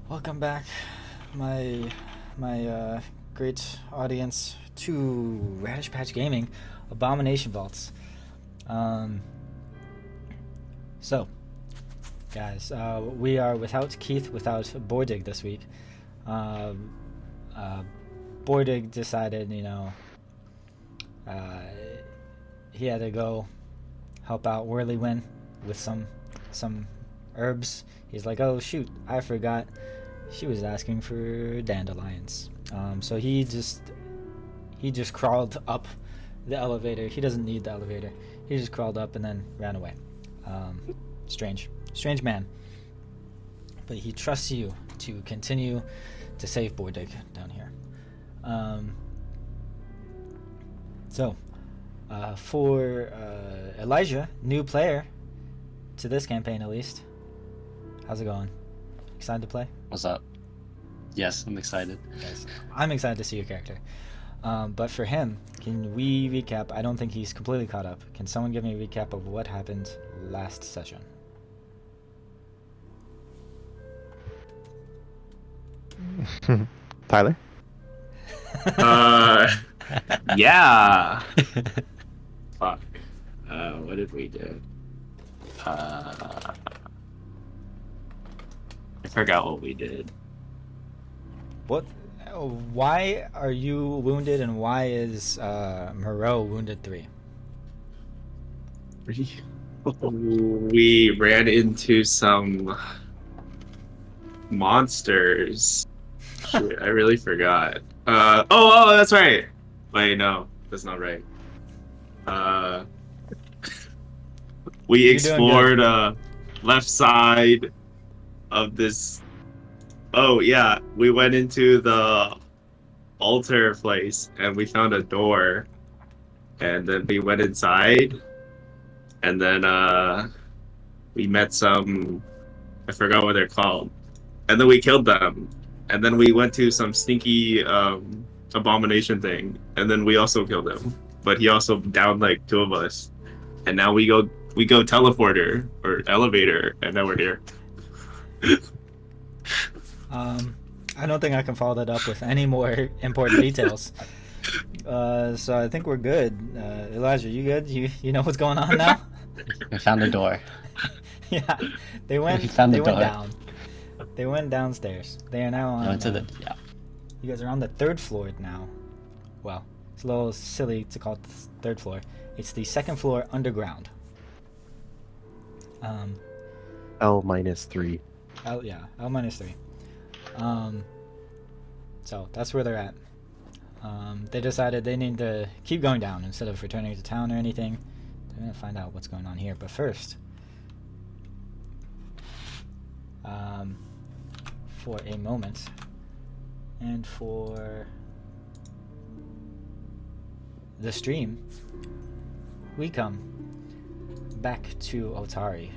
Welcome back, my my great audience, to Radish Patch Gaming Abomination Vaults. Um, so, guys, we are without Keith, without Bordig this week. Um, uh, Bordig decided, uh, he had to go help out Whirlywin with some herbs. He's like, oh shoot, I forgot. She was asking for dandelions. So he just crawled up the elevator. He doesn't need the elevator. He just crawled up and then ran away. Um, strange man. But he trusts you to continue to save Bordig down here. For Elijah, new player to this campaign at least. How's it going? Excited to play? What's up? Yes, I'm excited. Yes, I'm excited to see your character. But for him, can we recap? I don't think he's completely caught up. Can someone give me a recap of what happened last session? Tyler? Yeah. Fuck. What did we do? I forgot what we did. What? Why are you wounded, and why is Moreau wounded 3? We ran into some monsters. Shoot, I really forgot. Oh, that's right. Wait, no, that's not right. We explored left side of this. Oh yeah, we went into the altar place and we found a door, and then we went inside, and then we met some. I forgot what they're called, and then we killed them, and then we went to some stinky abomination thing, and then we also killed him, but he also downed like 2 of us, and now we go teleporter or elevator, and now we're here. I don't think I can follow that up with any more important details. So I think we're good. Elijah, you good? You know what's going on now? We found a door. Yeah, they went down. They went downstairs. They are now on. You guys are on the 3rd floor now. Well, it's a little silly to call it the 3rd floor. It's the 2nd floor underground. L minus 3. L minus 3. So that's where they're at. They decided they need to keep going down instead of returning to town or anything. They're gonna find out what's going on here. But first, for a moment, and for the stream, we come back to Otari.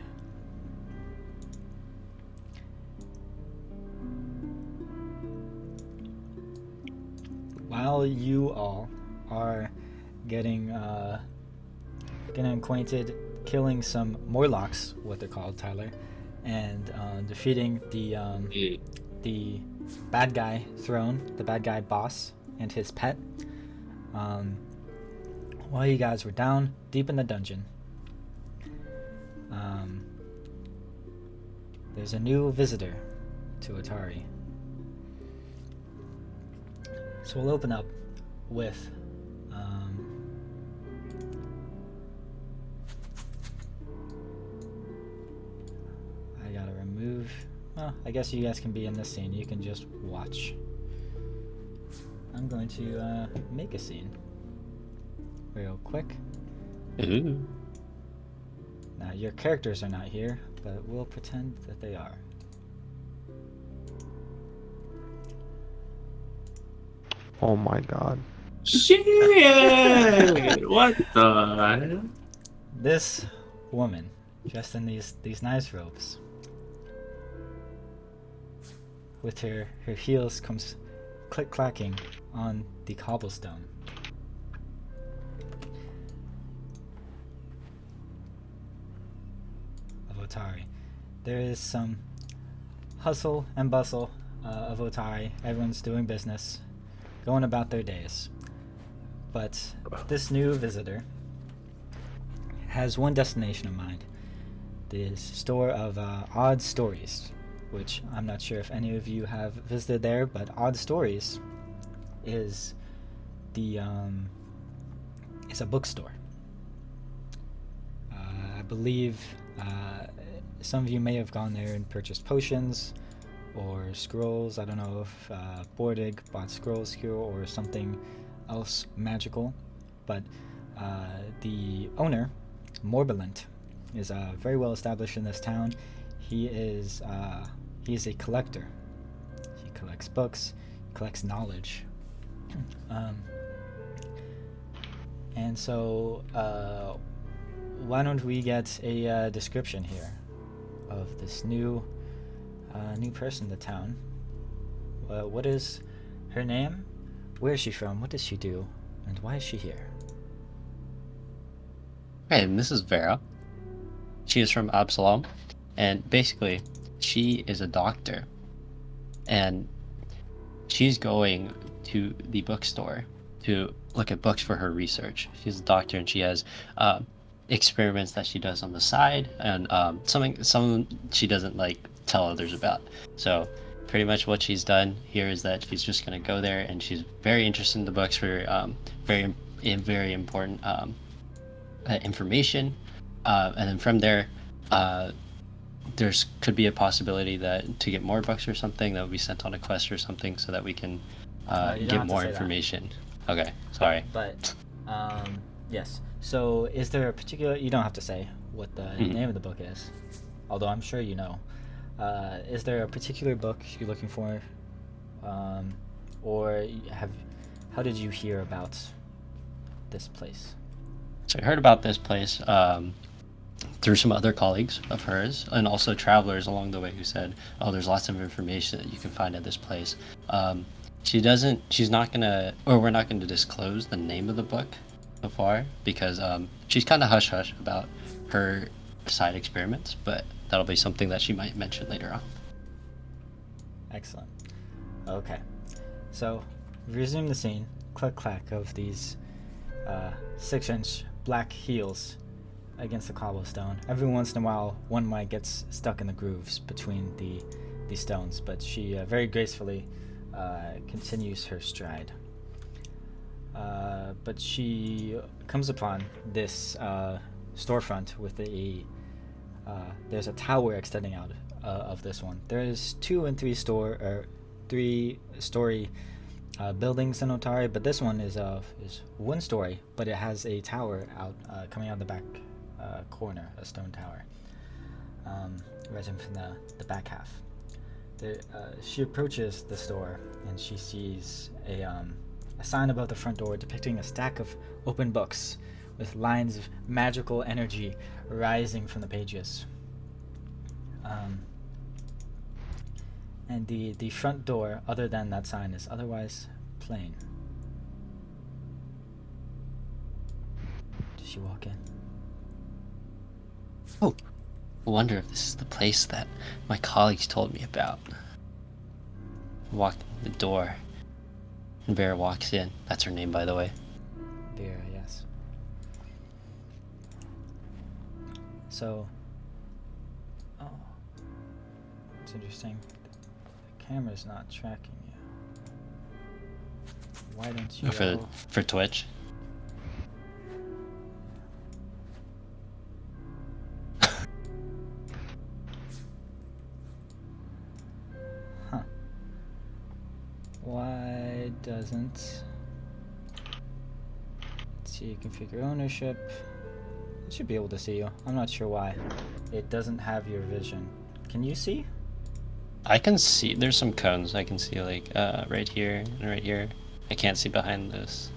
While you all are getting acquainted, killing some Morlocks, what they're called, Tyler, and defeating the bad guy throne, the bad guy boss, and his pet. While you guys were down deep in the dungeon, there's a new visitor to Atari. So we'll open up with I gotta remove. Well, I guess you guys can be in this scene. You can just watch. I'm going to make a scene real quick. Ooh. Now your characters are not here, but we'll pretend that they are. Oh my god. Shit! What the? This woman, dressed in these nice robes, with her heels comes click-clacking on the cobblestone. Of Otari. There is some hustle and bustle of Otari. Everyone's doing business, going about their days. But this new visitor has one destination in mind. The store of Odd Stories, which I'm not sure if any of you have visited there, but Odd Stories is it's a bookstore. I believe some of you may have gone there and purchased potions or scrolls. I don't know if Bordig bought scrolls here or something else magical, but the owner, Morbilent, is very well established in this town. He is a collector. He collects books, collects knowledge. And so why don't we get a description here of this new person in the town? What is her name? Where is she from? What does she do? And why is she here? Hey, and this is Vera. She is from Absalom, and basically, she is a doctor, and she's going to the bookstore to look at books for her research. She's a doctor, and she has experiments that she does on the side, and some she doesn't like tell others about. So pretty much what she's done here is that she's just going to go there, and she's very interested in the books for very important information, and then from there there's could be a possibility that to get more books or something that will be sent on a quest or something so that we can get more information. Okay, sorry. But yes. So is there a particular, you don't have to say what the name of the book is, although I'm sure you know. Is there a particular book you're looking for, or how did you hear about this place? So I heard about this place through some other colleagues of hers, and also travelers along the way who said, "Oh, there's lots of information that you can find at this place." She's not gonna, or we're not going to disclose the name of the book so far because she's kind of hush hush about her side experiments, but that'll be something that she might mention later on. Excellent. Okay, so resume the scene. Click clack of these 6-inch black heels against the cobblestone. Every once in a while, one might get stuck in the grooves between the stones, but she very gracefully continues her stride. But she comes upon this storefront with there's a tower extending out of this one. There's 2 and 3 story buildings in Otari, but this one is 1 story, but it has a tower out coming out the back corner, a stone tower, right from the back half. She approaches the store and she sees a sign above the front door depicting a stack of open books with lines of magical energy rising from the pages. And the front door, other than that sign, is otherwise plain. Does she walk in? Oh, I wonder if this is the place that my colleagues told me about. Walked in the door, and Vera walks in. That's her name, by the way. Vera, yes. So, it's interesting. The camera's not tracking you. Why don't you? For Twitch. Huh. Why doesn't? Let's see, configure ownership. It should be able to see you. I'm not sure why. It doesn't have your vision. Can you see? I can see. There's some cones I can see, like right here and right here. I can't see behind this.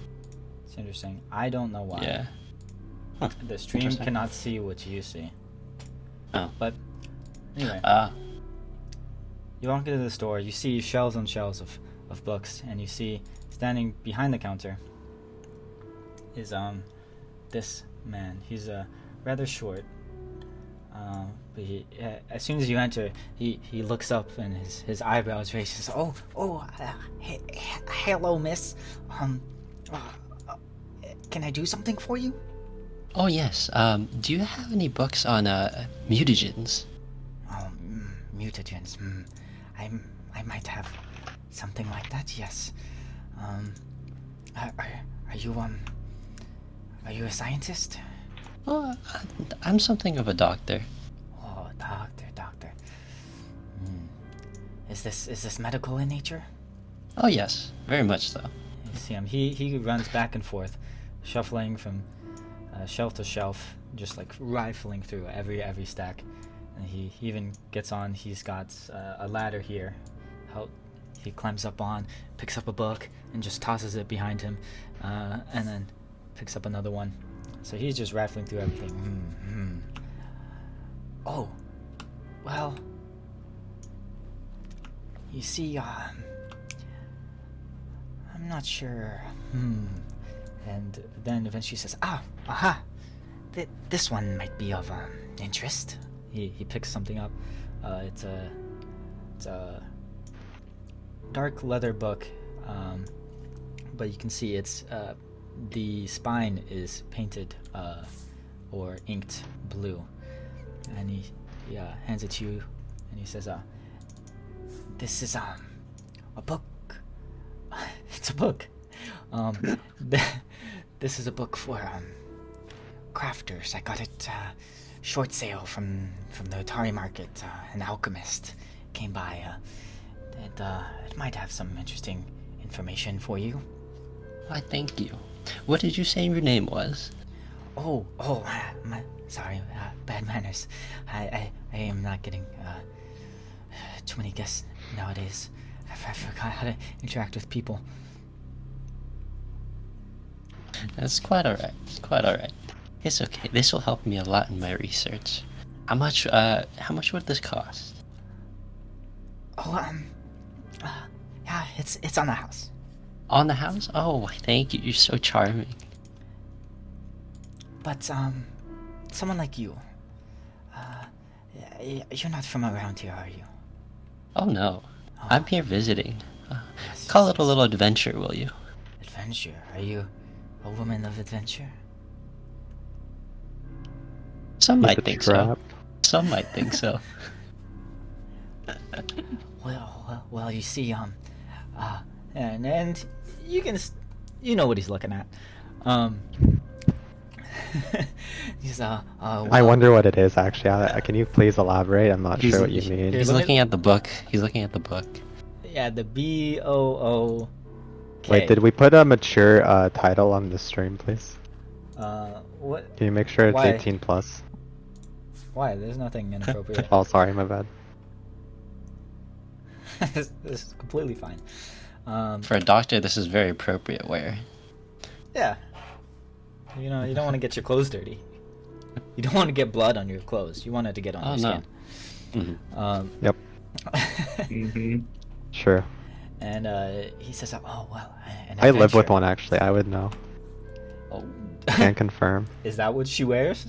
It's interesting. I don't know why. Yeah. Huh. The stream cannot see what you see. Oh. But anyway. You walk into the store, you see shelves on shelves of books, and you see standing behind the counter is this man. He's rather short, But as soon as you enter, he looks up and his eyebrows raise. He says, hello, miss. Can I do something for you? Oh yes. Do you have any books on mutagens? Mutagens. I might have something like that. Yes. Are you a scientist? Oh, I'm something of a doctor. Oh, doctor. Is this medical in nature? Oh yes, very much so. You see him. He runs back and forth, shuffling from shelf to shelf, just like rifling through every stack. And he even gets on. He's got a ladder here. He climbs up on, picks up a book, and just tosses it behind him, and then picks up another one. So he's just rifling through everything. Oh, well, you see, I'm not sure. And then eventually says, aha, this one might be of interest. He picks something up. It's a dark leather book, but you can see it's the spine is painted or inked blue, and he hands it to you, and he says, "This is a book. It's a book. This is a book for crafters. I got it short sale from the Atari market. An alchemist came by. It might have some interesting information for you." Why, thank you. What did you say your name was? Sorry, bad manners. I am not getting too many guests nowadays. I forgot how to interact with people. That's quite alright. It's okay. This will help me a lot in my research. How much would this cost? Yeah, it's on the house. On the house? Oh, thank you. You're so charming. But someone like you, you're not from around here, are you? Oh no, I'm here visiting. Yes, Call it a little adventure, will you? Adventure? Are you a woman of adventure? Some Keep might it think so. strapped. Some might think so. Well, you see, and you know what he's looking at. He's I wonder what it is actually. Can you please elaborate? I'm not sure what you mean. He's looking at the book. Yeah, the BOOK. Wait, did we put a mature title on the stream, please? What? Can you make sure it's Why? 18 plus? Why? There's nothing inappropriate. Oh, sorry, my bad. This is completely fine. For a doctor, this is very appropriate wear. Yeah. You know, you don't want to get your clothes dirty. You don't want to get blood on your clothes. You want it to get on your skin. Mm-hmm. Yep. Mm-hmm. Sure. And he says, "Oh well." I live with one actually. I would know. Oh. Can't confirm. Is that what she wears?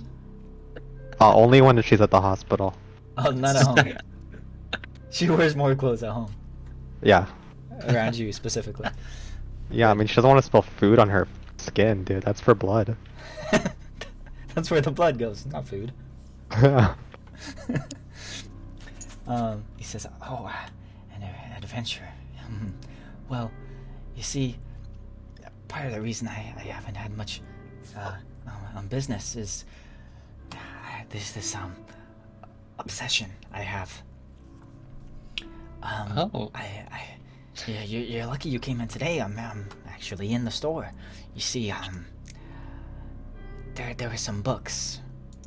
Only when she's at the hospital. Oh, not at home. She wears more clothes at home. Yeah. Around you specifically. Yeah, I mean, she doesn't want to spill food on her skin, dude. That's for blood. That's where the blood goes, not food. He says, "Oh, an adventure. Well, you see, part of the reason I haven't had much on business is there's this obsession I have. Yeah, you're lucky you came in today. I'm actually in the store. You see, there are some books.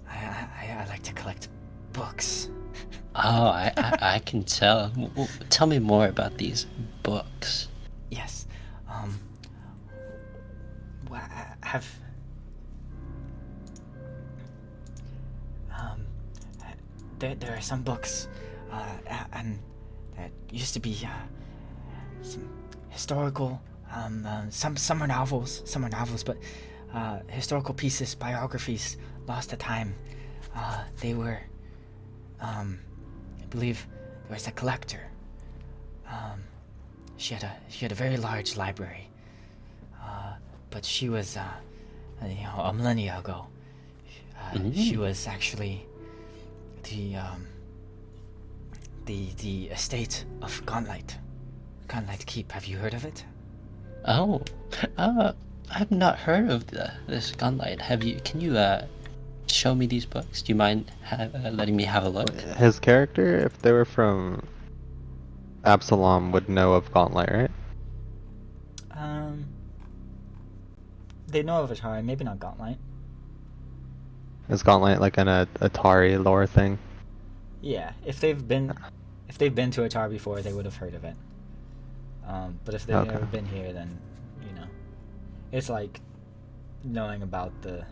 I like to collect books." Oh, I can tell. Tell me more about these books. Yes. Well, there are some books, and that used to be some historical, some are novels, but historical pieces, biographies, lost to time. They were I believe there was a collector. She had a very large library. But she was, a millennia ago. She was actually the estate of Gauntlet Keep. Have you heard of it? Oh, I've not heard of this gunlight. Can you show me these books? Do you mind letting me have a look? His character, if they were from Absalom, would know of Gauntlet, right? They know of Atari, maybe not Gauntlet. Is Gauntlet like an Atari lore thing? Yeah, if they've been to Atari before, they would have heard of it. But if they've never been here, then it's like knowing about the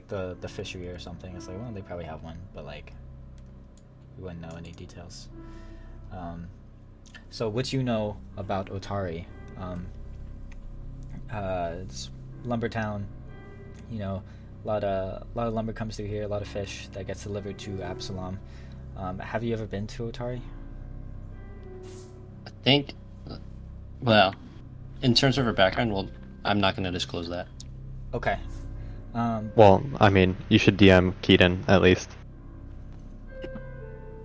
the fishery or something. It's like, well, they probably have one, but like we wouldn't know any details. So what you know about Otari? It's lumber town. A lot of lumber comes through here. A lot of fish that gets delivered to Absalom. Have you ever been to Otari? I think, well, in terms of her background, well, I'm not going to disclose that. Okay. Well, I mean, you should DM Keaton at least.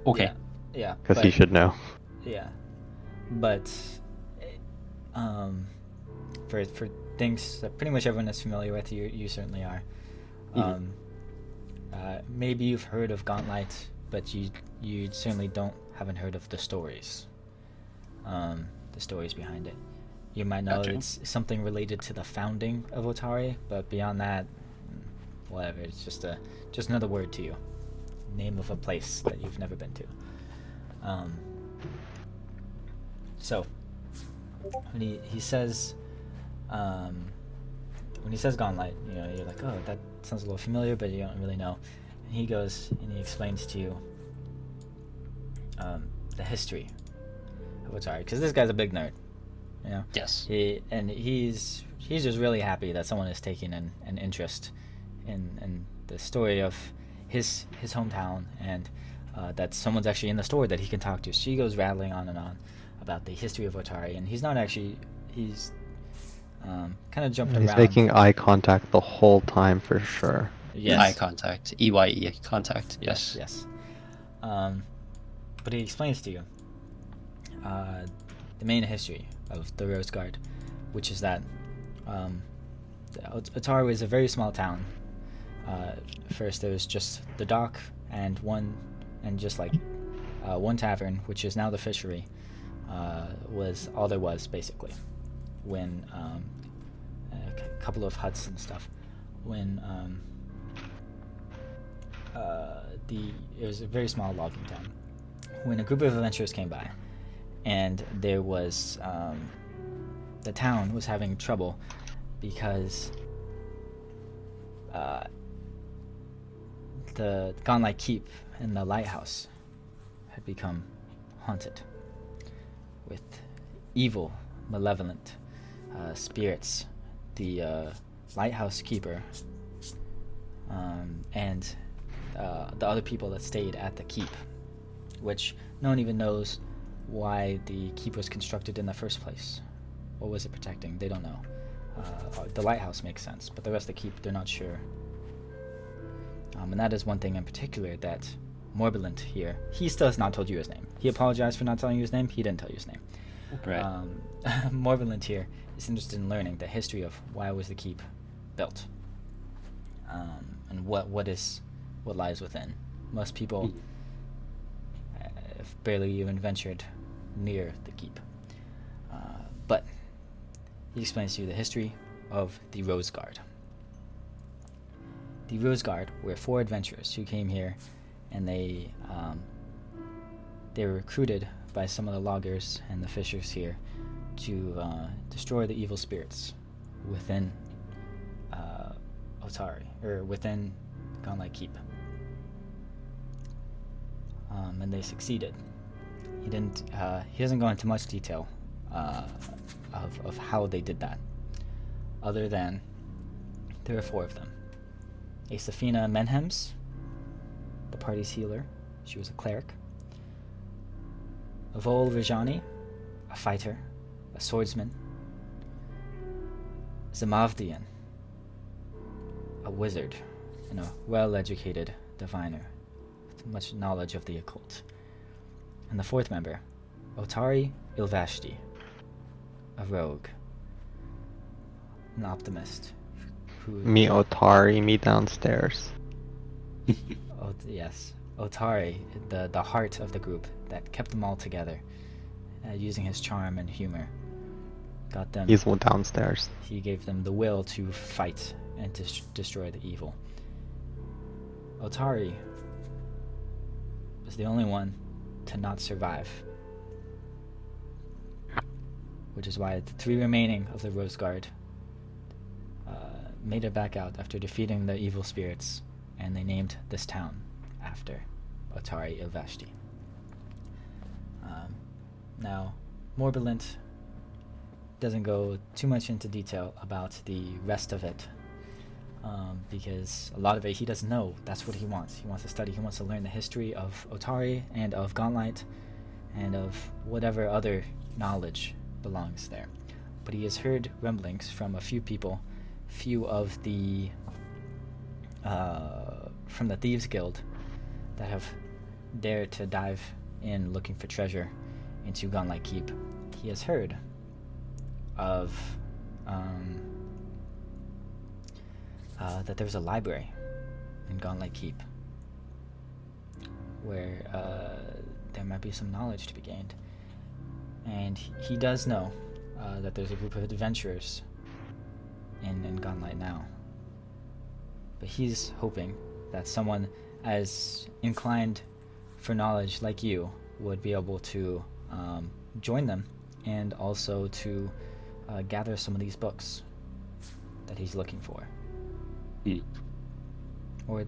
Okay. Yeah. Because he should know. Yeah. But for things that pretty much everyone is familiar with, you certainly are. Maybe you've heard of Gauntlet, but you certainly haven't heard of the stories. The stories behind it. You might know it's something related to the founding of Otari, but beyond that, whatever. It's just another word to you. Name of a place that you've never been to. So when he says Gauntlet, you're like, oh, that sounds a little familiar, but you don't really know. And he goes and he explains to you the history of Otari, because this guy's a big nerd. Yes. He's just really happy that someone is taking an interest in the story of his hometown, and that someone's actually in the store that he can talk to. She goes rattling on and on about the history of Otari, and he's kind of jumping around. He's making eye contact the whole time for sure. Yes. Eye contact. EYE contact. Yes. Yes. But he explains to you the main history of the Rose Guard, which is that Otari is a very small town. First, there was just the dock and one tavern, which is now the fishery. Was all there was basically. When a couple of huts and stuff. When it was a very small logging town. When a group of adventurers came by, and there was the town was having trouble because the Gauntlet Keep and the lighthouse had become haunted with evil, malevolent spirits. The lighthouse keeper and the other people that stayed at the keep, which no one even knows why the keep was constructed in the first place. What was it protecting? They don't know. The lighthouse makes sense, but the rest of the keep, they're not sure. And that is one thing in particular that Morbilant here, he still has not told you his name. He apologized for not telling you his name. He didn't tell you his name. Right. Morbilant here is interested in learning the history of why was the keep built, and what lies within. Most people have barely even ventured near the keep, but he explains to you the history of the Rose Guard. The Rose Guard were 4 adventurers who came here, and they were recruited by some of the loggers and the fishers here to destroy the evil spirits within Otari, or within Gauntlet Keep. And they succeeded. He doesn't go into much detail of how they did that, other than there were 4 of them. A Safina Menhems, the party's healer. She was a cleric. Avol Rajani, a fighter, a swordsman. Zamavdian, a wizard, and a well-educated diviner with much knowledge of the occult. And the fourth member, Otari Ilvashti, a rogue, an optimist. Me Otari, me downstairs. Yes, Otari, the heart of the group that kept them all together, using his charm and humor. Got them. He's downstairs. He gave them the will to fight and to destroy the evil. Otari was the only one to not survive, which is why the three remaining of the Rose Guard made it back out after defeating the evil spirits, and they named this town after Otari Ilvashti. Now, Morbillant doesn't go too much into detail about the rest of it, because a lot of it he doesn't know. That's what he wants. He wants to study. He wants to learn the history of Otari and of Gauntlet and of whatever other knowledge belongs there. But he has heard rumblings from a few people, few of the from the Thieves Guild that have dared to dive in looking for treasure into Gauntlet Keep. He has heard of that there's a library in Gauntlet Keep where there might be some knowledge to be gained. And he does know that there's a group of adventurers in Gauntlet now. But he's hoping that someone as inclined for knowledge like you would be able to join them, and also to gather some of these books that he's looking for. Or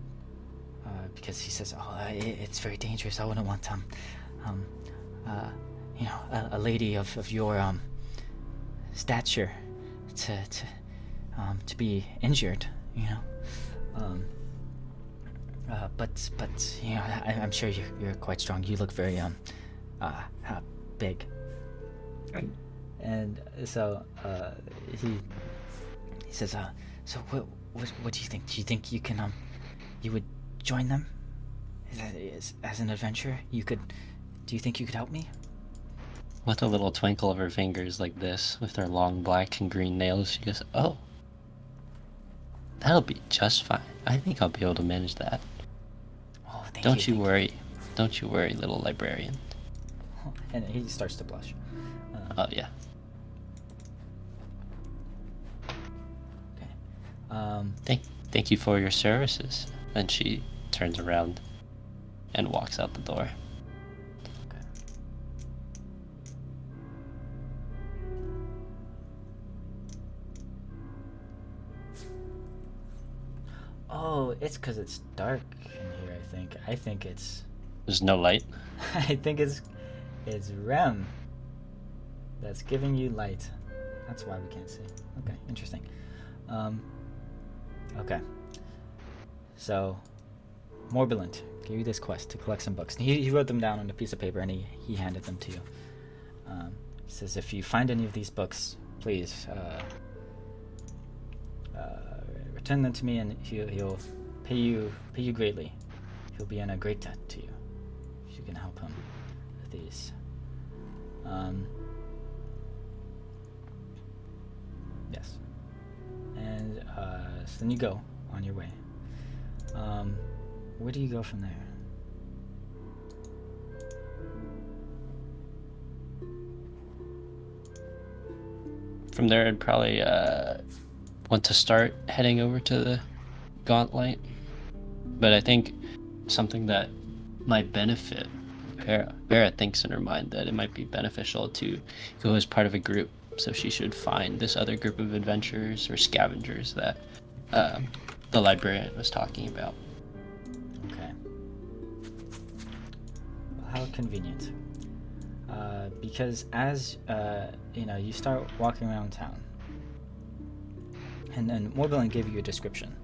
because he says, it's very dangerous. I wouldn't want a lady of your stature to be injured, but I'm sure you're quite strong. You look very big. And so he says, so what do you think? Do you think you can you would join them as an adventurer? Do you think you could help me? With a little twinkle of her fingers like this, with her long black and green nails, she goes, "Oh, that'll be just fine. I think I'll be able to manage that. Oh, thank you. Don't you worry. Don't you worry, little librarian." And he starts to blush. Oh, yeah. Okay. Thank you for your services. And she turns around and walks out the door. Okay. Oh, it's because it's dark in here, I think. I think it's There's no light. I think it's Rem that's giving you light. That's why we can't see. Okay, interesting. Okay. So, Morbillant gave you this quest to collect some books. And he wrote them down on a piece of paper and he handed them to you. He says, if you find any of these books, please return them to me, and he'll pay you greatly. He'll be in a great debt to you if you can help him with these. Yes. And so then you go on your way. Where do you go from there? From there, I'd probably want to start heading over to the Gauntlet. But I think something that might benefit Vera thinks in her mind that it might be beneficial to go as part of a group. So she should find this other group of adventurers or scavengers that the librarian was talking about. Okay. Well, how convenient. Because as you start walking around town, and then Morbillant gave you a description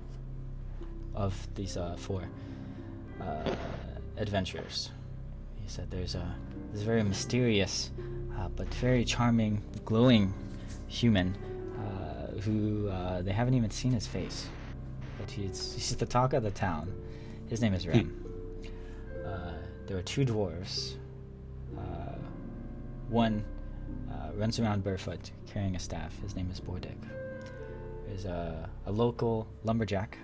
of these four. adventurers. He said there's this very mysterious but very charming, glowing human who they haven't even seen his face, but he's the talk of the town. His name is Rem. There are two dwarves. One runs around barefoot, carrying a staff. His name is Bordig. There's a local lumberjack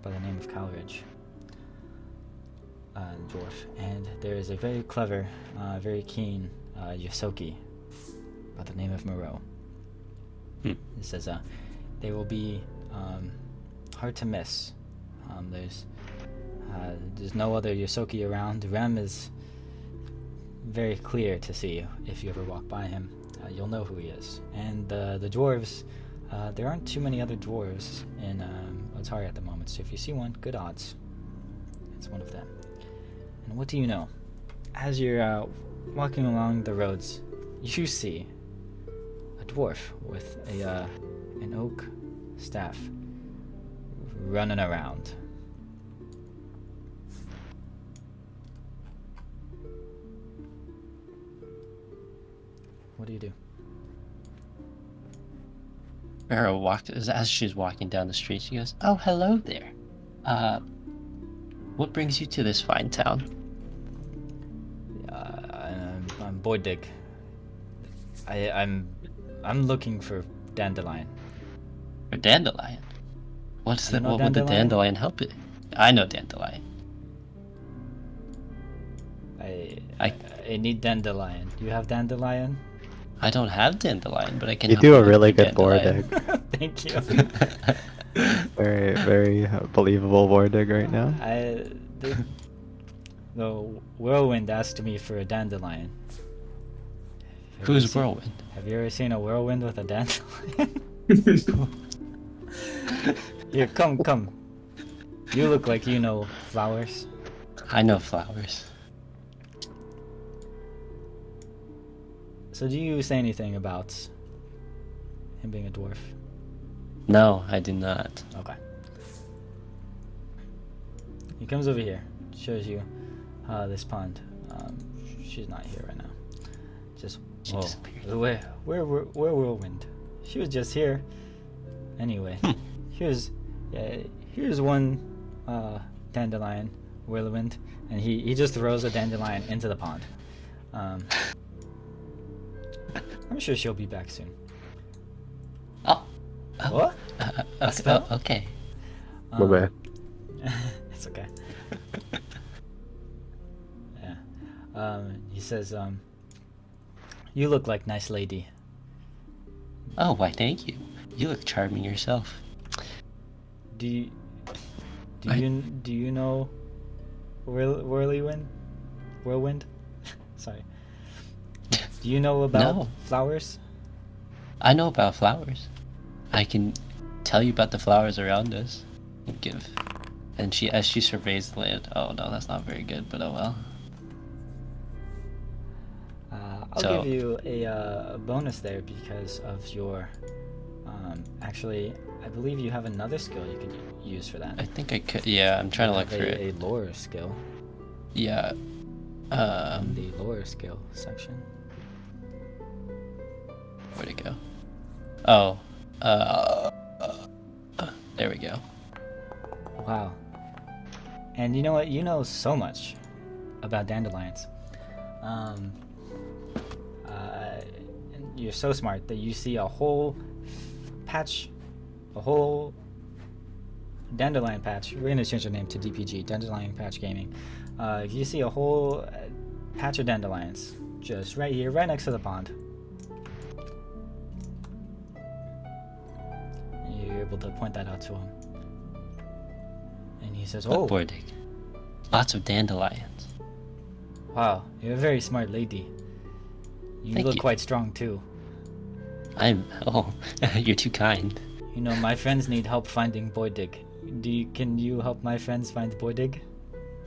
by the name of Calridge, dwarf, and there is a very clever, very keen Yosoki by the name of Moreau. It says they will be hard to miss. There's no other Yosoki around. Rem is very clear to see. If you ever walk by him, you'll know who he is. And the dwarves, there aren't too many other dwarves in Otari at the moment, so if you see one, good odds it's one of them. And what do you know? As you're walking along the roads, you see a dwarf with an oak staff running around. What do you do? Vera as she's walking down the street, she goes, "Oh, hello there. What brings you to this fine town?" I'm Bordig. I'm looking for Dandelion. For Dandelion? What You know would the Dandelion? Dandelion help it? I know Dandelion. I need Dandelion. Do you have Dandelion? I don't have Dandelion, but I can You help do a with really the good Dandelion. Bordig. Thank you. Very, very believable Bordig right now. The whirlwind asked me for a dandelion. Have you Who's seen- Whirlwind? Have you ever seen a whirlwind with a dandelion? Here, come. You look like you know flowers. I know flowers. So do you say anything about him being a dwarf? No, I do not. Okay. He comes over here, shows you this pond. She's not here right now. Just She disappeared. where whirlwind? She was just here. Anyway, here's one dandelion, whirlwind, and he just throws a dandelion into the pond. I'm sure she'll be back soon. Oh. What? A spell? Okay. My bad. It's okay. Yeah. He says, you look like nice lady. Oh, why, thank you. You look charming yourself. Do you know whirlwind? Sorry. Do you know about No. flowers? I know about flowers. I can tell you about the flowers around us. And as she surveys the land. Oh no, that's not very good, but oh well. I'll So- give you a bonus there because of your. Actually, I believe you have another skill you could use for that. I think I could. Yeah, I'm trying to You look have for a it. lore skill Yeah. in the lore skill section. Where'd it go? Oh. There we go. Wow. And you know what? You know so much about dandelions. And you're so smart that you see a whole patch, a whole dandelion patch. We're gonna change the name to DPG, Dandelion Patch Gaming. You see a whole patch of dandelions just right here, right next to the pond. And you're able to point that out to him. And he says, Look, "Oh, Bordig. Lots of dandelions. wow, you're a very smart lady. You Thank look you. quite strong too. You're too kind. You know, my friends need help finding Bordig. Can you help my friends find Bordig?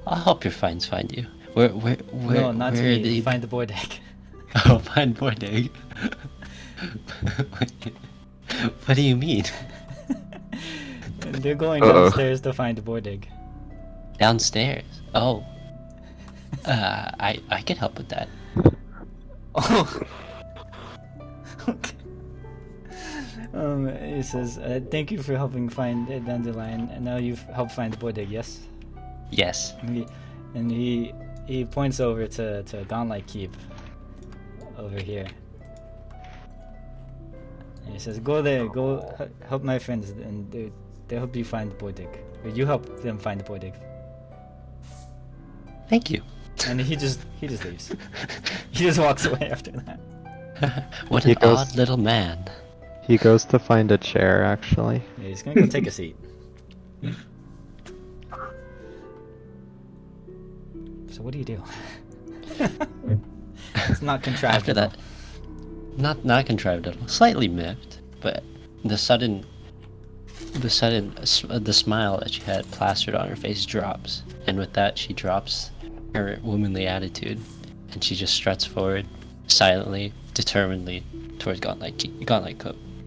I'll help your friends find you. Where No, not where me. are they? Find the Bordig. Oh, find Bordig. What do you mean? They're going Uh-oh. downstairs to find Bordig. Downstairs? Oh, I can help with that. Oh. Okay. He says, "Thank you for helping find a dandelion, and now you've helped find Bodig, yes?" Yes. And he points over to Gauntlet Keep over here. And he says, "Go there, go help my friends, and they help you find Bodig, or you help them find Bodig." Thank you. And he just leaves. He just walks away after that. What He an goes- odd little man. He goes to find a chair, actually. Yeah, he's gonna go take a seat. So what do you do? It's not contrived. After that, not contrived at all. Slightly miffed, but the smile that she had plastered on her face drops, and with that she drops her womanly attitude, and she just struts forward, silently, determinedly, towards Gauntlet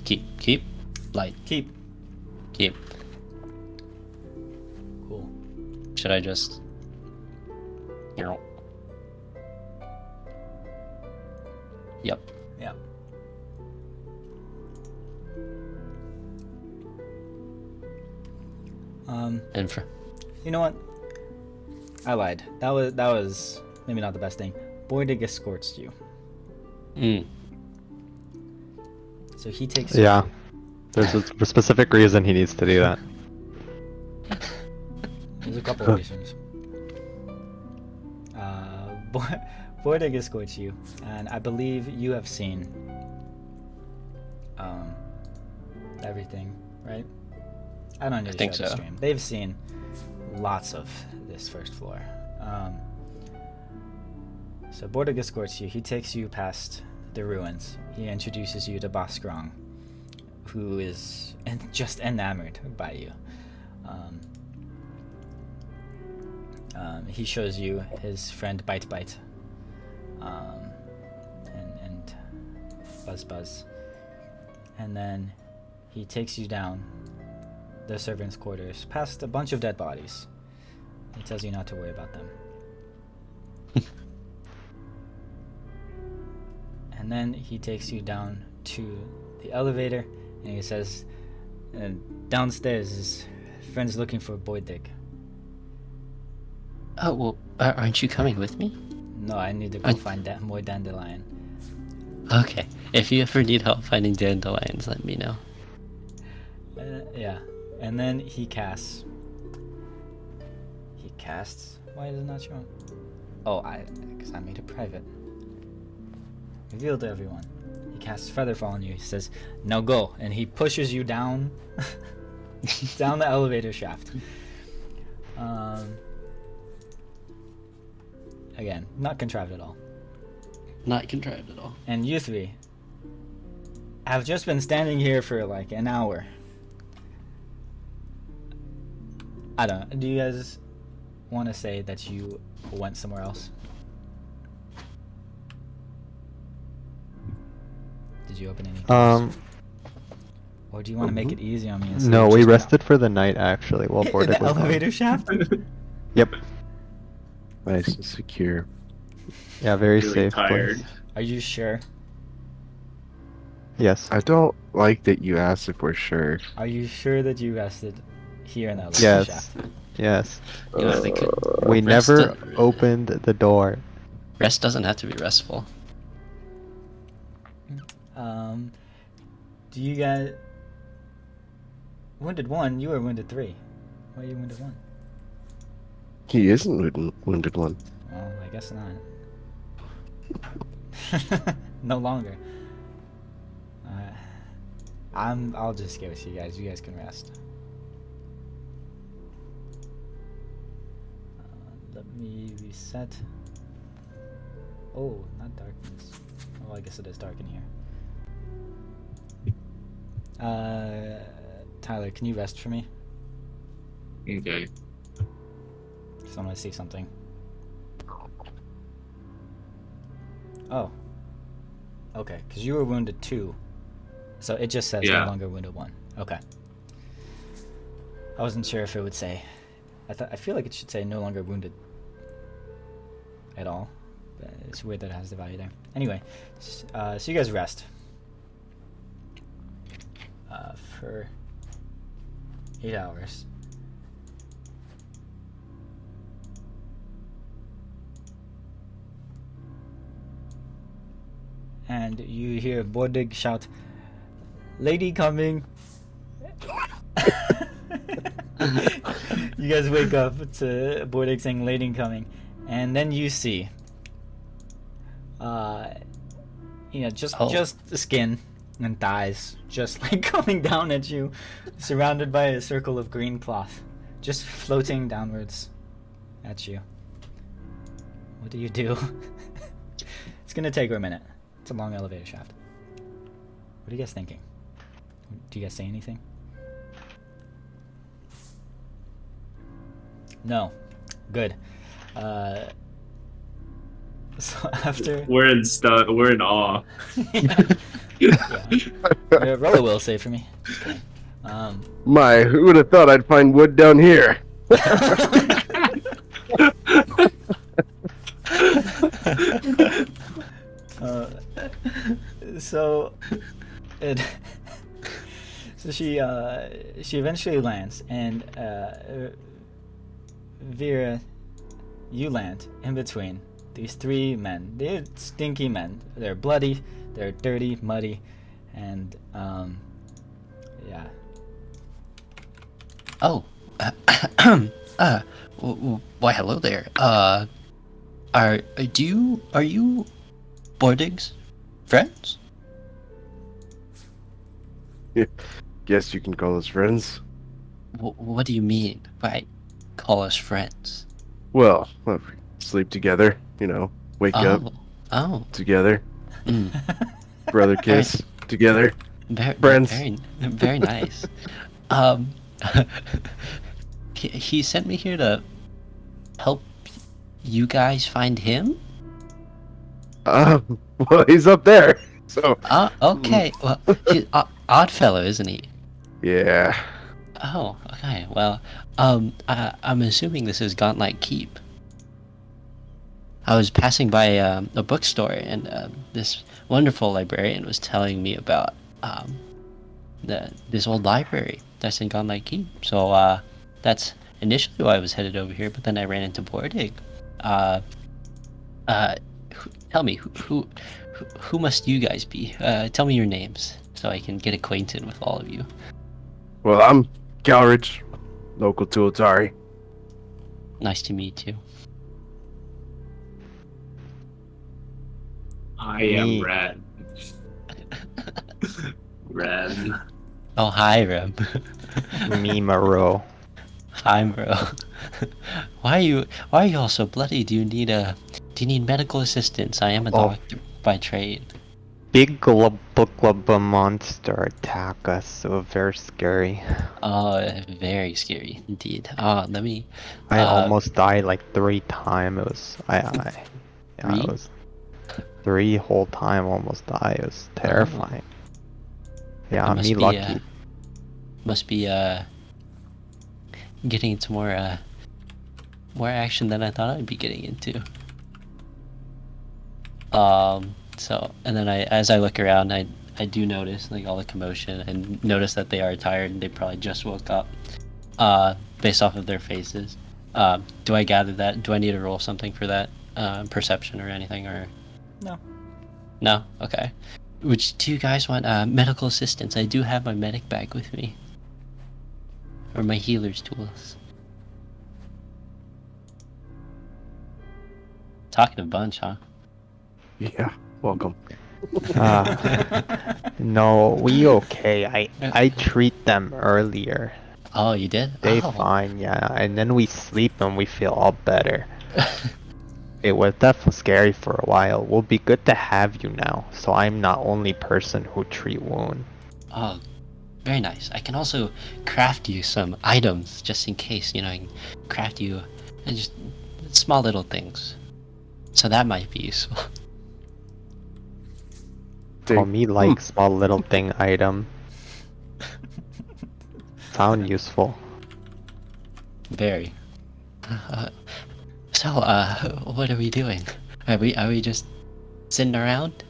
Keep, light, Keep. keep. Cool. Should I just, you know? Yep. Yeah. And for You know what? I lied. That was maybe not the best thing. Boydig escorts you, so he takes. Yeah. There's a specific reason he needs to do that. There's a couple of reasons. Boydig escorts you, and I believe you have seen everything, right? I don't need to think show the so. stream. They've seen lots of this first floor. So Boydig escorts you. He takes you past the ruins. He introduces you to Baskrong, who is just enamored by you. He shows you his friend Bite Bite, and Buzz Buzz, and then he takes you down the servants' quarters, past a bunch of dead bodies. He tells you not to worry about them. And then he takes you down to the elevator, and he says, downstairs his friend's looking for Boydig. oh well, aren't you coming with me? No, I need to go find more dandelion. Okay. If you ever need help finding dandelions, let me know. Yeah. And then he casts. Why is it not showing? Oh, because I made it private. Reveal to everyone. He casts Featherfall on you. He says, "Now go," and he pushes you down, down the elevator shaft. Again, not contrived at all. Not contrived at all. And you three have just been standing here for like an hour. I don't know. Do you guys want to say that you went somewhere else? Did you open any doors? Or do you want to make it easy on me and say No, you we just rested for the night, actually, while in Boydig the was gone. elevator shaft? Yep. Nice and secure. Yeah, very Really safe tired. place. Are you sure? Yes. I don't like that you asked if we're sure. Are you sure that you rested here in the elevator Yes. shaft? Yes. You know, they could, We rest never do- opened the door. Rest doesn't have to be restful. Do you guys... Wounded 1, you were wounded 3. Why are you wounded 1? He isn't wounded one. Well, I guess not. No longer. I'll just give it to you guys. You guys can rest. Let me reset. Oh, not darkness. Oh, I guess it is dark in here. Tyler, can you rest for me? Okay. Because I want to see something. Oh. Okay, because you were wounded 2. So it just says Yeah. no longer wounded 1. Okay. I wasn't sure if it would say. I feel like it should say no longer wounded at all. It's weird that it has the value there. Anyway, so you guys rest for 8 hours. And you hear Bordig shout, "Lady coming!" You guys wake up to Bordig saying, "Lady coming," and then you see, just the skin and thighs, just like coming down at you, surrounded by a circle of green cloth, just floating downwards at you. What do you do? It's gonna take her a minute. It's a long elevator shaft. What are you guys thinking? Do you guys say anything? No. Good. So after... We're in awe. Yeah. Roll a will save for me. My, who would have thought I'd find wood down here? So she eventually lands, and Vera, you land in between these three men. They're stinky men. They're bloody, they're dirty, muddy, and yeah. Oh, why hello there. Are you Bordig's friends? Guess you can call us friends. What do you mean by call us friends? Well, we sleep together, wake up Oh. together, Mm. brother kiss together. Friends. Very nice. He sent me here to help you guys find him? Well, he's up there, so... Okay. Well, he's odd fellow, isn't he? Yeah. Oh, okay. Well, I'm assuming this is Gauntlet Keep. I was passing by a bookstore, and this wonderful librarian was telling me about this old library that's in Gauntlet Keep. So that's initially why I was headed over here, but then I ran into Bordig. Tell me, who must you guys be? Tell me your names so I can get acquainted with all of you. Well, I'm Calridge, local to Otari. Nice to meet you. I am Me. Red. Red. Oh, hi, Rem. Me, Moreau. Hi, bro. Why are you all so bloody? Do you need medical assistance? I am a doctor by trade. Big glubba monster attack us, so very scary. Very scary indeed. Let me. I almost died like 3 times. It was Three? it was 3 whole time almost died. It was terrifying. Yeah, I must me be, lucky. Must be getting into more action than I thought I'd be getting into. So, and then as I look around, I do notice like all the commotion and notice that they are tired and they probably just woke up, based off of their faces. Do I gather that? Do I need to roll something for that, perception or anything, or? No. No? Okay. Do you guys want medical assistance? I do have my medic bag with me. Or my healer's tools. Talking a bunch, huh? Yeah, welcome. No, we okay. I treat them earlier. Oh, you did? They Oh. fine, yeah. And then we sleep and we feel all better. It was definitely scary for a while. We'll be good to have you now, so I'm not only person who treat wound. Oh, very nice. I can also craft you some items just in case, I can craft you and just small little things. So that might be useful. Call me like small little thing item. Sound useful. Very. So, what are we doing? Are we just sitting around?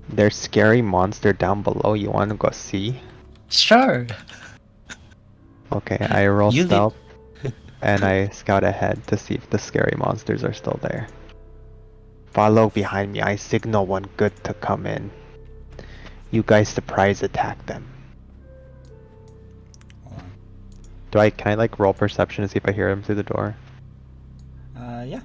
There's scary monster down below. You want to go see? Sure. Okay, I roll You lead- stealth, and I scout ahead to see if the scary monsters are still there. Follow behind me. I signal one good to come in. You guys surprise attack them. Hold Can I like roll perception to see if I hear them through the door? on. Yeah.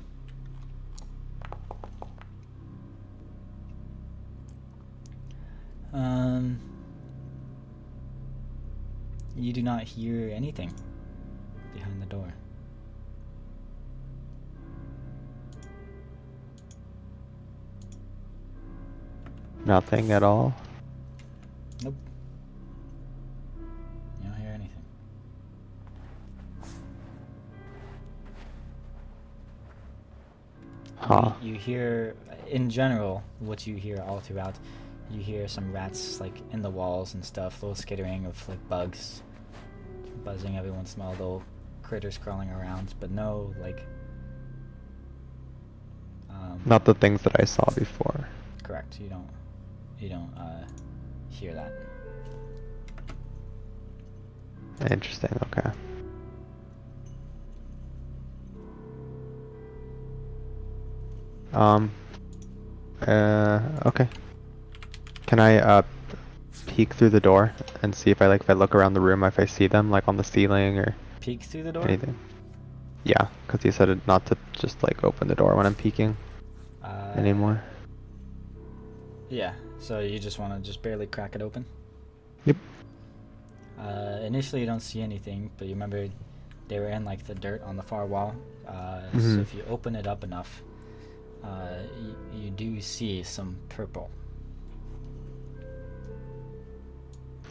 You do not hear anything behind the door. Nothing at all. Nope. You don't hear anything. Huh. You hear, in general, what you hear all throughout, you hear some rats like in the walls and stuff, little skittering of like bugs buzzing every once in a while, little critters crawling around, but no like. Not the things that I saw before. Correct. You don't hear that. Interesting. Okay. Okay. Can I peek through the door and see if I look around the room if I see them like on the ceiling or Peek through the door. anything? Yeah, because you said it not to just like open the door when I'm peeking anymore. Yeah. So you just want to just barely crack it open. Yep. Initially, you don't see anything, but you remember they were in like the dirt on the far wall. So Mhm. if you open it up enough, you do see some purple.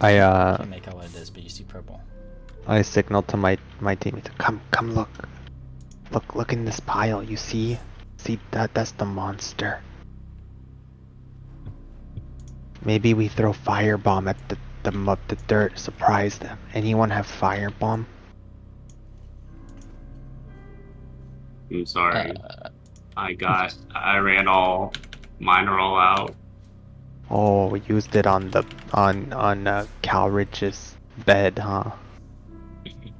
I Can't make out what it is, but you see purple. I signal to my teammate. Come look in this pile. You see that's the monster. Maybe we throw firebomb at the dirt, surprise them. Anyone have firebomb? I'm sorry. I ran mine are all out. Oh, we used it on Cal Rich's bed, huh?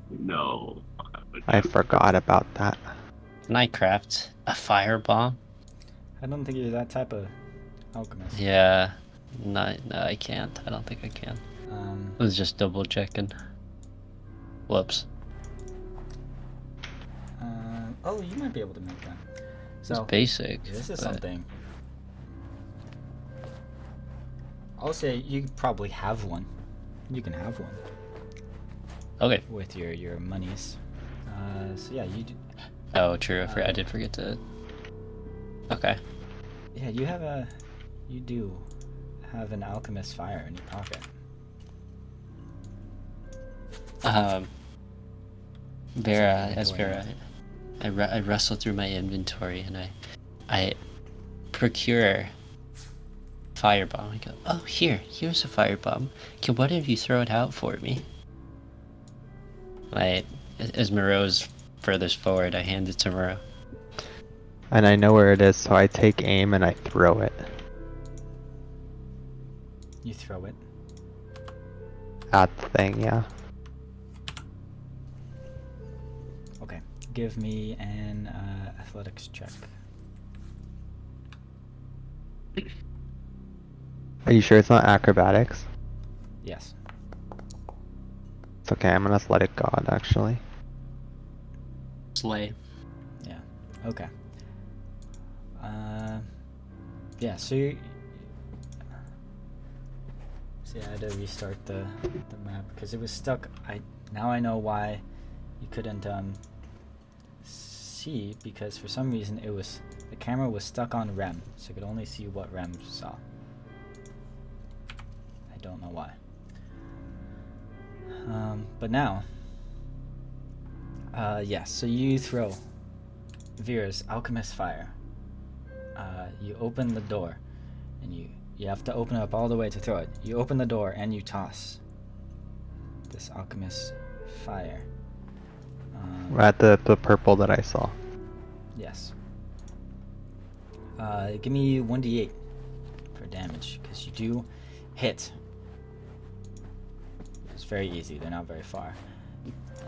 No. I forgot about that. Can I craft a firebomb? I don't think you're that type of alchemist. Yeah. No, I can't. I don't think I can. I was just double checking. Whoops. Oh, you might be able to make that. So It's basic. this is but- something. I'll say you probably have one. You can have one Okay. with your monies. So yeah, you do. Oh, true. I did forget to. Okay. Yeah, you do have an alchemist fire in your pocket. Vera, So, as Vera, I wrestle through my inventory and I procure firebomb. I go, oh, here's a firebomb. Can one of you throw it out for me? As Moreau's furthest forward, I hand it to Moreau. And I know where it is, so I take aim and I throw it You throw it. at the thing. Yeah. Okay. Give me an athletics check. Are you sure it's not acrobatics? Yes. It's okay. I'm an athletic god, actually. Slay. Yeah. Okay. Yeah. So you. See, I had to restart the map because it was stuck. Now I know why you couldn't see, because for some reason the camera was stuck on Rem, so you could only see what Rem saw. I don't know why. But now, yes. So you throw Vera's alchemist fire. You open the door, and you have to open it up all the way to throw it. You open the door and you toss this alchemist fire. At the purple that I saw. Yes. Give me 1d8 for damage, because you do hit. It's very easy, they're not very far.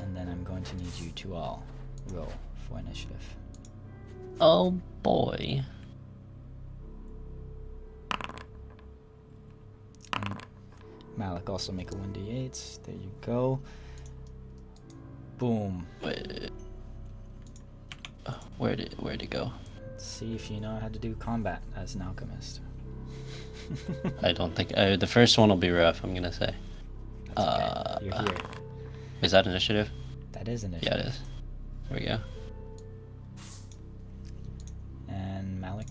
And then I'm going to need you to all roll for initiative. Oh boy. And Malik, also make a 1d8. There you go. Boom. Wait. Where'd it go? Let's see if you know how to do combat as an alchemist. I don't think the first one will be rough. I'm gonna say. That's okay. You're here. Is that initiative? That is initiative. Yeah, it is. There we go. And Malik.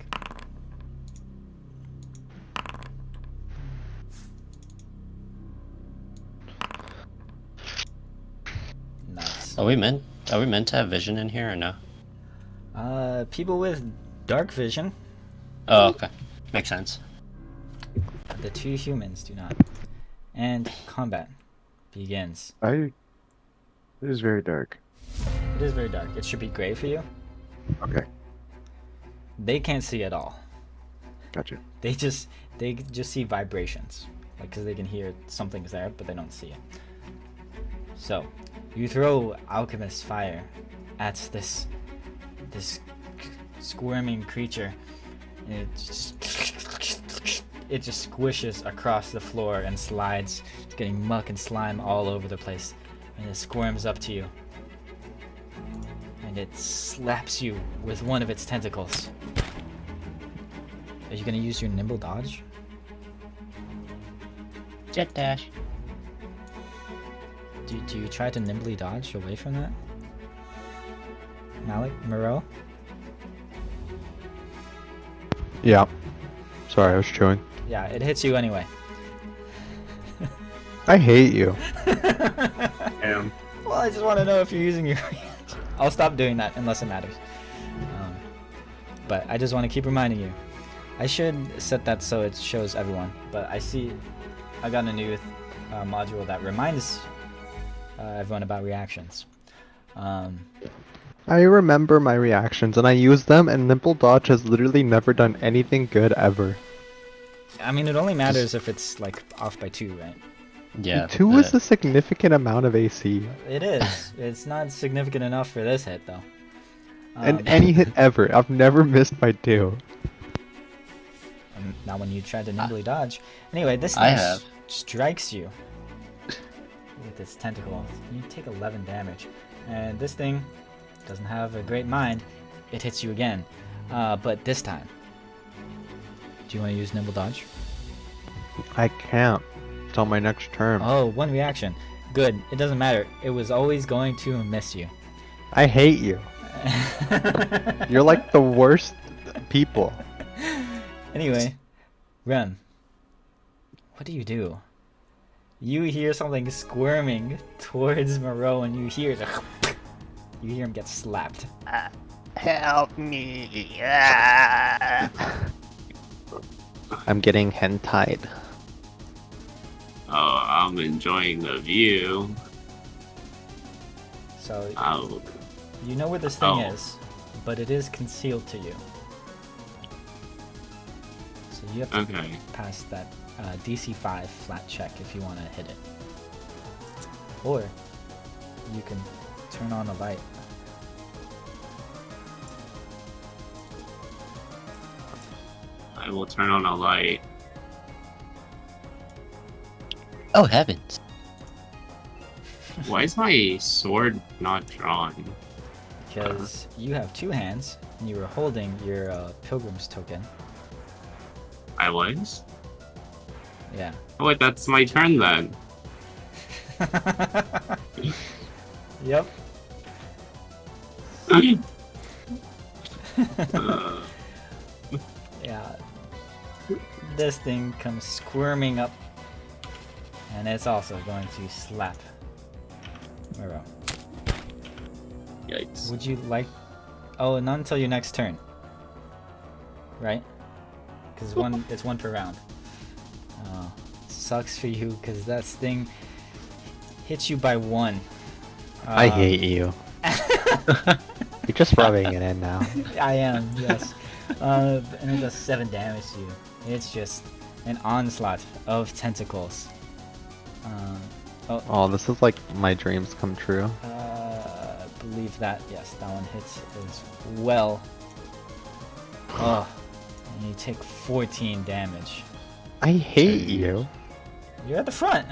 Nice. Are we meant to have vision in here or no? People with dark vision. Oh, okay. Makes sense. The two humans do not. And combat begins. It is very dark. It is very dark. It should be gray for you. Okay, They can't see at all. gotcha. They just see vibrations, like, because they can hear something's there, but they don't see it. So, you throw alchemist fire at this squirming creature, and it just squishes across the floor and slides, getting muck and slime all over the place, and it squirms up to you, and it slaps you with one of its tentacles. Are you gonna use your nimble dodge? Jet dash. Do you try to nimbly dodge away from that? Malik? Moreau? Yeah. Sorry, I was chewing. Yeah, it hits you anyway. I hate you. Damn. Well, I just want to know if you're using your I'll stop doing that unless it matters. But I just want to keep reminding you. I should set that so it shows everyone, but I see I got a new module that reminds everyone about reactions. I remember my reactions and I use them, and Nimble Dodge has literally never done anything good ever. I mean, it only matters if it's like off by 2, right? Yeah. 2 is a significant amount of AC. It is. It's not significant enough for this hit, though. And any hit ever. I've never missed by 2. And now when you try to nimbly dodge. Anyway, this I thing have. strikes you with its tentacle. You take 11 damage. And this thing doesn't have a great mind. It hits you again. But this time. Do you want to use nimble dodge? I can't. It's on my next turn. Oh, one reaction. Good. It doesn't matter. It was always going to miss you. I hate you. You're like the worst people. Anyway, Ren. What do? You hear something squirming towards Moreau, and you hear him get slapped. Help me. I'm getting hentied. Oh, I'm enjoying the view. So Oh, you know where this thing Oh. is, but it is concealed to you. So you have to okay. pass that DC 5 flat check if you want to hit it. Or you can turn on a light. I will turn on a light. Oh heavens! Why is my sword not drawn? Because you have 2 hands, and you were holding your pilgrim's token. I was? Yeah. Oh, wait, that's my turn then. Yep. Uh, Yeah. This thing comes squirming up, and it's also going to slap Moreau. yikes. Would you like... Oh, not until your next turn. Right? Because it's one per round. Oh, sucks for you, because that thing hits you by 1. I hate you. You're just rubbing it in now. I am, yes. And it does 7 damage to you. It's just an onslaught of tentacles. Oh, this is like my dreams come true. I believe that, yes, that one hits as well. Oh, and you take 14 damage. I hate you. You're at the front.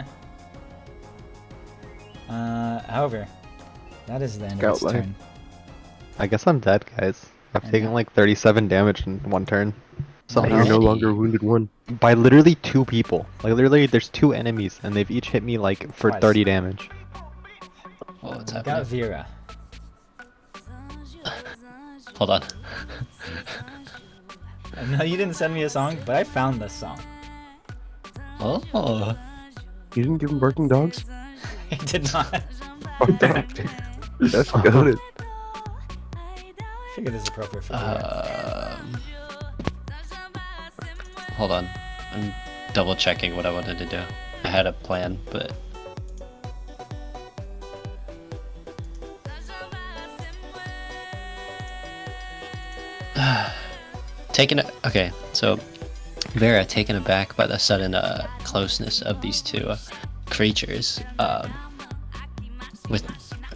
However, that is the end of its Scout life. turn. I guess I'm dead, guys. I've And taken now- like 37 damage in one turn. You're Somehow. no longer wounded one. By literally 2 people. Like literally there's 2 enemies and they've each hit me like for Twice. 30 damage. Oh, what's We got happening? Vera. Hold on. No, you didn't send me a song, but I found this song. Oh. You didn't give him barking dogs? I did not. Fuck that. That's good. I figured it's appropriate for Vera. Hold on. I'm double checking what I wanted to do. I had a plan, but okay, so Vera, taken aback by the sudden closeness of these two creatures, with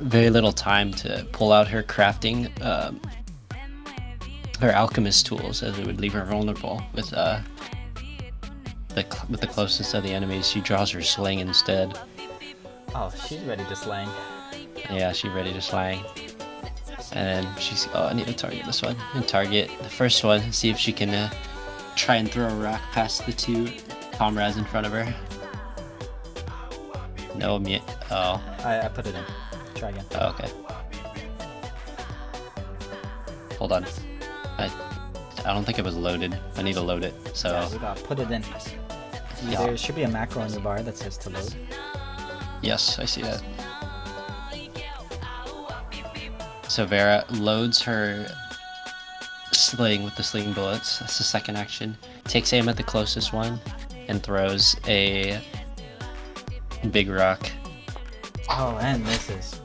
very little time to pull out her crafting, her alchemist tools, as it would leave her vulnerable with the closeness of the enemies. She draws her sling instead. Oh, she's ready to slang. Yeah, she's ready to slang. And she's, oh, I need to target this one. And target the first one, see if she can try and throw a rock past the 2 comrades in front of her. No, me. Oh, I put it in. Try again. oh, okay. Hold on. I don't think it was loaded. I need to load it. So Yeah, we got put it in. Yeah. There should be a macro on your bar that says to load. yes, I see that. So Vera loads her sling with the sling bullets. That's the second action. Takes aim at the closest one and throws a big rock. Oh, and misses.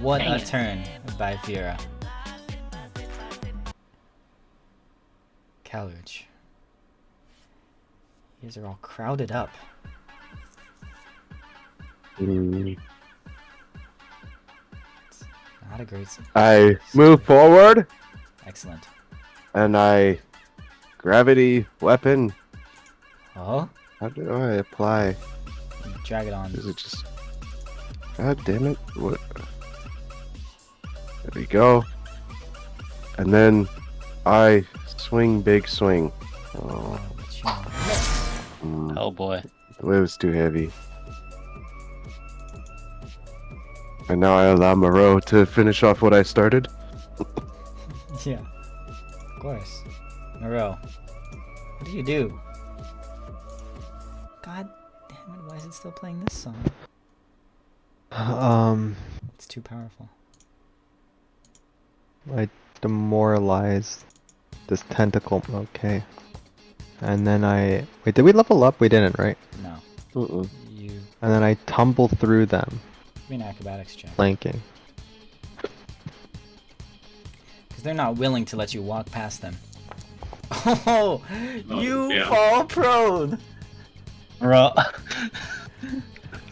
What Dang a it. turn by Vera. Calridge. You guys are all crowded up. Not a great. I move forward Excellent. and I gravity weapon. Oh, How do I apply? drag it on. Is it just? God damn it! What? There we go. And then I swing big swing. Oh, But you Oh boy. it was too heavy. And now I allow Moreau to finish off what I started. Yeah, of course. Moreau, what do you do? God damn it, why is it still playing this song? It's too powerful. I demoralized this tentacle. Okay. And then I... Wait, did we level up? We didn't, right? No, Mm-mm. you And then I tumble through them, give me an acrobatics check. flanking. Because they're not willing to let you walk past them. Oh, you yeah. fall prone! Bro.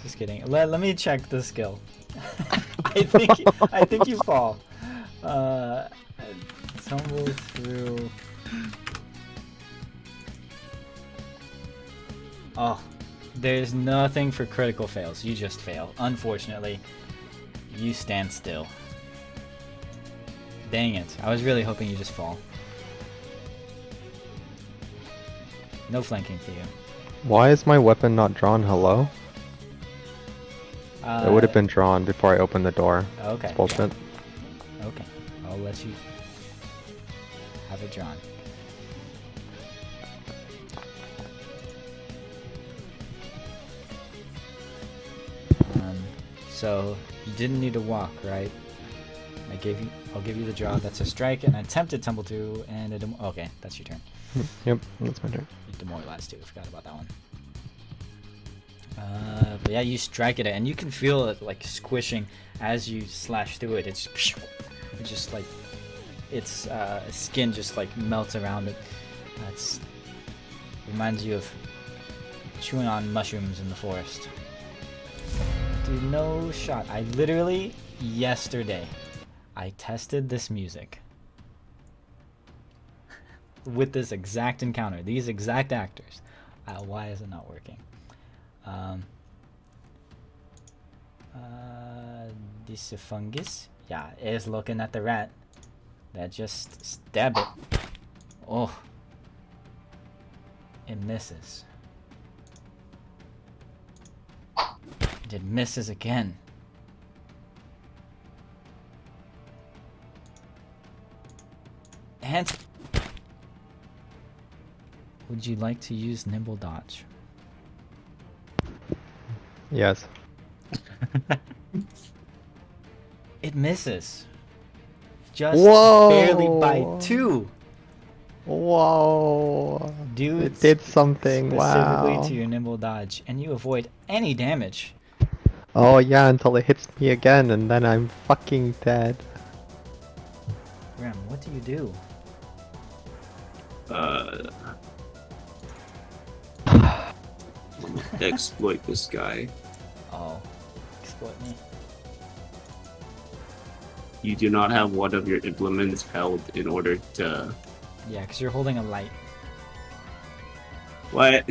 Just kidding. Let me check the skill. I think you fall. Tumble through. Oh, there's nothing for critical fails. You just fail. Unfortunately, you stand still. Dang it. I was really hoping you just fall. No flanking for you. Why is my weapon not drawn? Hello? It would have been drawn before I opened the door. Okay. It's bullshit. Okay. I'll let you have it drawn. So you didn't need to walk, right? I'll give you the draw. That's a strike, an attempted tumble through, and a okay, that's your turn. Yep, that's my turn. You demoralized too. I forgot about that one. But yeah, you strike it, and you can feel it like squishing as you slash through it. It's It just like its skin just like melts around it. That's reminds you of chewing on mushrooms in the forest. Dude, no shot. I literally yesterday I tested this music with this exact encounter, these exact actors. Why is it not working? This fungus, yeah, is looking at the rat that just stabbed it. Oh, it misses. It misses again. And would you like to use nimble dodge? Yes. It misses. Just Whoa! barely by 2. Whoa! Due It did something. specifically Wow. to your nimble dodge, and you avoid any damage. Oh yeah, until it hits me again, and then I'm fucking dead. Ram, what do you do? Exploit this guy. Oh, exploit me. You do not have one of your implements held in order to. Yeah, because you're holding a light. What?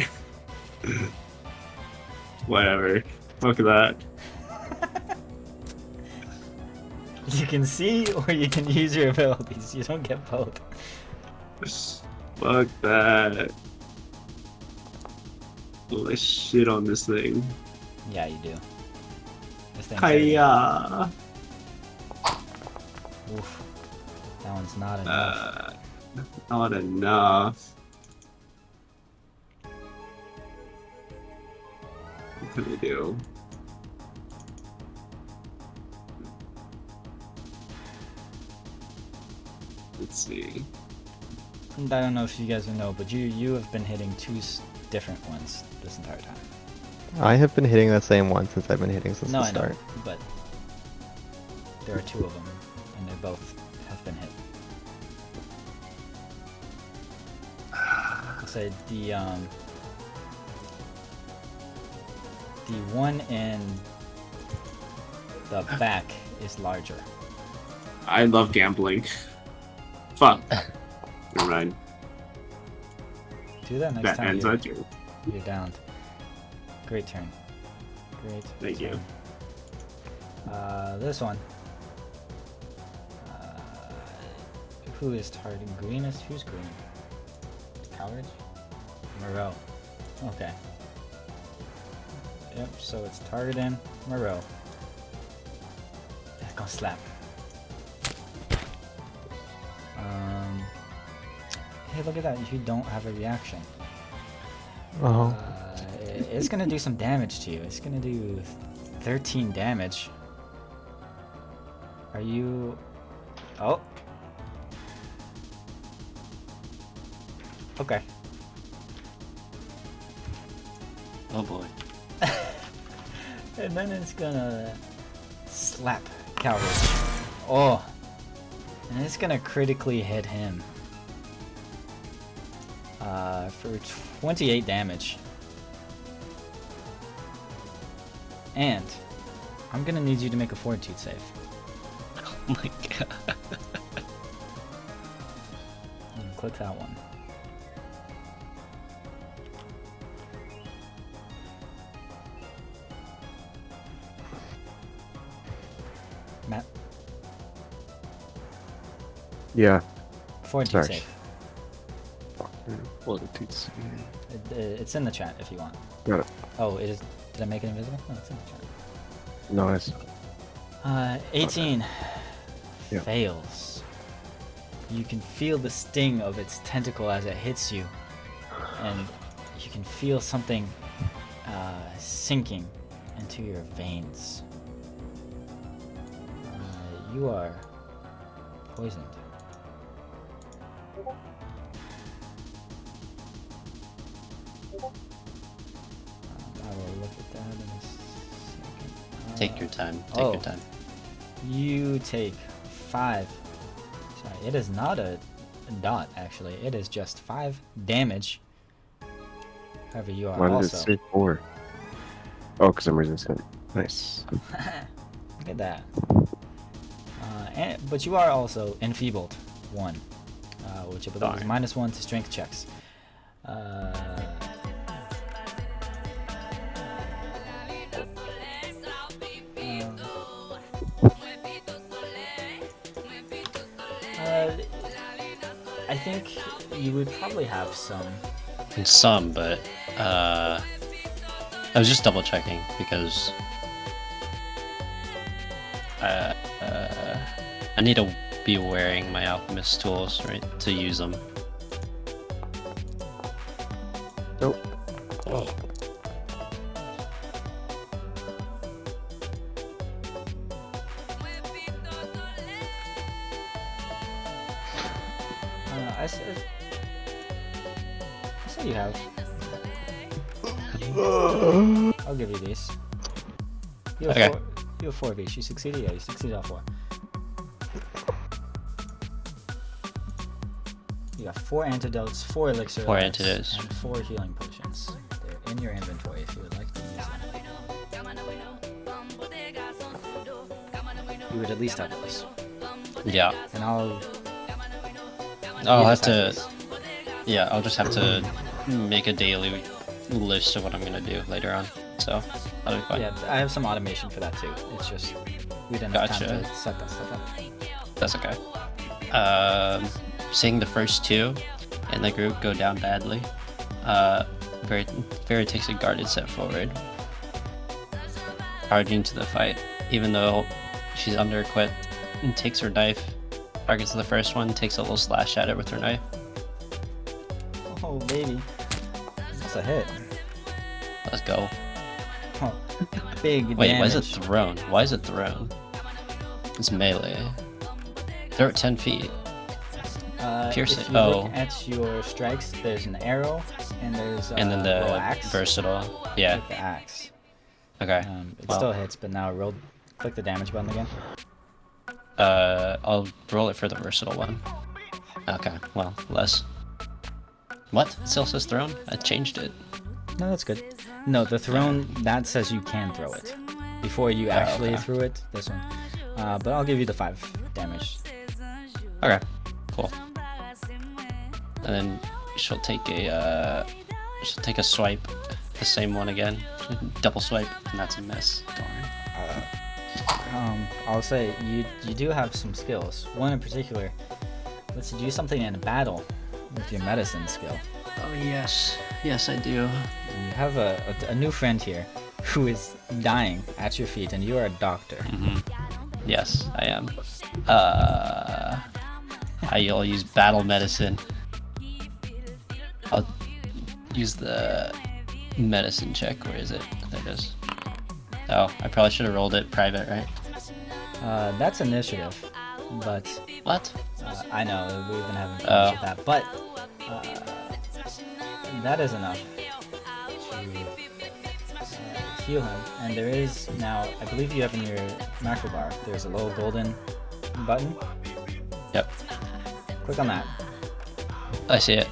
Whatever. Fuck that. You can see or you can use your abilities. You don't get both. Fuck that. Let's shit on this thing. Yeah, you do. This thing's Hiya. oof. That one's not enough. Not enough. What can I do? Let's see. I don't know if you guys know, but you have been hitting 2 different ones this entire time. I have been hitting the same one since I've been hitting since No, the I know, start. but there are 2 of them, and they both have been hit. I'll say the one in the back is larger. I love gambling. Fuck. Never mind. Do that next That time ends you're, on you. you're downed. Great turn. Great. Thank you. turn. This one. Who is targeting? Green is who's green? Coward? Moreau. Okay. Yep, so it's targeting Moreau. It's gonna slap. Hey, look at that. You don't have a reaction. Oh. It's gonna do some damage to you. It's gonna do 13 damage. Are you... Oh. Okay. Oh boy. And then it's gonna slap Coward. Oh. And it's gonna critically hit him. For 28 damage. And I'm gonna need you to make a fortitude save. Oh my god. Click that one. Matt, Yeah. fortitude Sorry. save. Fortitude. It's in the chat if you want. Got it. Oh, it is. Did I make it invisible? No, it's in the chat. Nice. 18 Yeah. fails. You can feel the sting of its tentacle as it hits you, and you can feel something sinking into your veins. You are poisoned. I will look at that in a second. Take your time. Take Oh. your time. You take 5. Sorry, it is not a dot, actually. It is just 5 damage. However, you are Why did it also... say 4? Oh, because I'm resistant. Nice. Look at that. But you are also enfeebled 1, which I believe is -1 to strength checks. I think you would probably have some. Some, but I was just double checking because I need to be wearing my alchemist tools, right, to use them. Nope. Oh. I say you have. I'll give you these. You have Okay. 4. You have 4 of each. You succeeded. Yeah, you succeeded all 4. You got 4 antidotes, 4 elixir, 4 hearts, antidotes. and 4 healing potions. They're in your inventory if you would like to use them. You would at least have those. Yeah. And I'll I'll have to. Yeah, I'll just have to make a daily list of what I'm gonna do later on. So that'll be fine. Yeah, I have some automation for that too. It's just we didn't have time Gotcha. to set that stuff up. That's okay. Seeing the first 2 in the group go down badly, Vera takes a guarded step forward, charging to the fight, even though she's under-equipped, and takes her knife, targets the first one, takes a little slash at it with her knife. Oh baby, that's a hit. Let's go. Oh, big Wait, damage. why is it thrown? Why is it thrown? It's melee. They're at 10 feet. Piercing. If you look at your strikes, there's an arrow and there's And then roll the axe. versatile. Yeah. Like the axe. Okay. It Well. still hits, but now click the damage button again. I'll roll it for the versatile one. Okay, well, less. What? It still says thrown? I changed it. No, that's good. No, the thrown, that says you can throw it. Before you actually okay. threw it, this one. But I'll give you the 5 damage. Okay, cool. And then she'll take a swipe, the same one again, double swipe, and that's a miss. Darn. I'll say you do have some skills. One in particular lets you do something in a battle with your medicine skill. Oh yes, yes I do. And you have a new friend here who is dying at your feet, and you are a doctor. Yes, I am. I'll use battle medicine. I'll use the medicine check. Where is it? There it is. Oh, I probably should have rolled it private, right? That's initiative, but What? I know we've been having problems with that, but that is enough to heal him. And there is now, I believe you have in your macro bar, there's a little golden button. Yep. Click on that. I see it.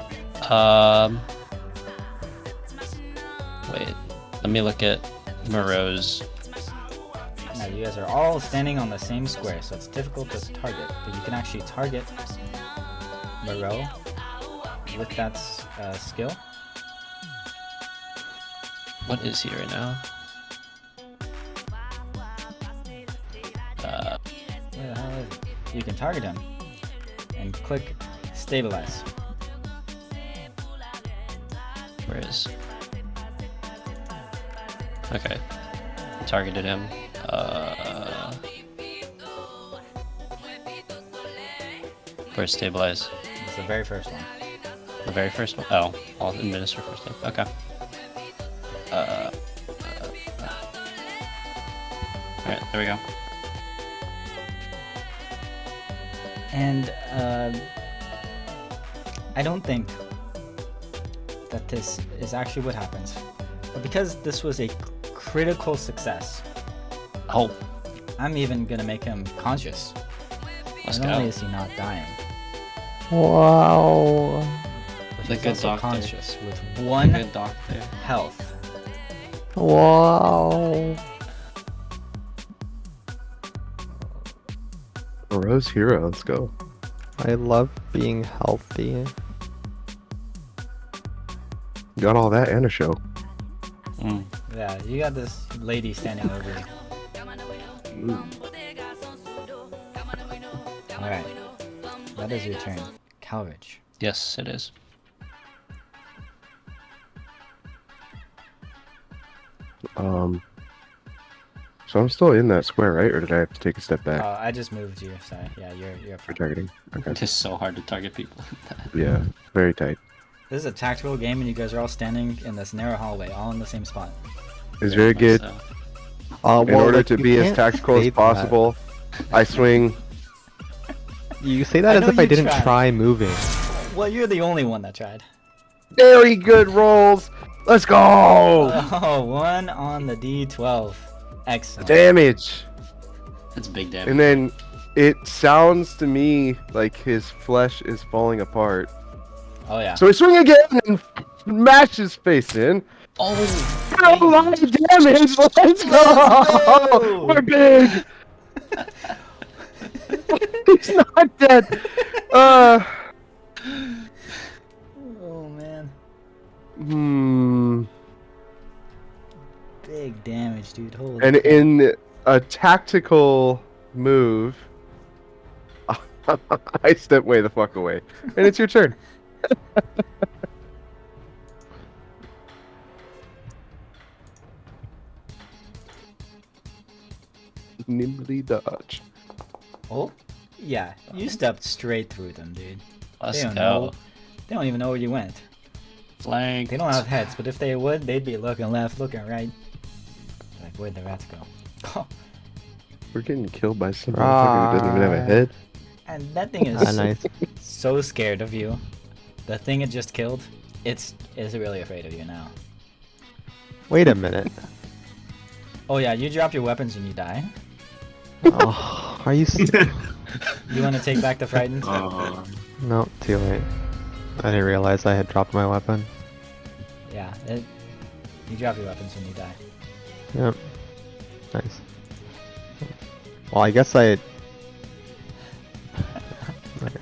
Wait. Let me look at Moreau's. Now you guys are all standing on the same square, so it's difficult to target, but you can actually target Moreau with that skill. What is he right now? Where the hell is it? You can target him and click stabilize. Where is? Okay. Targeted him. Where's stabilize? It's the very first one. The very first one? Oh, I'll administer first aid. Okay. Alright, there we go. And I don't think that this is actually what happens, but because this was a critical success, Oh, I'm even gonna make him conscious. Let's Not only go. is he not dying, Wow. but The he's good also doctor. conscious with 1 Good doctor. health. Wow. A Rose hero. Let's go. I love being healthy. Got all that and a show. Mm. Yeah, you got this lady standing over you. Alright. That is your turn. Calridge. Yes, it is. So I'm still in that square, right? Or did I have to take a step back Oh, I just moved you, so yeah, you're for fine. targeting? Okay. It is so hard to target people. Yeah, very tight. This is a tactical game and you guys are all standing in this narrow hallway, all in the same spot. It's very good. So, In order to be as tactical as possible, I swing. You say I that as know if I you didn't tried. try moving. Well, you're the only one that tried. Very good rolls. Let's go. Oh, 1 on the D12. Excellent. Damage. that's big damage. And then it sounds to me like his flesh is falling apart. Oh yeah. So I swing again and mash his face in. Oh, A lot of damage. Let's go. go. We're big. He's not dead. Oh man. Big damage, dude. Holy And crap. in a tactical move, I step way the fuck away. And it's your turn. Nimbly dodge. Oh? Yeah, you stepped straight through them, dude. let's They don't go. know. They don't even know where you went. Flank. They don't have heads, but if they would, they'd be looking left, looking right. Like, where'd the rats go? We're getting killed by some motherfucker that doesn't even have a head. And that thing Ah, is nice. so scared of you. The thing it just killed, is really afraid of you now. Wait a minute. Oh yeah, you drop your weapons when you die. Oh, are you? You want to take back the frightened? No, too late. I didn't realize I had dropped my weapon. Yeah, you drop your weapons when you die. Yep. Nice. Well, I guess I. Okay.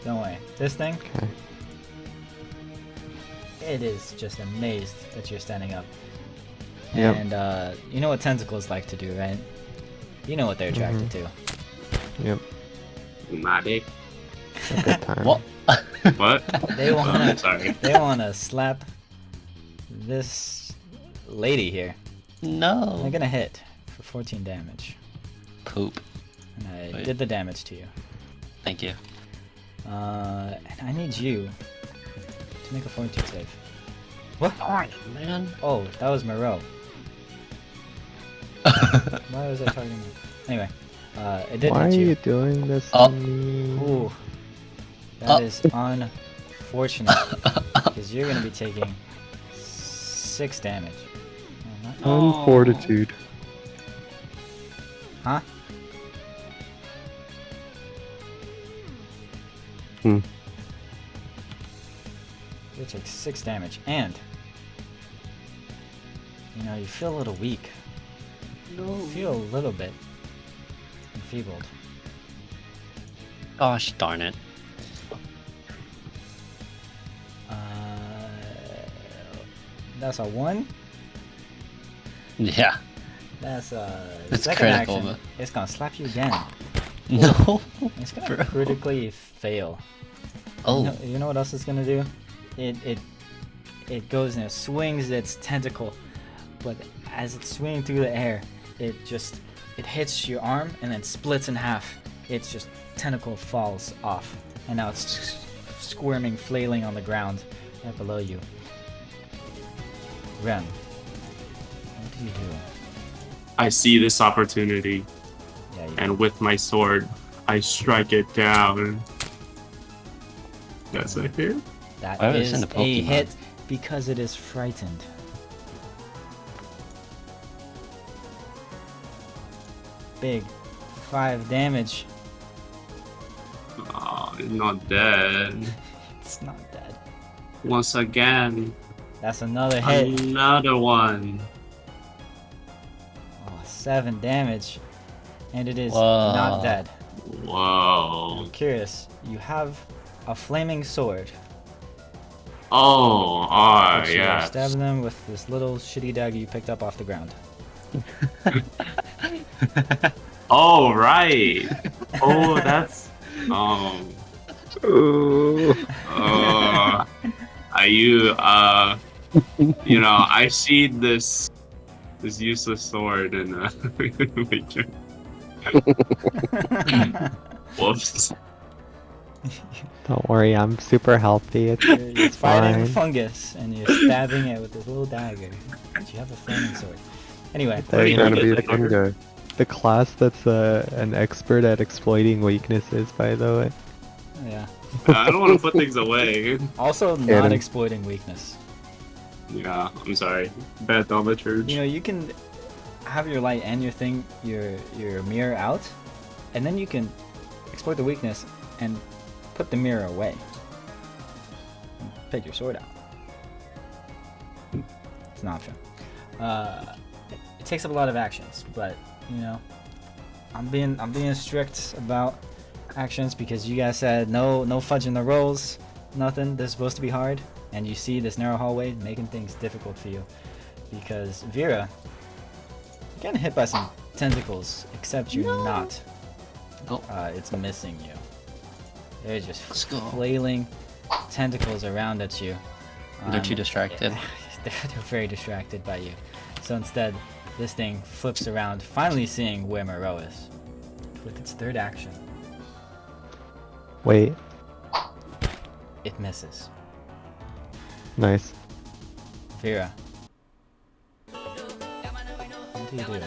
Don't worry. This thing, Okay. it is just amazed that you're standing up. Yep. And you know what tentacles like to do, right? You know what they're attracted to. Yep. My dick. A good time. What? What? They want sorry. they want to slap this lady here. No. I'm gonna hit for 14 damage, Poop. and I Wait. did the damage to you. Thank you. And I need you to make a fortitude save. What? Man. Oh, that was Moreau. Why was I talking about? Anyway, it did Why are hit you you. doing this Oh. to me? Ooh, that is unfortunate because you're gonna be taking 6 damage. Oh, not- Oh. Unfortitude. Huh? Hmm. You take 6 damage, and you know you feel a little weak. You feel a little bit enfeebled. Gosh darn it. That's a 1. Yeah. That's a It's second critical, action. It's gonna slap you again. No. It's gonna Bro. critically fail. Oh. You know what else it's gonna do? It goes and it swings its tentacle, but as it's swinging through the air, it hits your arm and then splits in half. It's just tentacle falls off, and now it's squirming, flailing on the ground right below you. Ren, what do you do? I see this opportunity, Yeah, you and with my sword, I strike it down. That's a hit. That Why was is it in a a Pokemon? hit because it is frightened. Big 5 damage. Oh, it's not dead. It's not dead. Once again, That's another hit. another one. Oh, 7 damage. And it is Whoa. not dead. Whoa. I'm curious. You have a flaming sword. Oh, Which you are yeah. stabbing them with this little shitty dagger you picked up off the ground. Oh, right. Oh, that's. Ooh. I see this useless sword and whoops. Don't worry, I'm super healthy. You're fighting fine. fungus and you're stabbing it with this little dagger. But you have a flaming sword. Anyway, There you Trying to be Look a at fun her. guy. The class that's an expert at exploiting weaknesses, by the way. yeah. I don't want to put things away. Also, not Cannon. exploiting weakness. Yeah, I'm sorry. Bad thaumaturge. You know, you can have your light and your mirror out, and then you can exploit the weakness and put the mirror away. And pick your sword out. It's an option. It takes up a lot of actions, but you know, I'm being strict about actions because you guys said no fudging the rolls, nothing. This is supposed to be hard, and you see this narrow hallway making things difficult for you because Vera, you're getting hit by some tentacles, except you're not. Oh. It's missing you. They're just Let's go. flailing tentacles around at you. They're too distracted. They're very distracted by you. So instead, this thing flips around, finally seeing where Moreau is. With its third action, Wait, it misses. nice. Vera. What do you do?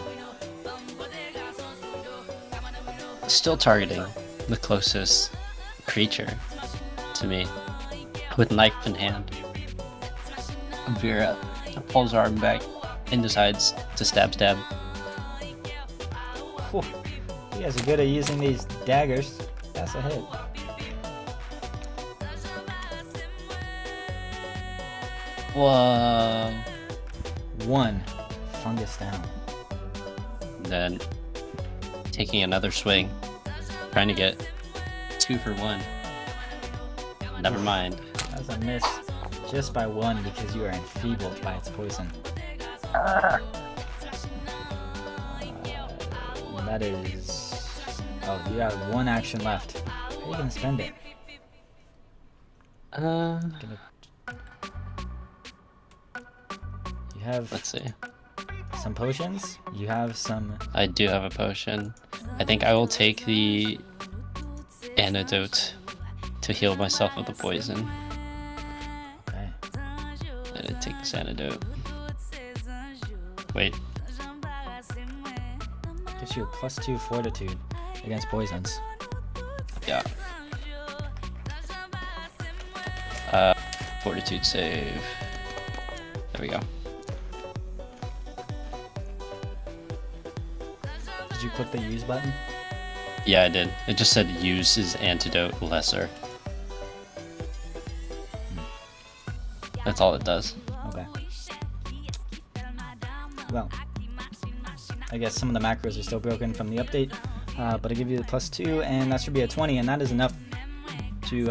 Still targeting the closest creature to me with knife in hand. Vera pulls her arm back and decides to stab. Whew. You guys are good at using these daggers. That's a hit. Whoa. 1 fungus down. Then taking another swing, trying to get 2 for 1. Never mind. That's a miss just by 1 because you are enfeebled by its poison. That is... Oh, you have 1 action left. How are you gonna spend it? Gonna... You have Let's see. some potions. You have some... I do have a potion. I think I will take the antidote to heal myself of the poison. Okay. I did take this antidote. Wait, Gives you a +2 fortitude against poisons. yeah. Fortitude save. There we go. Did you click the use button? Yeah, I did. It just said use his antidote lesser. That's all it does. Okay. Well, I guess some of the macros are still broken from the update, but I give you the +2, and that should be a 20, and that is enough to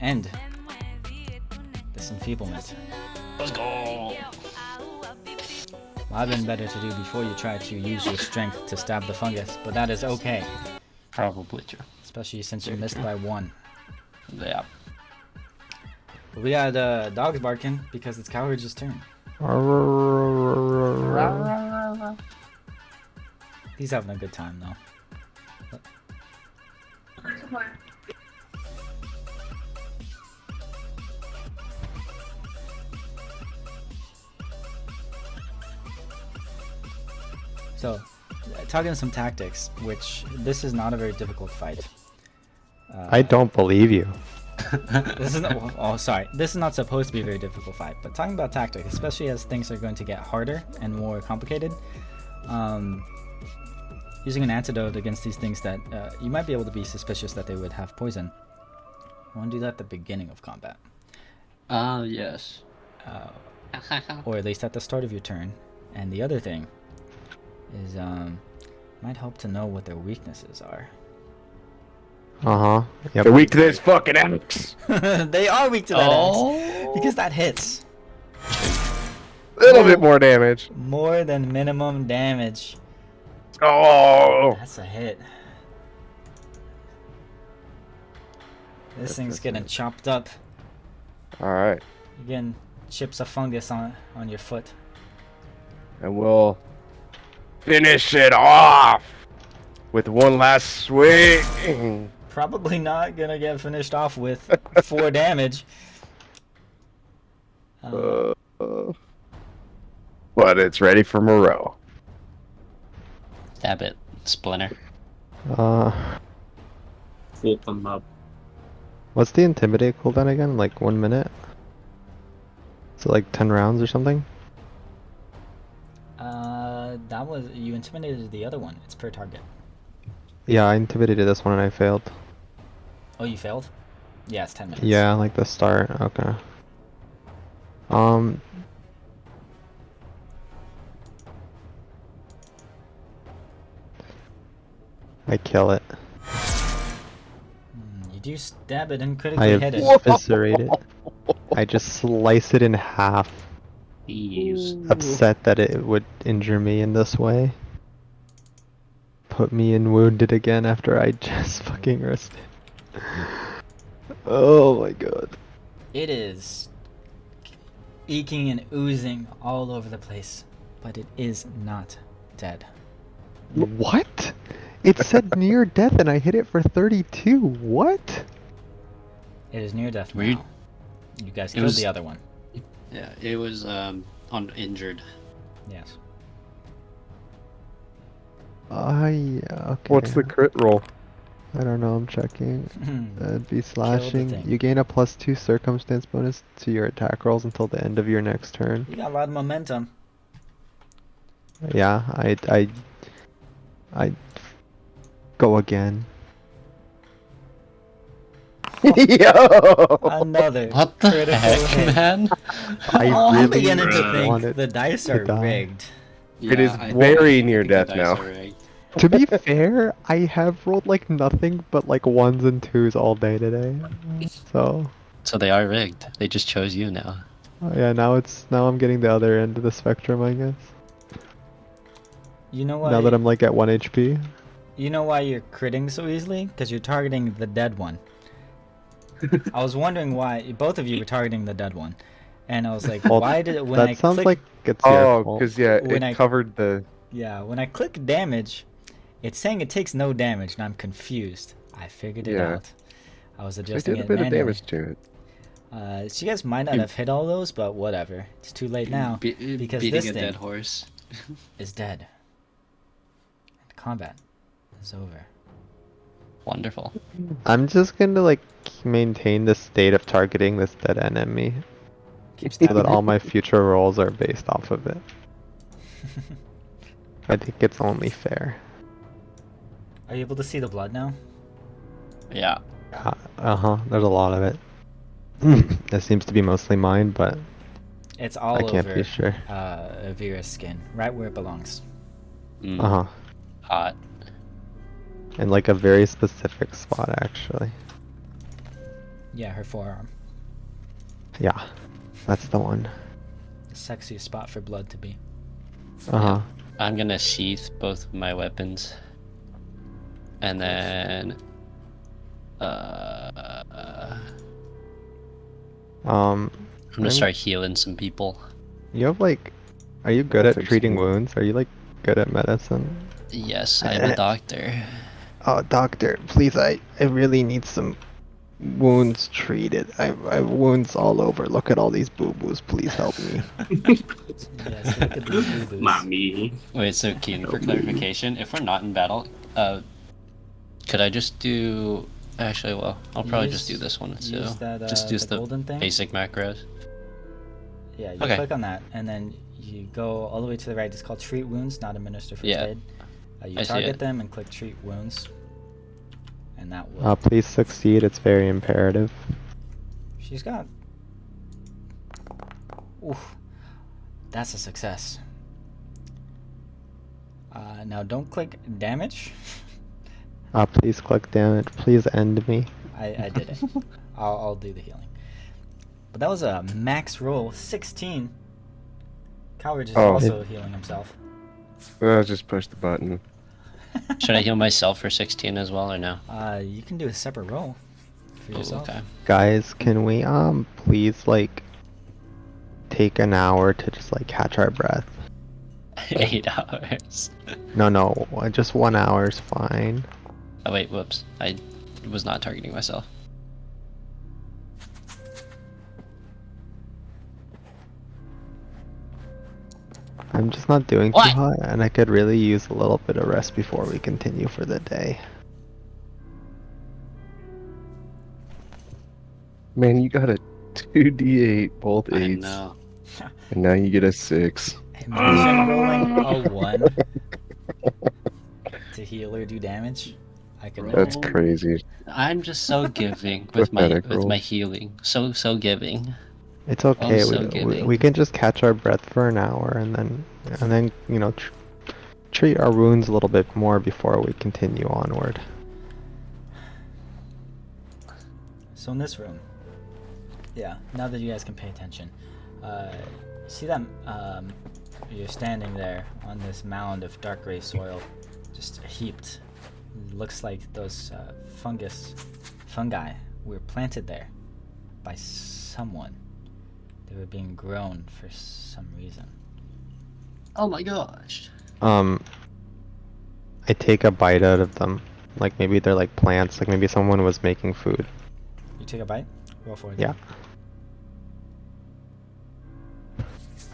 end this enfeeblement. Let's go. Might have been better to do before you try to use your strength to stab the fungus, but that is okay, Probably true. especially since you missed by 1. Yeah. But we got dogs barking because it's Cowherd's turn. He's having a good time though. So, talking some tactics, which this is not a very difficult fight. I don't believe you. This is not, oh, sorry. This is not supposed to be a very difficult fight, but talking about tactics, especially as things are going to get harder and more complicated, using an antidote against these things that you might be able to be suspicious that they would have poison. I want to do that at the beginning of combat. Yes. Or at least at the start of your turn. And the other thing is might help to know what their weaknesses are. Yep. They're weak to this fucking axe. They are weak to that axe because that hits. A little bit more damage. More than minimum damage. Oh. That's a hit. This thing's getting chopped up. All right. You're getting chips of fungus on your foot. And we'll finish it off with one last swing. Probably not gonna get finished off with 4 damage. But it's ready for Moreau. Stab it, Splinter. Pull them up. What's the intimidate cooldown again? Like 1 minute? Is it like 10 rounds or something? That was you intimidated the other one. It's per target. Yeah, I intimidated this one and I failed. Oh, you failed? Yeah, it's 10 minutes. Yeah, like the start. Okay. I kill it. You do stab it and I critically hit it. eviscerate it. I just slice it in half. Jeez. Upset that it would injure me in this way. Put me in wounded again after I just fucking rested. Oh my god. It is eking and oozing all over the place, but it is not dead. What? It said near death and I hit it for 32. What? It is near death Were you- now. You guys It killed was- the other one. Yeah, it was uninjured. Yes. Yeah, okay. What's the crit roll? I don't know, I'm checking. It'd be the slashing. thing. You gain a +2 circumstance bonus to your attack rolls until the end of your next turn. You got a lot of momentum. Yeah, I go again. Yo! Another What the critical heck, hit. man? I I'm really beginning to think wanted the dice to are die. rigged. It is I very think near the death dice now. are rigged. To be fair, I have rolled like nothing but like 1s and 2s all day today. So So they are rigged. They just chose you now. yeah, now I'm getting the other end of the spectrum, I guess. You know why? Now that I'm like at 1 HP. You know why you're critting so easily? Because you're targeting the dead one. I was wondering why both of you were targeting the dead one, and I was like, Well, why did it when that I sounds click? like it's your Oh, fault. because yeah, When it I- covered the. Yeah, when I click damage, it's saying it takes no damage, and I'm confused. I figured it Yeah. out. I was I adjusting did a it bit of manually. damage to it. So you guys might not You- have hit all those, but whatever. It's too late now. because beating this a thing- dead horse. Is dead. And combat is over. Wonderful. I'm just gonna like maintain the state of targeting this dead enemy Keep so stabbing that all it. my future rolls are based off of it. I think it's only fair. Are you able to see the blood now? Yeah. Uh-huh, there's a lot of it. That seems to be mostly mine, but It's all I can't over be sure. Vera's skin, right where it belongs. Mm, Uh-huh. Hot. In like a very specific spot, actually. Yeah, her forearm. Yeah, that's the one. The sexiest spot for blood to be. Uh-huh. I'm gonna sheath both of my weapons. And then I'm gonna start healing some people. You have like, are you good I'll at take treating some. wounds? Are you like good at medicine? Yes, I'm a doctor. Oh, doctor, please, I really need some wounds treated. I have wounds all over. Look at all these boo-boos. Please help me. Yes, look at these boo-boos. Mommy. Wait, so Keen, for clarification, if we're not in battle, could I just do... Actually, well, I'll probably just do this one, so... Use that, just use the golden thing. basic macros. Yeah, you Okay. click on that, and then you go all the way to the right. It's called treat wounds, not administer first Yeah. aid. You I see target it. them and click treat wounds. And that will... Please succeed. It's very imperative. She's got... Oof. That's a success. Now don't click damage. Please click damage. Please end me. I did it. I'll do the healing. But that was a max roll, 16. Coward is Oh. also healing himself. Just push the button. Should I heal myself for 16 as well, or no? You can do a separate roll for Ooh, yourself. okay. Guys, can we please like take an hour to just like catch our breath? 8 hours. No, just 1 hour is fine. Oh wait, whoops. I was not targeting myself. I'm just not doing too What? hot, and I could really use a little bit of rest before we continue for the day. Man, you got a 2d8, both I 8s, know. and now you get a 6. Imagine rolling a 1 to heal or do damage. I could never. That's crazy. I'm just so giving with my Pathetic roll. healing. So giving. It's okay. so we giving. can just catch our breath for an hour, and then you know treat our wounds a little bit more before we continue onward. So in this room, yeah, now that you guys can pay attention, see that you're standing there on this mound of dark gray soil, just heaped. It looks like those fungi were planted there by someone. They were being grown for some reason. Oh my gosh. I take a bite out of them. Like maybe they're like plants. Like maybe someone was making food. You take a bite? Roll for it. Yeah.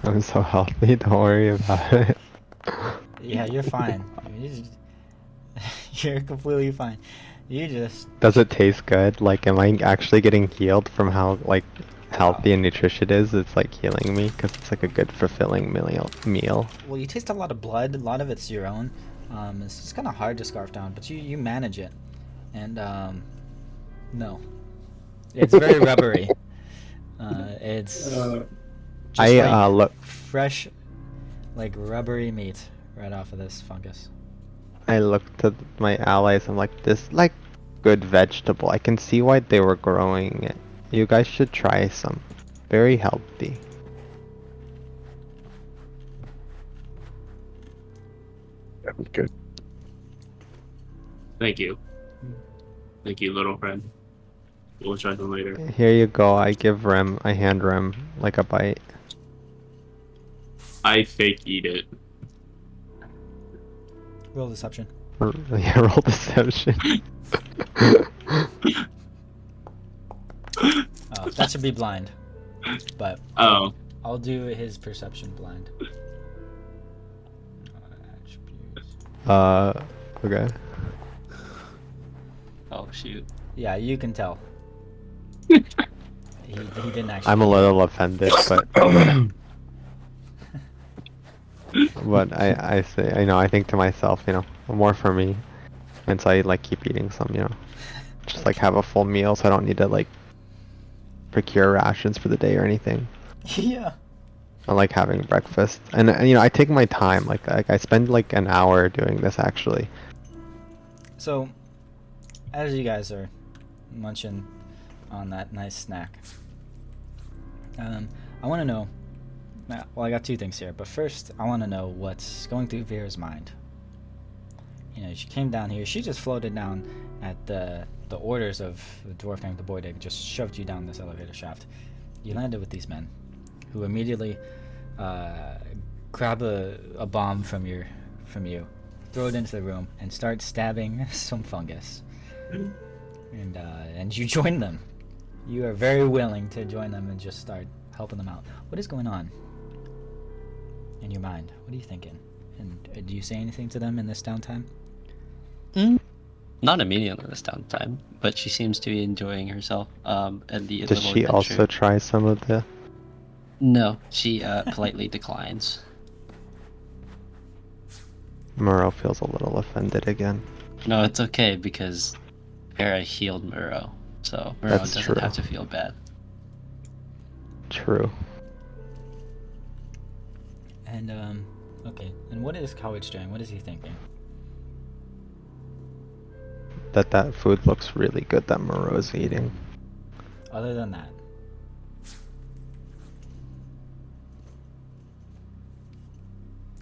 I'm so healthy. Don't worry about it. Yeah, you're fine. You're completely fine. You just... Does it taste good? Like, am I actually getting healed from how like healthy and nutritious it is? It's like healing me because it's like a good, fulfilling meal. Well, you taste a lot of blood. A lot of it's your own. It's kind of hard to scarf down, but you manage it. And no, it's very rubbery. It's just like look. fresh, like rubbery meat right off of this fungus. I look to my allies. I'm like, this like good vegetable. I can see why they were growing it. You guys should try some. Very healthy. I'm good. Thank you. Thank you, little friend. We'll try them later. Here you go. I hand Rem like a bite. I fake eat it. Roll deception. Yeah, roll deception. Oh, that should be blind, but Oh, I'll do his perception blind. Attributes. Okay. Oh shoot. Yeah, you can tell. He didn't actually. I'm a little offended, but but I say, I think to myself, more for me, and so I like keep eating some, just like have a full meal, so I don't need to like procure rations for the day or anything. Yeah. I like having breakfast, and I take my time. Like I spend like an hour doing this actually. So, as you guys are munching on that nice snack, I want to know. Well, I got two things here, but first I want to know what's going through Vera's mind. She came down here. She just floated down at the orders of the dwarf named the boy. They just shoved you down this elevator shaft. You landed with these men, who immediately grab a bomb from you, throw it into the room, and start stabbing some fungus. And you join them. You are very willing to join them and just start helping them out. What is going on in your mind? What are you thinking? And do you say anything to them in this downtime? Not immediately this downtime, but she seems to be enjoying herself. And the Does little she adventure. also try some of the? No, she politely declines. Muro feels a little offended again. No, it's okay because Vera healed Muro, so Muro That's doesn't true. have to feel bad. True. And okay. And what is College doing? What is he thinking? That food looks really good that Muro is eating. Other than that,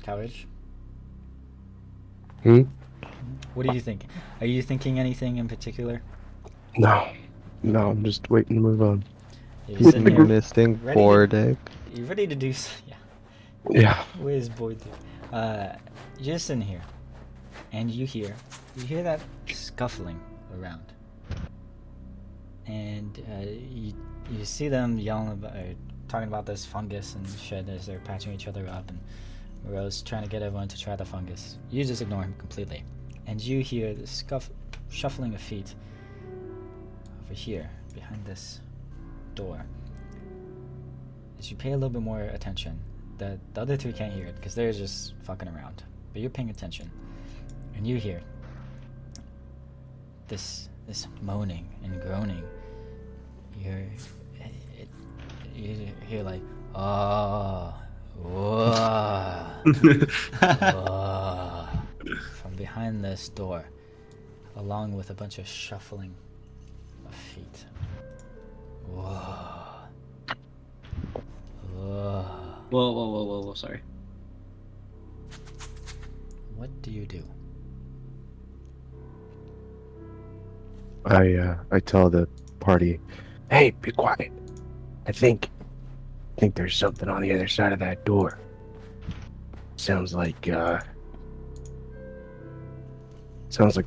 College. Hmm? What are you thinking? Are you thinking anything in particular? No. No, I'm just waiting to move on. You're He's sitting here, misting ready to- Bordick. you're ready to do. Yeah. Yeah. Where's boy? You're just sitting here, and you hear that scuffling around, and you see them yelling about, or talking about this fungus and shit as they're patching each other up, and Rose trying to get everyone to try the fungus. You just ignore him completely, and you hear the shuffling of feet over here behind this door. As you pay a little bit more attention, the other two can't hear it because they're just fucking around, but you're paying attention, and you hear this moaning and groaning. You hear like from behind this door, along with a bunch of shuffling of feet. Whoa, sorry. What do you do? I tell the party, hey, be quiet. I think there's something on the other side of that door. Sounds like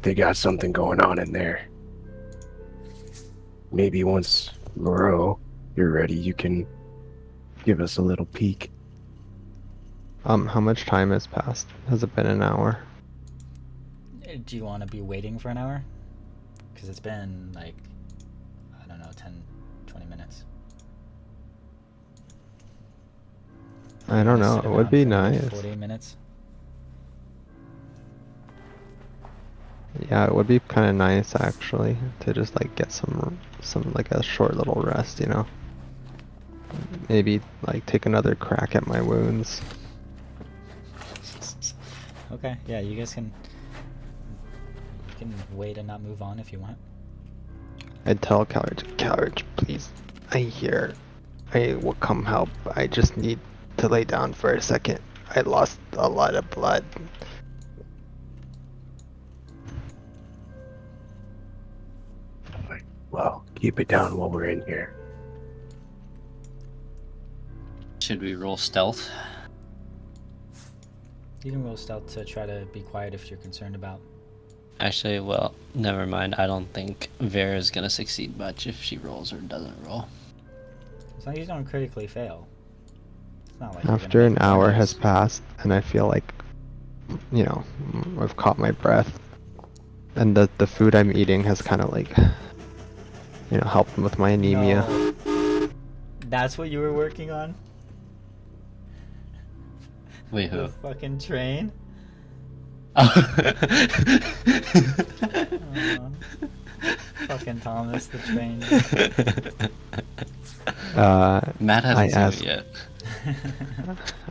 they got something going on in there. Maybe once Moreau, you're ready, you can give us a little peek. How much time has passed? Has it been an hour? Do you want to be waiting for an hour? Because it's been like, I don't know, 10, 20 minutes. I don't know. Sit It would around be for maybe nice. 40 minutes. Yeah, it would be kind of nice actually to just like get some like a short little rest, you know. Maybe like take another crack at my wounds. Okay, yeah, you guys can wait and not move on if you want. I'd tell Coward, please. I will come help. I just need to lay down for a second. I lost a lot of blood. Well, keep it down while we're in here. Should we roll stealth? You can roll stealth to try to be quiet if you're concerned about. Actually, well, never mind. I don't think Vera's gonna succeed much if she rolls or doesn't roll. As long as you don't critically fail. It's not like you're gonna After an make hour noise. has passed and I feel like, you know, I've caught my breath and the food I'm eating has kind of like, you know, helped with my anemia. No. That's what you were working on? Wait, who? The fucking train? Fucking Thomas the train. Matt I hasn't asked- seen it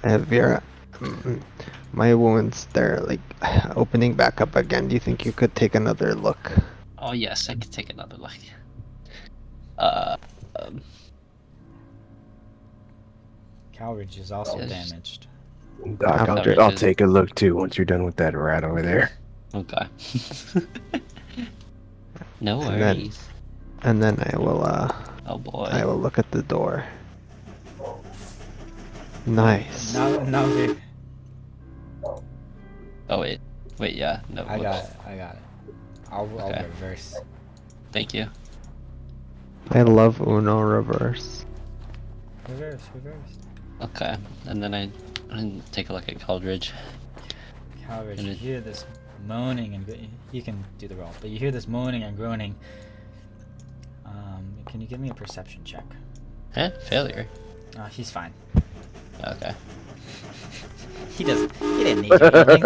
yet. Vera, my wounds, they're like opening back up again. Do you think you could take another look? Oh yes, I could take another look. Cowridge is also Yes. damaged. Doc, I'll take a look too once you're done with that rat over there. Okay. No And then- worries. And then I will Oh boy. I will look at the door. Nice. Now Vic. Oh wait. Wait, yeah. No. I got it. I'll Okay. reverse. Thank you. I love Uno reverse. Reverse. Okay. And then I take a look at Coldridge. Cowridge, And you it- hear this moaning and you can do the roll, but you hear this moaning and groaning. Can you give me a perception check? Failure. He's fine. Okay. He didn't need anything.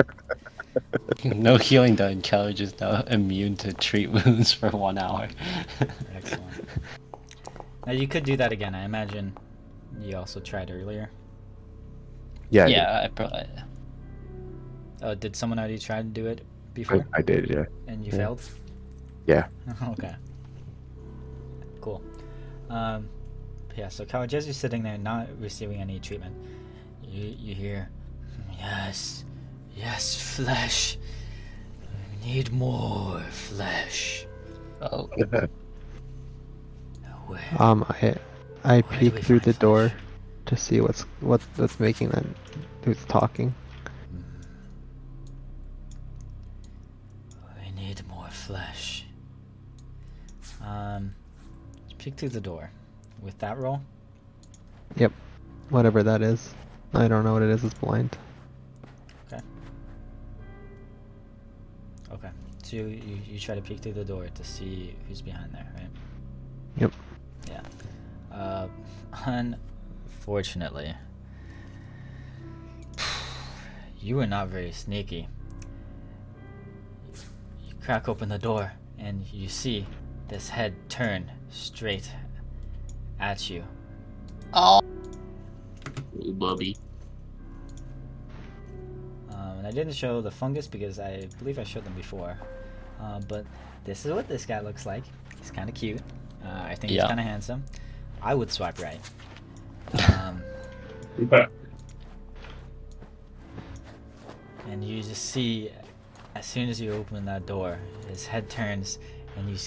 No healing done. Kellogg is now immune to treat wounds for 1 hour. Excellent. Now you could do that again. I imagine you also tried earlier. Yeah, Yeah, I probably. Oh, did someone already try to do it before? I did, yeah. And you Yeah. failed? Yeah. Okay. Cool. Yeah, so College, as you're sitting there not receiving any treatment, you hear, yes, flesh. We need more flesh. Oh, Where? I Where do peek we through find the door flesh? to see what's making that who's talking. We need more flesh. Peek through the door. With that roll? Yep, whatever that is. I don't know what it is. It's blind. Okay. So you try to peek through the door to see who's behind there, right? Yep. Yeah. Unfortunately, you were not very sneaky. You crack open the door and you see this head turn straight at you. oh, Ooh, bubby. And I didn't show the fungus because I believe I showed them before. But this is what this guy looks like. He's kind of cute. I think he's Yeah. kind of handsome. I would swipe right. And you just see, as soon as you open that door, his head turns, and you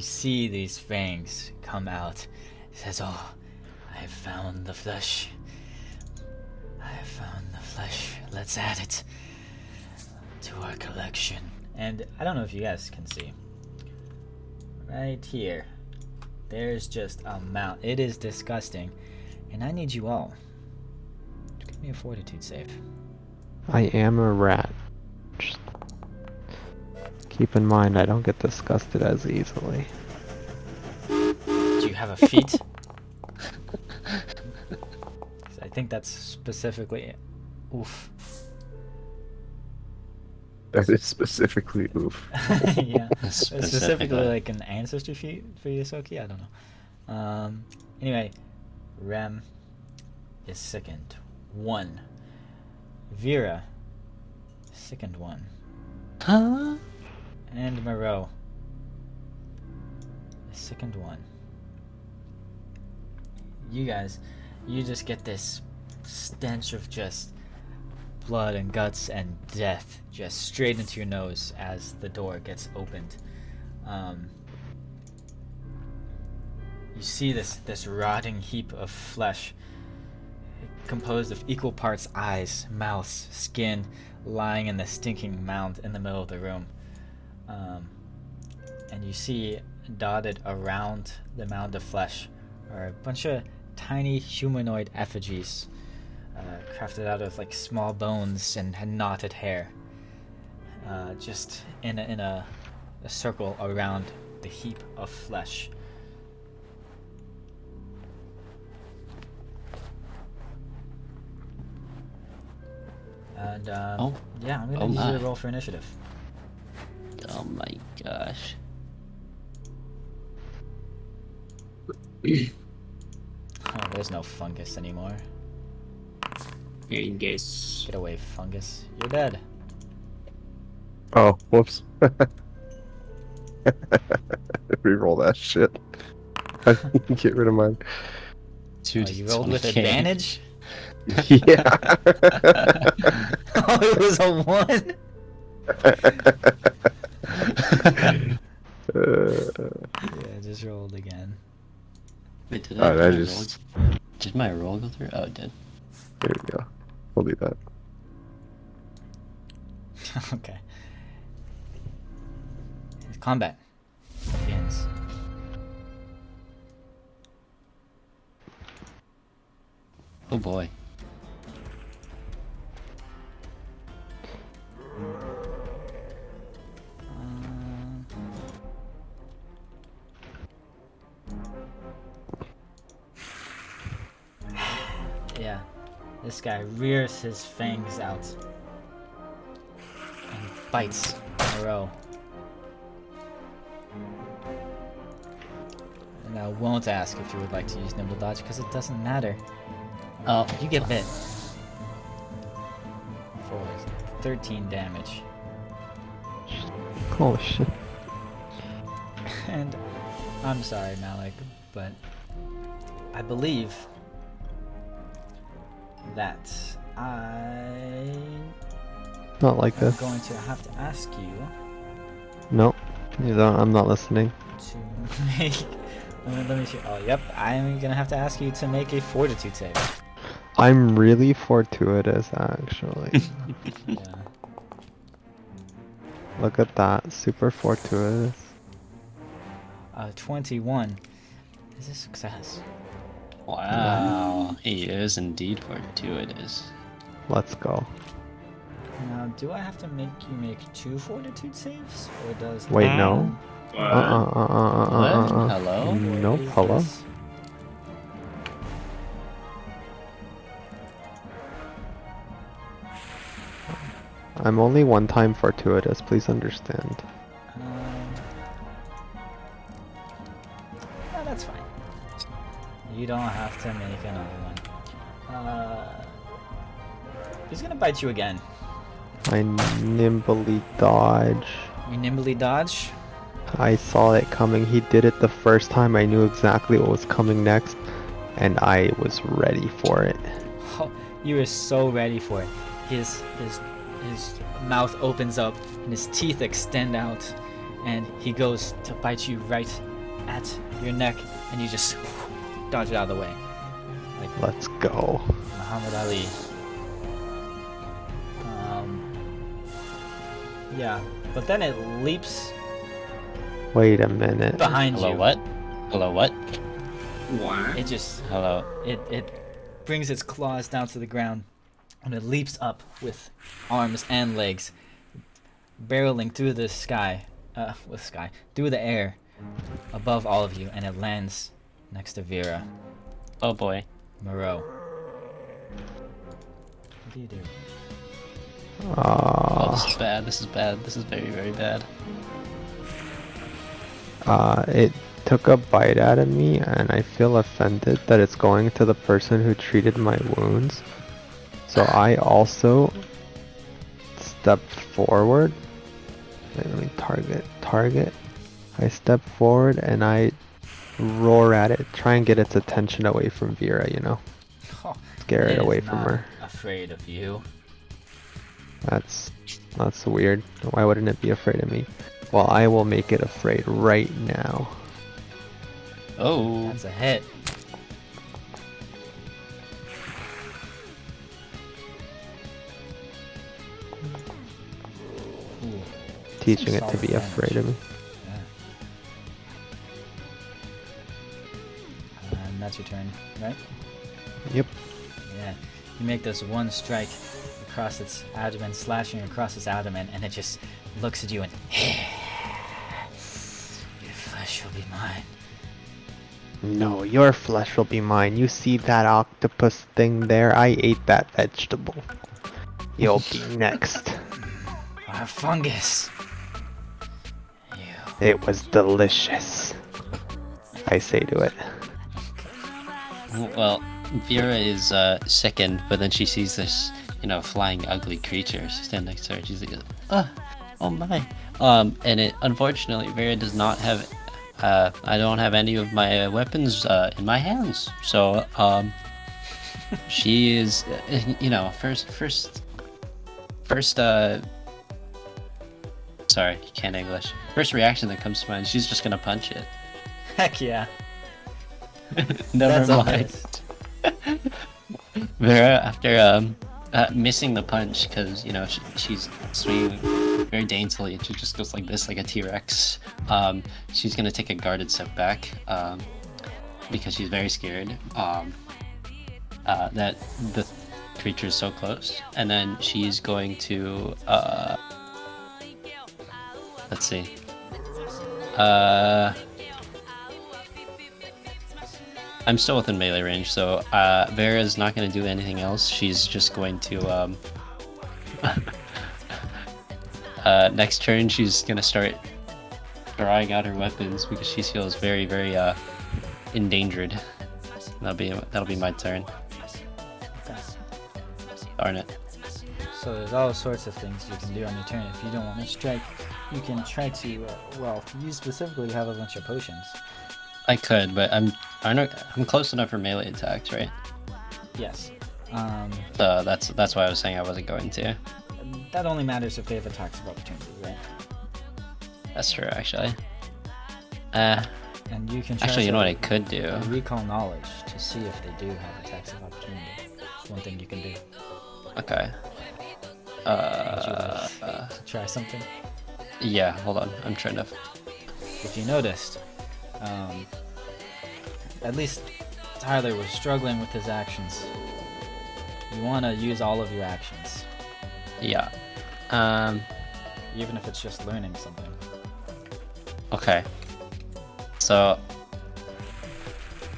see these fangs come out. He says, "Oh, I have found the flesh. I have found the flesh. Let's add it to our collection." And I don't know if you guys can see. Right here, there's just a mount. It is disgusting, and I need you all to give me a fortitude save. I am a rat. Just keep in mind, I don't get disgusted as easily. Do you have a feat? 'Cause I think that's specifically. Oof. That is specifically oof. Yeah. Specifically Specifically. like an ancestry feat for Yosoki? I don't know. Anyway, Rem is sickened. 1. Vera, sickened 1. huh? And Moreau, sickened 1. You guys, you just get this stench of just blood and guts and death just straight into your nose as the door gets opened. You see this rotting heap of flesh composed of equal parts eyes, mouths, skin, lying in the stinking mound in the middle of the room. And you see dotted around the mound of flesh are a bunch of tiny humanoid effigies, crafted out of like small bones and knotted hair, just in a circle around the heap of flesh. And yeah, I'm gonna Oh need you to my. roll for initiative. Oh my gosh. Oh, there's no fungus anymore. Angus. Get away, fungus. You're dead. Oh, whoops. Reroll that shit. Get rid of mine. Dude, Oh, you rolled with 20K. advantage? Yeah. Oh, it was a 1? Yeah, just rolled again. Wait, did Alright, my I roll- just. Did my roll go through? Oh, it did. There we go. We'll do that. Okay. Combat begins. Oh boy. Yeah, this guy rears his fangs out and bites in a row. And I won't ask if you would like to use Nimble Dodge because it doesn't matter. Oh, You get bit for 13 damage. Holy shit. And I'm sorry, Malik, but I believe that I'm Not like this. going to have to ask you Nope. You don't. I'm not listening. to make. Let me see. Oh, yep. I'm gonna have to ask you to make a Fortitude save. I'm really fortuitous, actually. Yeah. Look at that. Super fortuitous. 21 is a success. wow. He is indeed fortuitous. Let's go. Now, do I have to make you make 2 Fortitude saves, or does? Wait, that- no. What? Hello? What Nope. is Hello. this? I'm only one time fortuitous. Please understand. No, that's fine. You don't have to make another one. He's gonna bite you again. I nimbly dodge. You nimbly dodge. I saw it coming. He did it the first time. I knew exactly what was coming next, and I was ready for it. Oh, you were so ready for it. His mouth opens up and his teeth extend out, and he goes to bite you right at your neck, and you just dodge it out of the way, like Let's go. Muhammad Ali. Yeah, but then it leaps Wait a minute. behind Hello, you. what? Hello, what? What? It just Hello. it brings its claws down to the ground, and it leaps up with arms and legs, barreling through the sky, through the air, above all of you, and it lands next to Vera. Oh boy. Moreau. What do you do? Oh, this is bad. This is bad. This is very, very bad. It took a bite out of me, and I feel offended that it's going to the person who treated my wounds. So I also step forward. Wait, let me target. I step forward and I roar at it, try and get its attention away from Vera, you know? Oh, Scare it is away from not her. Afraid of you. That's weird. Why wouldn't it be afraid of me? Well, I will make it afraid right now. Oh. That's a hit. Ooh. Teaching it to solid be damage. afraid of me. Yeah. And that's your turn, right? Yep. Yeah. You make this one strike across its abdomen, slashing across its abdomen, and it just looks at you and your flesh will be mine. No, your flesh will be mine. You see that octopus thing there? I ate that vegetable. You'll be next. Or fungus. You. It was delicious. I say to it. Well, Vera is sickened, but then she sees this, flying ugly creature stand next to her. She's like, oh my. And it unfortunately, Vera does not have. I don't have any of my weapons in my hands, so she is, first. Sorry, can't English. First reaction that comes to mind, she's just gonna punch it. Heck yeah. Never That's a mind. hit. Vera, after missing the punch, because she's swinging very daintily, and she just goes like this, like a T-Rex. She's gonna take a guarded step back, because she's very scared that the creature is so close. And then she's going to let's see. I'm still within melee range, so Vera's not going to do anything else. She's just going to Next turn, she's gonna start drawing out her weapons because she feels very, very endangered. That'll be my turn. Okay. Darn it. So there's all sorts of things you can do on your turn. If you don't want to strike, you can try to, you specifically have a bunch of potions. I could, but I'm close enough for melee attacks, right? Yes. So that's why I was saying I wasn't going to. That only matters if they have attacks of opportunity, right? That's true, actually. And you can try Actually, you know what I to could do? recall knowledge to see if they do have attacks of opportunity. It's one thing you can do. Okay. Would you like to try something? Yeah, hold on. I'm trying to. If you noticed, at least Tyler was struggling with his actions. You want to use all of your actions, Yeah. even if it's just learning something. Okay. So,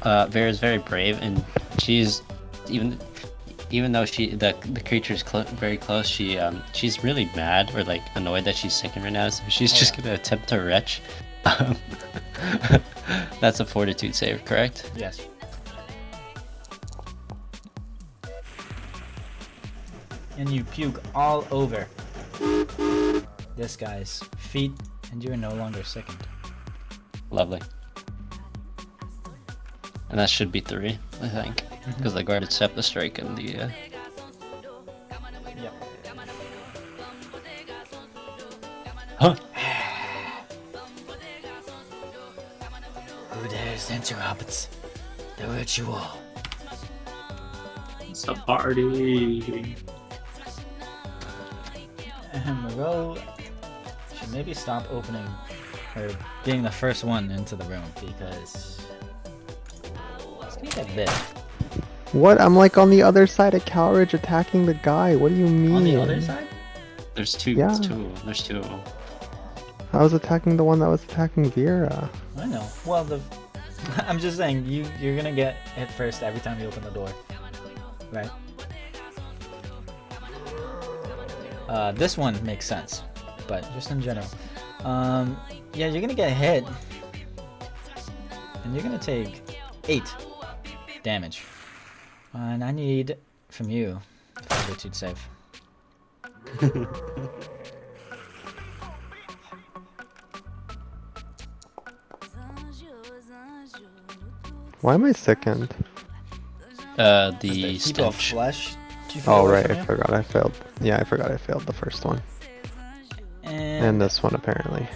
Vera's very brave, and she's even though the creature's very close, she's really mad or like annoyed that she's sinking right now. So she's just gonna attempt to retch. That's a fortitude save, correct? Yes. And you puke all over this guy's feet, and you're no longer sickened. Lovely. And that should be 3, I think, because the guard accept the strike and the. Yep. Huh? Who dares interrupt the ritual? It's a party. And Moreau should maybe stop opening or being the first one into the room because it's gonna get big. What? I'm like on the other side of Calridge attacking the guy. What do you mean? On the other side? There's two. Yeah. There's two of them. I was attacking the one that was attacking Vera. I know. Well, I'm just saying you're gonna get hit first every time you open the door, right? This one makes sense, but just in general, yeah, you're gonna get hit, and you're gonna take 8 damage, and I need from you a fortitude save. Why am I sickened? The Heap of stench. flesh. Do you feel Oh away right, from I you? forgot I failed. Yeah, I forgot I failed the first one. And this one apparently.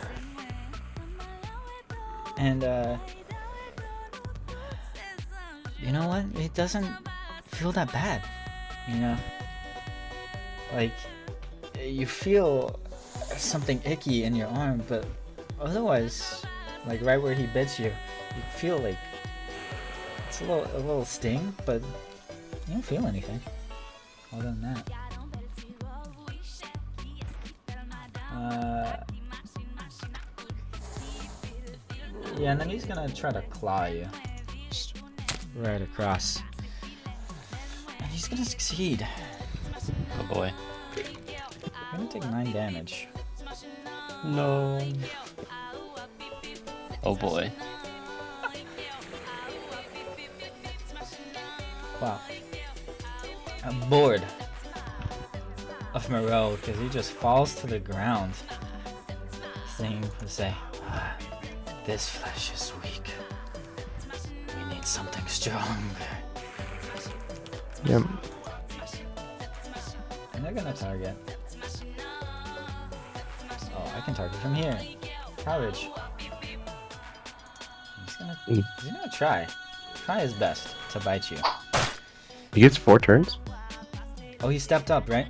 And you know what? It doesn't feel that bad. You know, like you feel something icky in your arm, but otherwise, like right where he bits you, you feel like it's a little sting, but you don't feel anything other than that. Yeah, and then he's gonna try to claw you. Just right across. And he's gonna succeed. Oh boy. You're gonna take 9 damage. No. Oh boy. Wow. I'm bored of Moreau because he just falls to the ground. Singing to say, this flesh is weak. We need something stronger. Yep. And they're gonna target. Oh, I can target from here. Courage. He's gonna try his best to bite you. He gets 4 turns? Oh, he stepped up, right?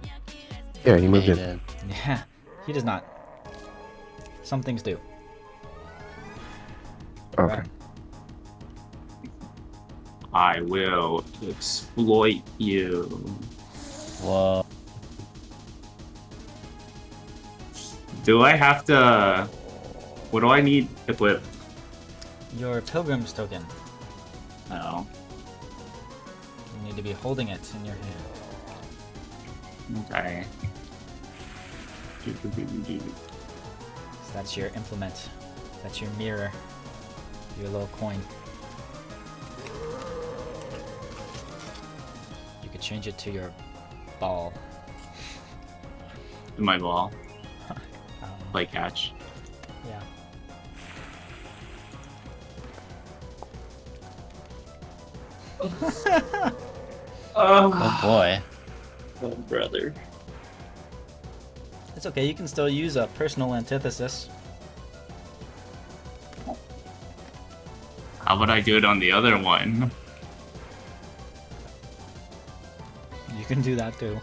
Yeah, he moved He in. did. Yeah, he does not. Some things do. Okay. Right. I will exploit you. Whoa. Do I have to? What do I need equipped? Your pilgrim's token. No. You need to be holding it in your hand. Okay. So that's your implement. That's your mirror. Your little coin. You could change it to your ball. My ball. Um, Play catch. yeah. Oh boy. Oh, brother. It's okay, you can still use a personal antithesis. How about I do it on the other one? You can do that too.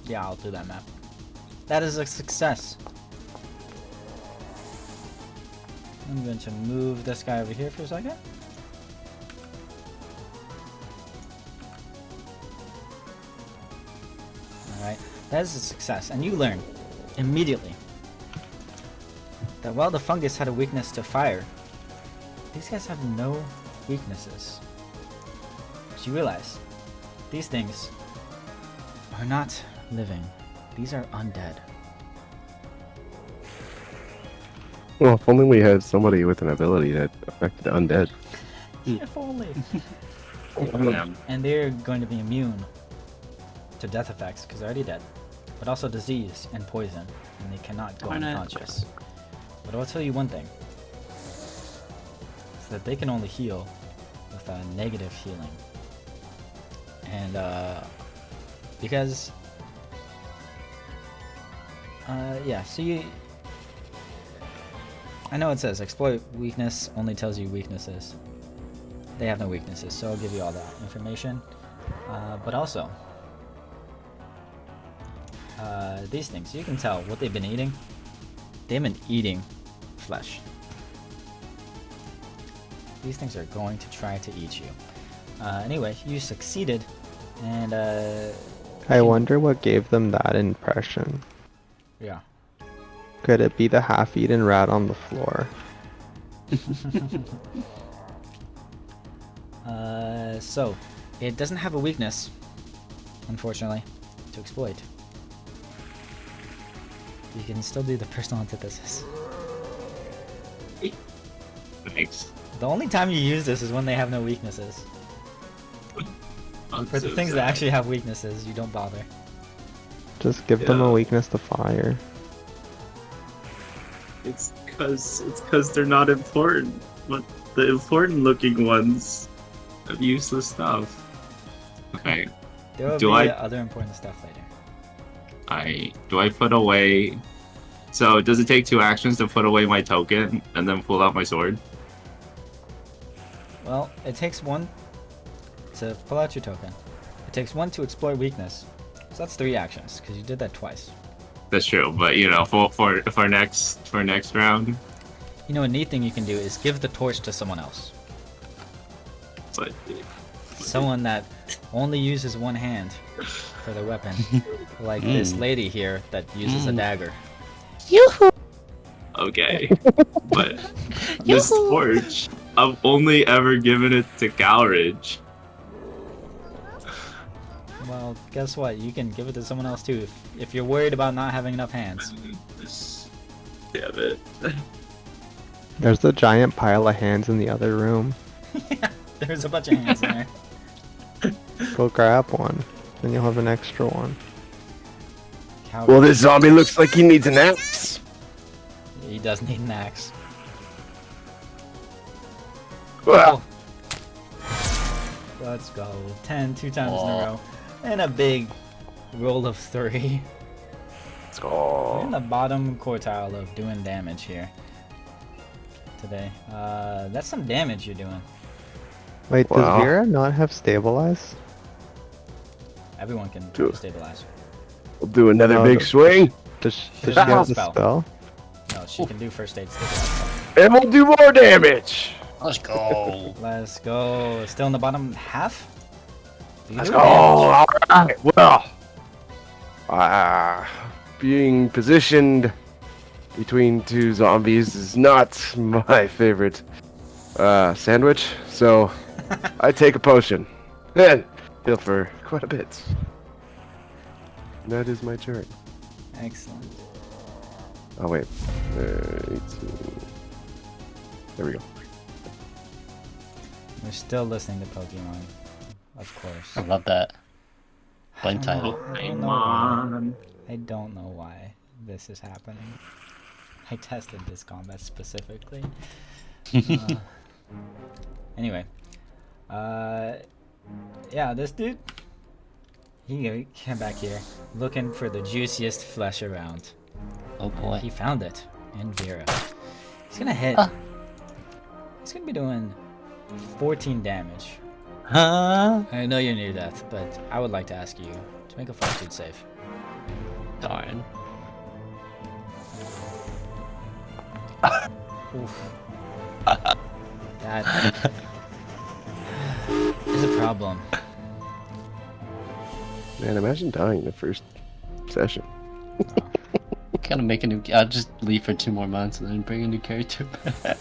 Yeah, I'll do that map. That is a success. I'm going to move this guy over here for a second. Alright, that is a success. And you learn immediately that while the fungus had a weakness to fire, these guys have no weaknesses. So you realize these things are not living. These are undead. Well, if only we had somebody with an ability that affected undead. If only. Yeah. And they're going to be immune to death effects because they're already dead, but also disease and poison, and they cannot go Darn it. unconscious. But I'll tell you one thing: is that they can only heal with a negative healing, and because yeah, so you. I know it says exploit weakness only tells you weaknesses. They have no weaknesses, so I'll give you all that information. But also, these things, you can tell what they've been eating. They've been eating flesh. These things are going to try to eat you. Anyway, you succeeded, and I wonder what gave them that impression. yeah. Could it be the half-eaten rat on the floor? So, it doesn't have a weakness, unfortunately, to exploit. You can still do the personal antithesis. Thanks. The only time you use this is when they have no weaknesses. I'm For the so things that sad. actually have weaknesses, you don't bother. Just give them a Yeah. weakness to fire. It's cause they're not important. But the important looking ones have useless stuff. Okay. There will Do be I- other important stuff later. Do I put away? So does it take 2 actions to put away my token and then pull out my sword? Well, it takes 1 to pull out your token. It takes 1 to explore weakness. So that's 3 actions, because you did that twice. That's true, but you know, for next round, You know, a neat thing you can do is give the torch to someone else. but Someone that only uses one hand for their weapon. Like this lady here that uses a dagger. okay. But this torch, I've only ever given it to Galridge. Well, guess what? You can give it to someone else too if you're worried about not having enough hands. Damn it. There's a giant pile of hands in the other room. There's a bunch of hands in there. Go grab one, then you'll have an extra one. Coward. Well, this zombie looks like he needs an axe. He does need an axe. Well, Let's go. 10, 2 times in a Aw. row. And a big roll of 3. let's We're in go. the bottom quartile of doing damage here today. That's some damage you're doing. Wait, Wow. does Vera not have stabilize? Everyone can Do it. stabilize. We'll do another No, big the- swing, Does she Does have she have the a spell? spell? No, she can do first aid stabilize. and we'll do more damage. Let's go. Let's go. Still in the bottom half? You Let's do go. damage. All right. Well, being positioned between two zombies is not my favorite sandwich, so I take a potion and heal for quite a bit. And that is my turn. Excellent. Oh wait, 18. There we go. We're still listening to Pokemon, of course. I love that. I Blank don't know- title. I don't know why. Paimon. I don't know why this is happening. I tested this combat specifically. Anyway, yeah, this dude, he came back here looking for the juiciest flesh around. Oh boy. He found it in Vera. He's gonna hit. Ah. He's gonna be doing 14 damage. Huh? I know you're near death, but I would like to ask you to make a fortitude save. Darn. Oof. That is a problem. Man, imagine dying the first session. Gotta make a new. I'll just leave for 2 more months and then bring a new character back.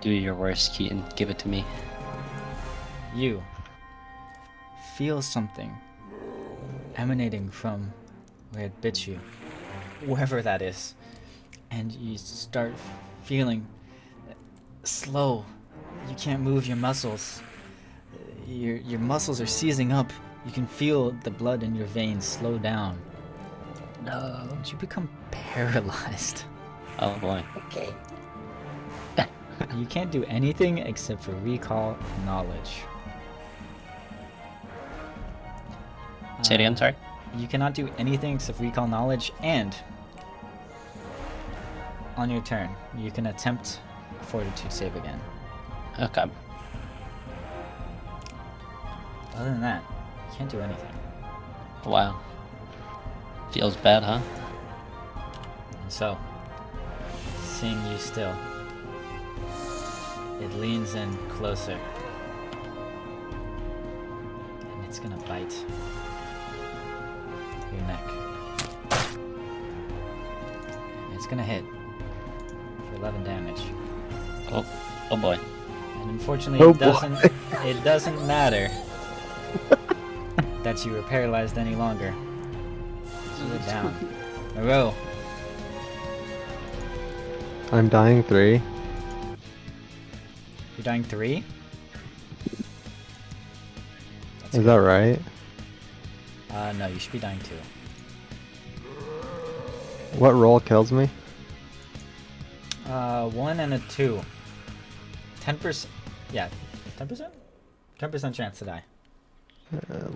Do your worst, Keaton. Give it to me. You feel something emanating from where it bit you, wherever that is, and you start feeling slow. You can't move your muscles. Your muscles are seizing up. You can feel the blood in your veins slow down. No. And you become paralyzed. Oh boy. You can't do anything except for recall knowledge. Say it again, sorry. You cannot do anything except recall knowledge, and on your turn, you can attempt a fortitude save again. Okay. Other than that, you can't do anything. Wow. Feels bad, huh? And so, seeing you still, it leans in closer. And it's gonna bite your neck. And it's gonna hit for 11 damage. Oh. Oh boy. And unfortunately, Oh it doesn't matter that you were paralyzed any longer. You're down. Moreau, I'm dying 3. you're dying 3? That's Is that right? No, you should be dying 2. What roll kills me? 1 and a 2. 10%. Yeah, 10%? 10% chance to die.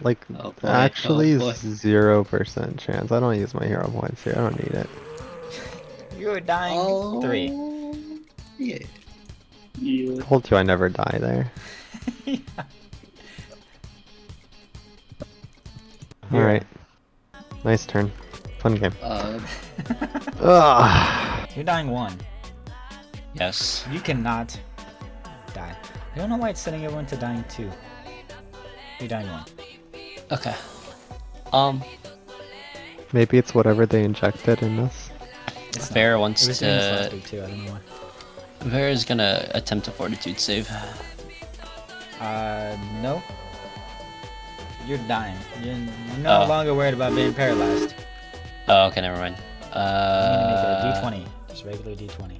Like, Oh boy, actually, oh boy. 0% chance. I don't use my hero points here. I don't need it. You're dying 3. Yeah. Yeah. Told you I never die there. Yeah. Alright. Nice turn. Fun game. Uh, Ugh. You're dying 1. yes. You cannot die. I don't know why it's setting everyone to dying 2. You're dying 1. Okay. Maybe it's whatever they injected in this. It's not. Vera It wants was doing this last to. week too, I don't know why. Vera's gonna attempt a fortitude save. No. You're dying. You're no Oh. longer worried about being paralyzed. Oh, okay, never mind. You need to make a d20. Just regular d20.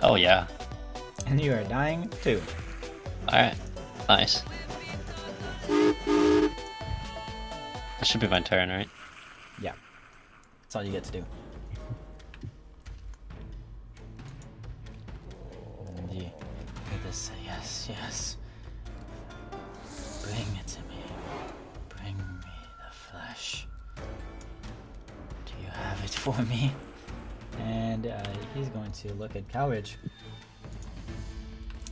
Oh yeah. And you are dying 2. Alright. Nice. That should be my turn, right? Yeah. That's all you get to do. And you hear this say, yes, yes. Bring it to me. Bring me the flesh. Do you have it for me? And he's going to look at Cowridge.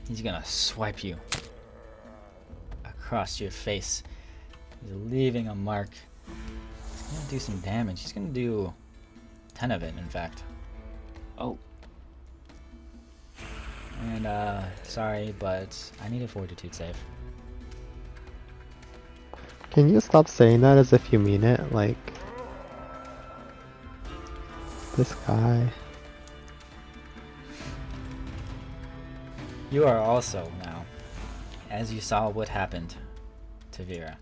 He's gonna swipe you across your face. He's leaving a mark. He's gonna do some damage. He's gonna do 10 of it, in fact. Oh. And sorry, but I need a fortitude save. Can you stop saying that as if you mean it? Like, this guy. You are also now, as you saw what happened to Vera,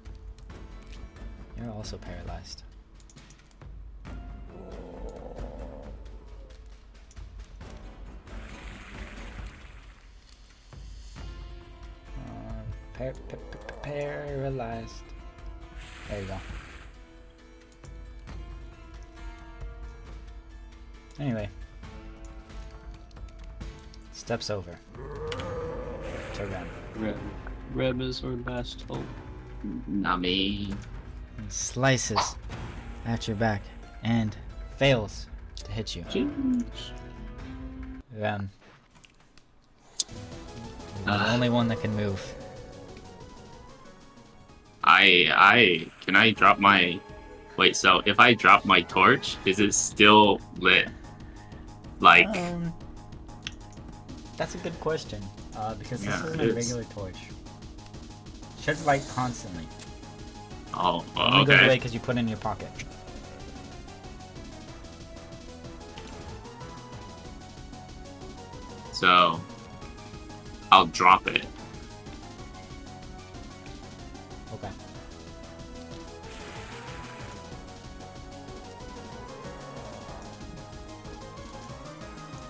you're also paralyzed. Paralyzed. There you go. Anyway. Steps over. To Rem. Rem is our last hope. Nami. And slices at your back and fails to hit you. Rem. You're the only one that can move. Can I drop my... Wait, so if I drop my torch, is it still lit? Like... That's a good question. Because Yeah, this isn't it a is. regular torch. Sheds light constantly. Oh, It only goes away okay. because you put it in your pocket. So... I'll drop it. Okay.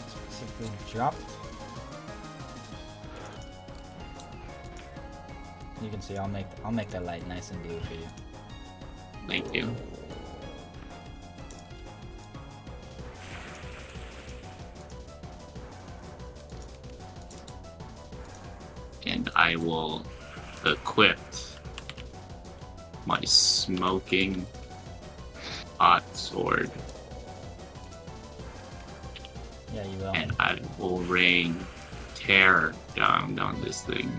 Specifically dropped. You can see I'll make that light nice and blue for you. Thank you. And I will equip my smoking hot sword, Yeah, you will. and I will rain terror down on this thing.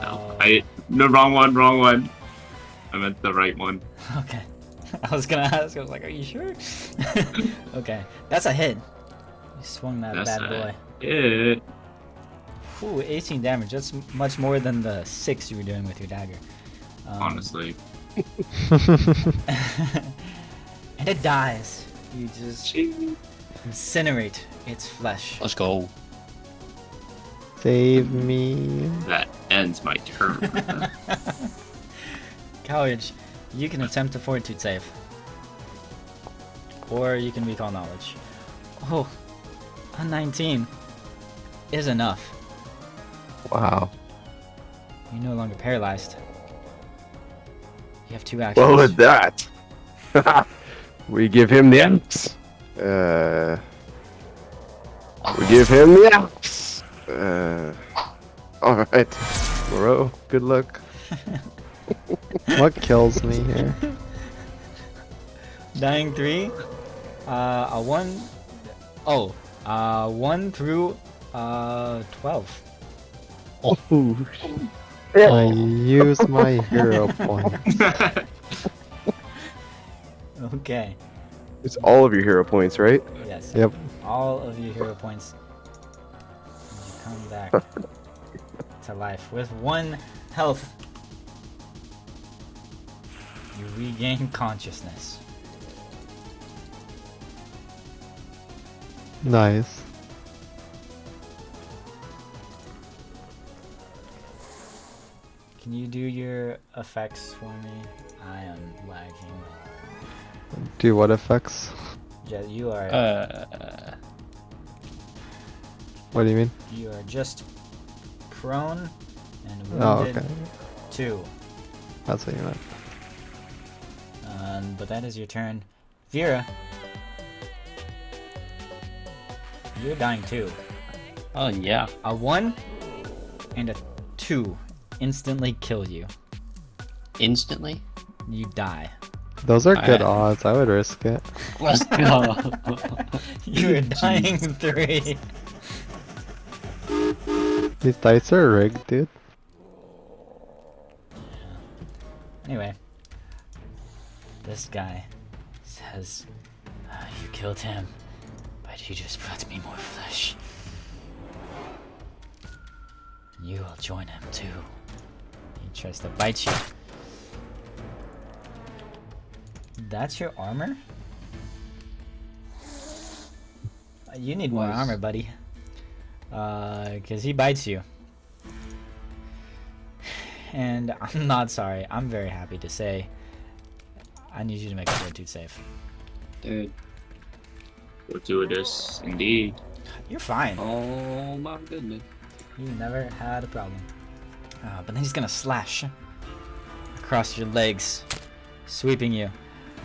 No, wrong one. I meant the right one. Okay. I was gonna ask, I was like, are you sure? Okay. That's a hit. You swung that That's bad boy. it. Ooh, 18 damage. That's much more than the 6 you were doing with your dagger. Honestly. And it dies. You just incinerate its flesh. Let's go. Save me. That ends my turn. Courage, you can attempt a fortitude save. Or you can recall knowledge. Oh, a 19 is enough. Wow. You're no longer paralyzed. You have 2 actions. Well, with that, we give him the axe. We give him the axe. All right, Moreau. Good luck. What kills me here? Dying 3. A 1. Oh, 1 through 12. Ooh. I use my hero point. Okay. It's all of your hero points, right? Yes. Yep. All of your hero points. You come back to life with 1 health. You regain consciousness. Nice. Can you do your effects for me? I am lagging. Do what effects? Yeah, you are. What do you mean? You are just prone and Oh, wounded okay. 2. That's what you meant. But that is your turn. Vera. You're dying too. Oh yeah. A 1 and a 2 instantly kill you. Instantly. You die. Those are good I- odds. I would risk it. Let's go. You are dying 3. These dice are rigged, dude. Anyway, this guy says, you killed him, but you just brought me more flesh. You will join him too. He tries to bite you. That's your armor? You need more Was- armor, buddy. Cause he bites you. And I'm not sorry. I'm very happy to say I need you to make a fortitude save. Dude. Fortuitous, indeed. You're fine. Oh my goodness. You never had a problem. But then he's gonna slash across your legs, sweeping you.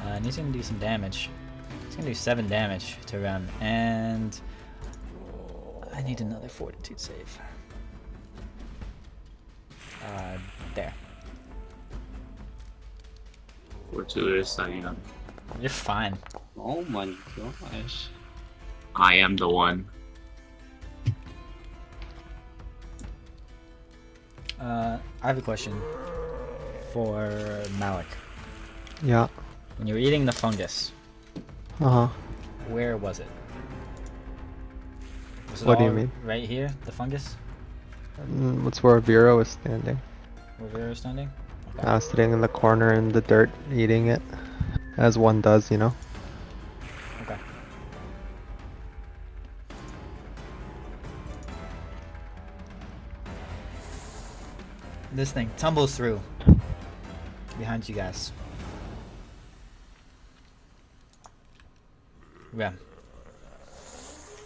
And he's gonna do some damage. He's gonna do 7 damage to Rem, and I need another fortitude save. There. Fortuitous, I am. You're fine. Oh my gosh. I am the one. I have a question for Malik. Yeah. When you were eating the fungus, Uh huh. where was it? Was it What do you all mean? Right here, the fungus? That's where Vera was standing. Where we were standing? Okay. I was sitting in the corner in the dirt, eating it, as one does, you know. Okay. This thing tumbles through behind you guys. Rem,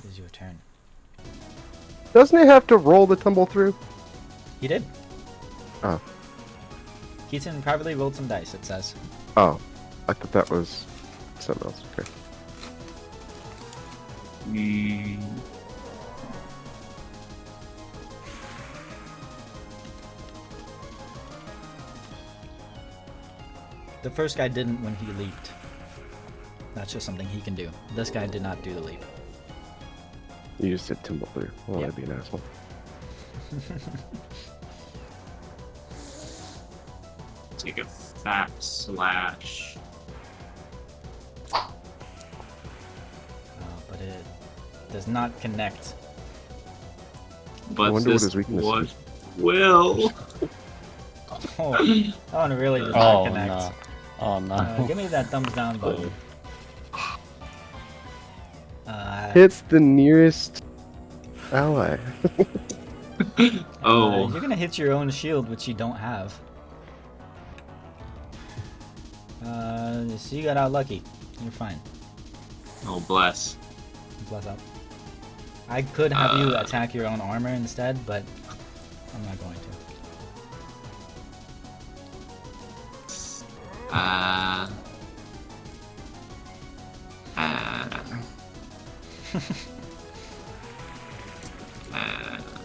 it is your turn. Doesn't it have to roll the tumble through? He did. Oh. Keaton privately rolled some dice, it says. Oh. I thought that was something else. Okay. Mm, The first guy didn't when he leaped. That's just something he can do. This guy did not do the leap. You just said tumble through. Well, Yep. I'd be an asshole. take a fat slash. But it does not connect. But wonder what this his weakness one is. will. Oh, that one really does not Oh connect. no. Oh no. Give me that thumbs down button. Hits the nearest ally. Oh, you're gonna hit your own shield, which you don't have. So you got out lucky. You're fine. oh bless. Bless up. I could have you attack your own armor instead, but I'm not going to.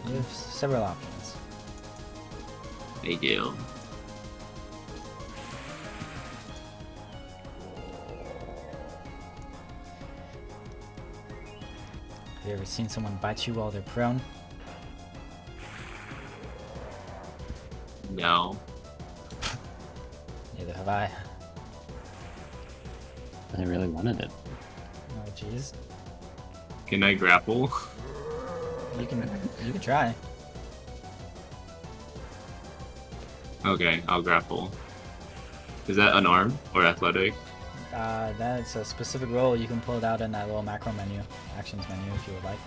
You have several options. They do. Have you ever seen someone bite you while they're prone? No. Neither have I. I really wanted it. Oh jeez. Can I grapple? You can try. Okay, I'll grapple. Is that unarmed or athletic? That's a specific role. You can pull it out in that little macro menu, actions menu, if you would like.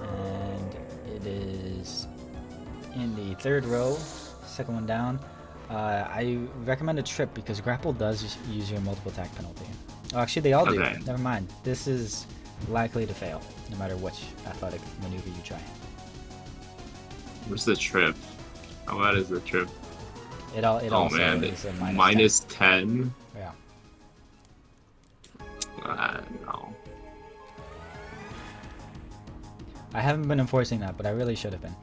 And it is in the third row, second one down. I recommend a trip because grapple does use your multiple attack penalty. Oh, actually, they all do. Okay. Never mind. This is likely to fail, no matter which athletic maneuver you try. What's the trip? How bad is the trip? It Oh also man, is a minus 10. Yeah. No. I haven't been enforcing that, but I really should have been.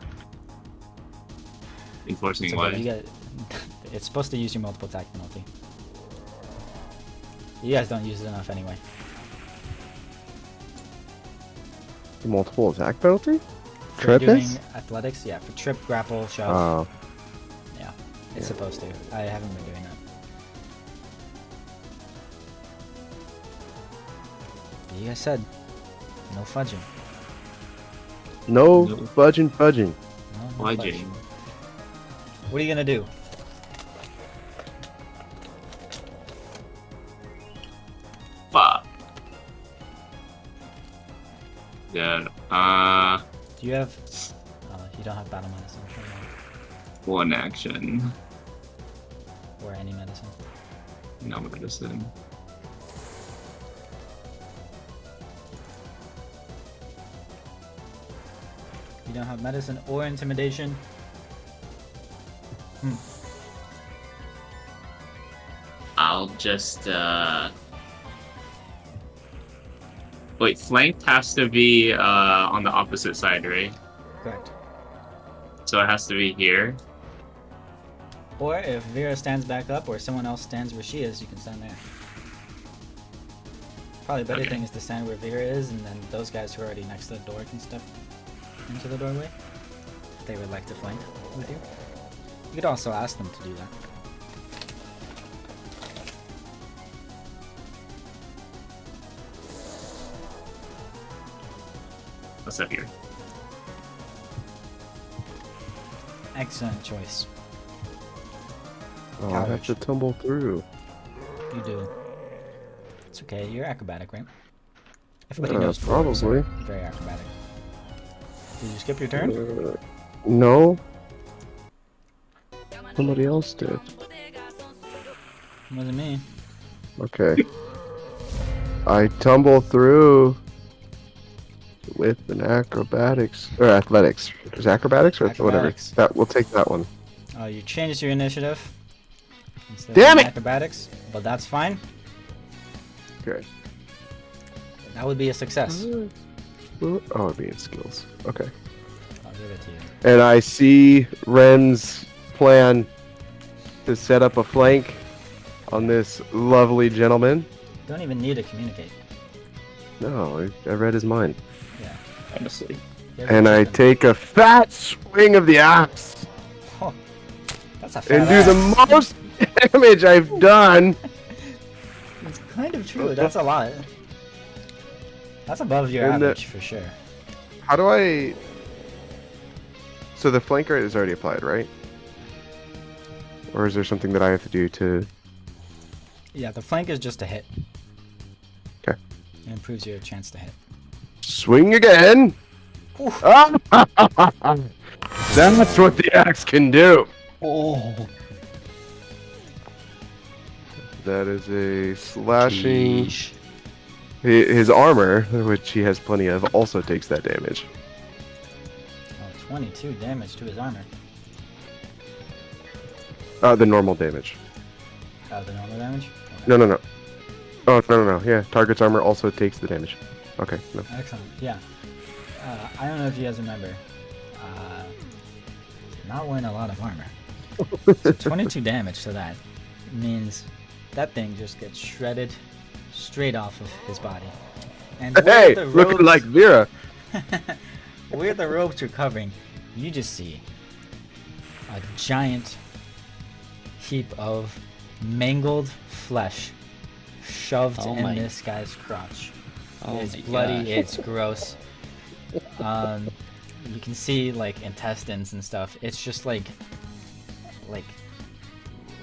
Enforcing It's what? okay, it's supposed to use your multiple attack penalty. You guys don't use it enough anyway. Multiple attack penalty? For Trip doing is? athletics, yeah, for trip, grapple, shove. Oh. Yeah, it's supposed to. I haven't been doing that. But you guys said no fudging. No No. fudging. No, Why, budge. Jane? What are you gonna do? Fuck. Yeah. Do you have? You don't have battle medicine. One action. Or any medicine. No medicine. You don't have medicine or intimidation. I'll just wait, flanked has to be on the opposite side, right? Correct. So it has to be here. Or if Vera stands back up, or someone else stands where she is, you can stand there. Probably better Okay. thing is to stand where Vera is, and then those guys who are already next to the door can step into the doorway. If they would like to flank with you. You could also ask them to do that. What's up here? Excellent choice. Oh, I have to tumble through. You do. It's okay, you're acrobatic, right? Everybody knows dwarves probably. are very acrobatic. Did you skip your turn? No. Somebody else did. It wasn't me. Okay. I tumble through with an acrobatics or athletics. Is acrobatics or whatever? Acrobatics. That we'll take that one. You changed your initiative. Instead Damn of it! acrobatics, but that's fine. Okay. That would be a success. Oh, it'd be in skills. Okay. I'll give it to you. And I see Ren's plan to set up a flank on this lovely gentleman. Don't even need to communicate. No, I read his mind. Yeah. Honestly. You have And I wisdom. take a fat swing of the axe Oh, that's a fat and do ass. the most damage I've done. It's kind of true. That's a lot. That's above your And average for sure. How do I... So the flanker is already applied, right? Or is there something that I have to do to... Yeah, the flank is just a hit. Okay. It improves your chance to hit. Swing again! Oof. Ah! That's what the axe can do! Oh. That is a slashing... Sheesh. His armor, which he has plenty of, also takes that damage. Oh, 22 damage to his armor. The normal damage. The normal damage? No. Oh, no. Yeah, target's armor also takes the damage. Okay, no. Excellent. Yeah. I don't know if you guys remember. Not wearing a lot of armor. So 22 damage to that means that thing just gets shredded straight off of his body. And Hey, the looking robes- like Vera. where the ropes are covering, you just see a giant heap of mangled flesh shoved Oh in my- this guy's crotch. Oh It's my bloody, gosh. it's gross. You can see like intestines and stuff. It's just like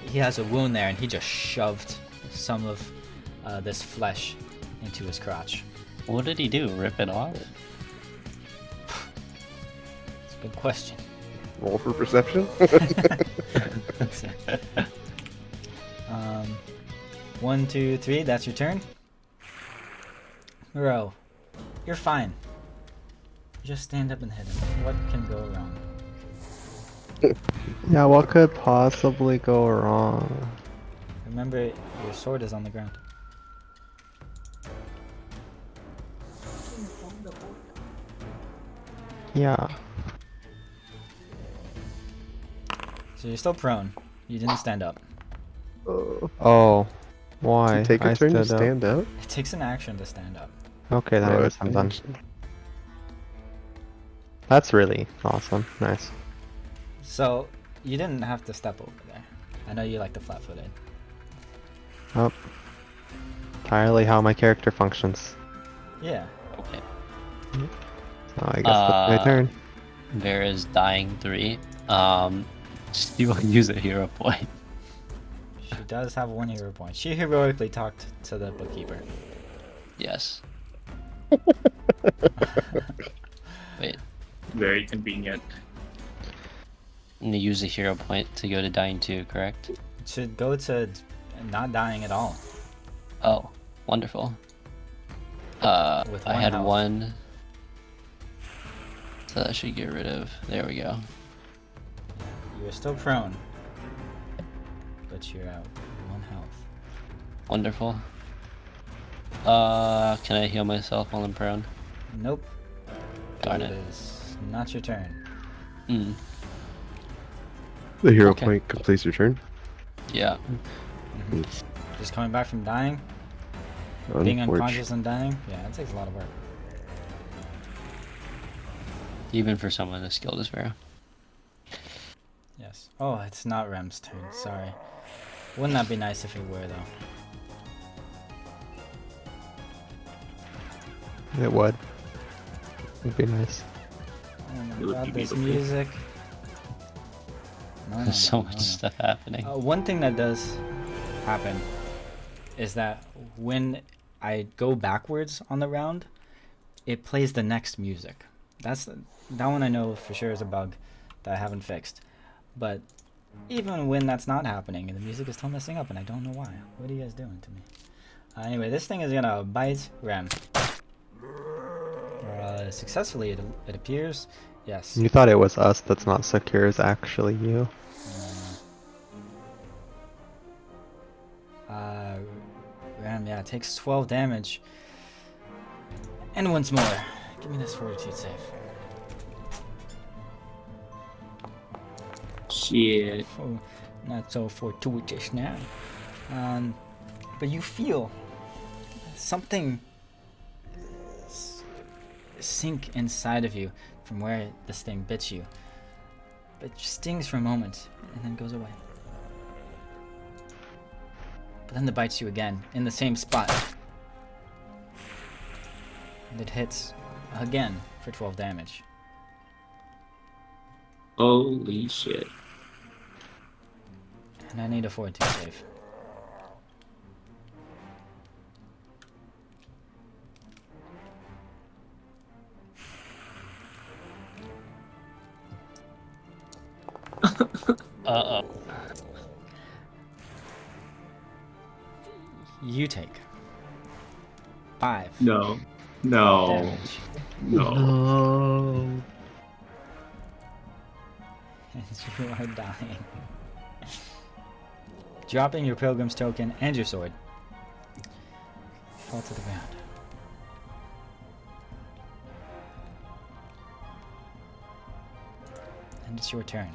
he has a wound there, and he just shoved some of this flesh into his crotch. What did he do? Rip it off? It's a good question. Roll for perception. 1, 2, 3. That's your turn. Muro, you're fine. Just stand up and hit him. What can go wrong? Yeah, what could possibly go wrong? Remember, your sword is on the ground. Yeah. So you're still prone. You didn't stand up. Oh. Why? Does it take a I turn to stood up. stand up? It takes an action to stand up. Okay, then I guess I'm done. That's really awesome. Nice. So you didn't have to step over there. I know you like the flat-footed. Oh. Entirely how my character functions. Yeah. Okay. So I guess that's my turn. Vera's dying 3. She will use a hero point. She does have 1 hero point. She heroically talked to the bookkeeper. Yes. Wait, Very convenient. I'm gonna use a hero point to go to dying 2, correct? Should go to not dying at all. Oh, wonderful. With I 1 had health. 1. So that should get rid of. There we go. You're still prone, but you're at 1 health. Wonderful. Can I heal myself while I'm prone? Nope. Darn It it. is not your turn. Mm, The hero Okay. point completes your turn. yeah. Just coming back from dying, being Unfortunate. unconscious and dying. Yeah, it takes a lot of work. Even for someone as skilled as Vera. Yes. Oh, it's not Rem's turn. Sorry. Wouldn't that be nice if it were though? It would. It'd be nice. Oh my It would god, be this beautiful. music. No, no, There's so no, much no, no. stuff happening. One thing that does happen is that when I go backwards on the round, it plays the next music. That one I know for sure is a bug that I haven't fixed. But even when that's not happening, the music is still messing up, and I don't know why. What are you guys doing to me? Anyway, this thing is gonna bite Rem. Successfully, it appears. Yes. You thought it was us that's not secure, is actually you. Ram, yeah, takes 12 damage. And once more. Give me this fortitude save. Shit. Oh, not so fortuitous now. But you feel something sink inside of you from where this thing bits you. It stings for a moment and then goes away. But then it bites you again in the same spot. And it hits again for 12 damage. Holy shit. And I need a fortitude save. Uh-oh. You take 5 No. No. damage. No. And you are dying. Dropping your pilgrim's token and your sword. Fall to the ground. And it's your turn.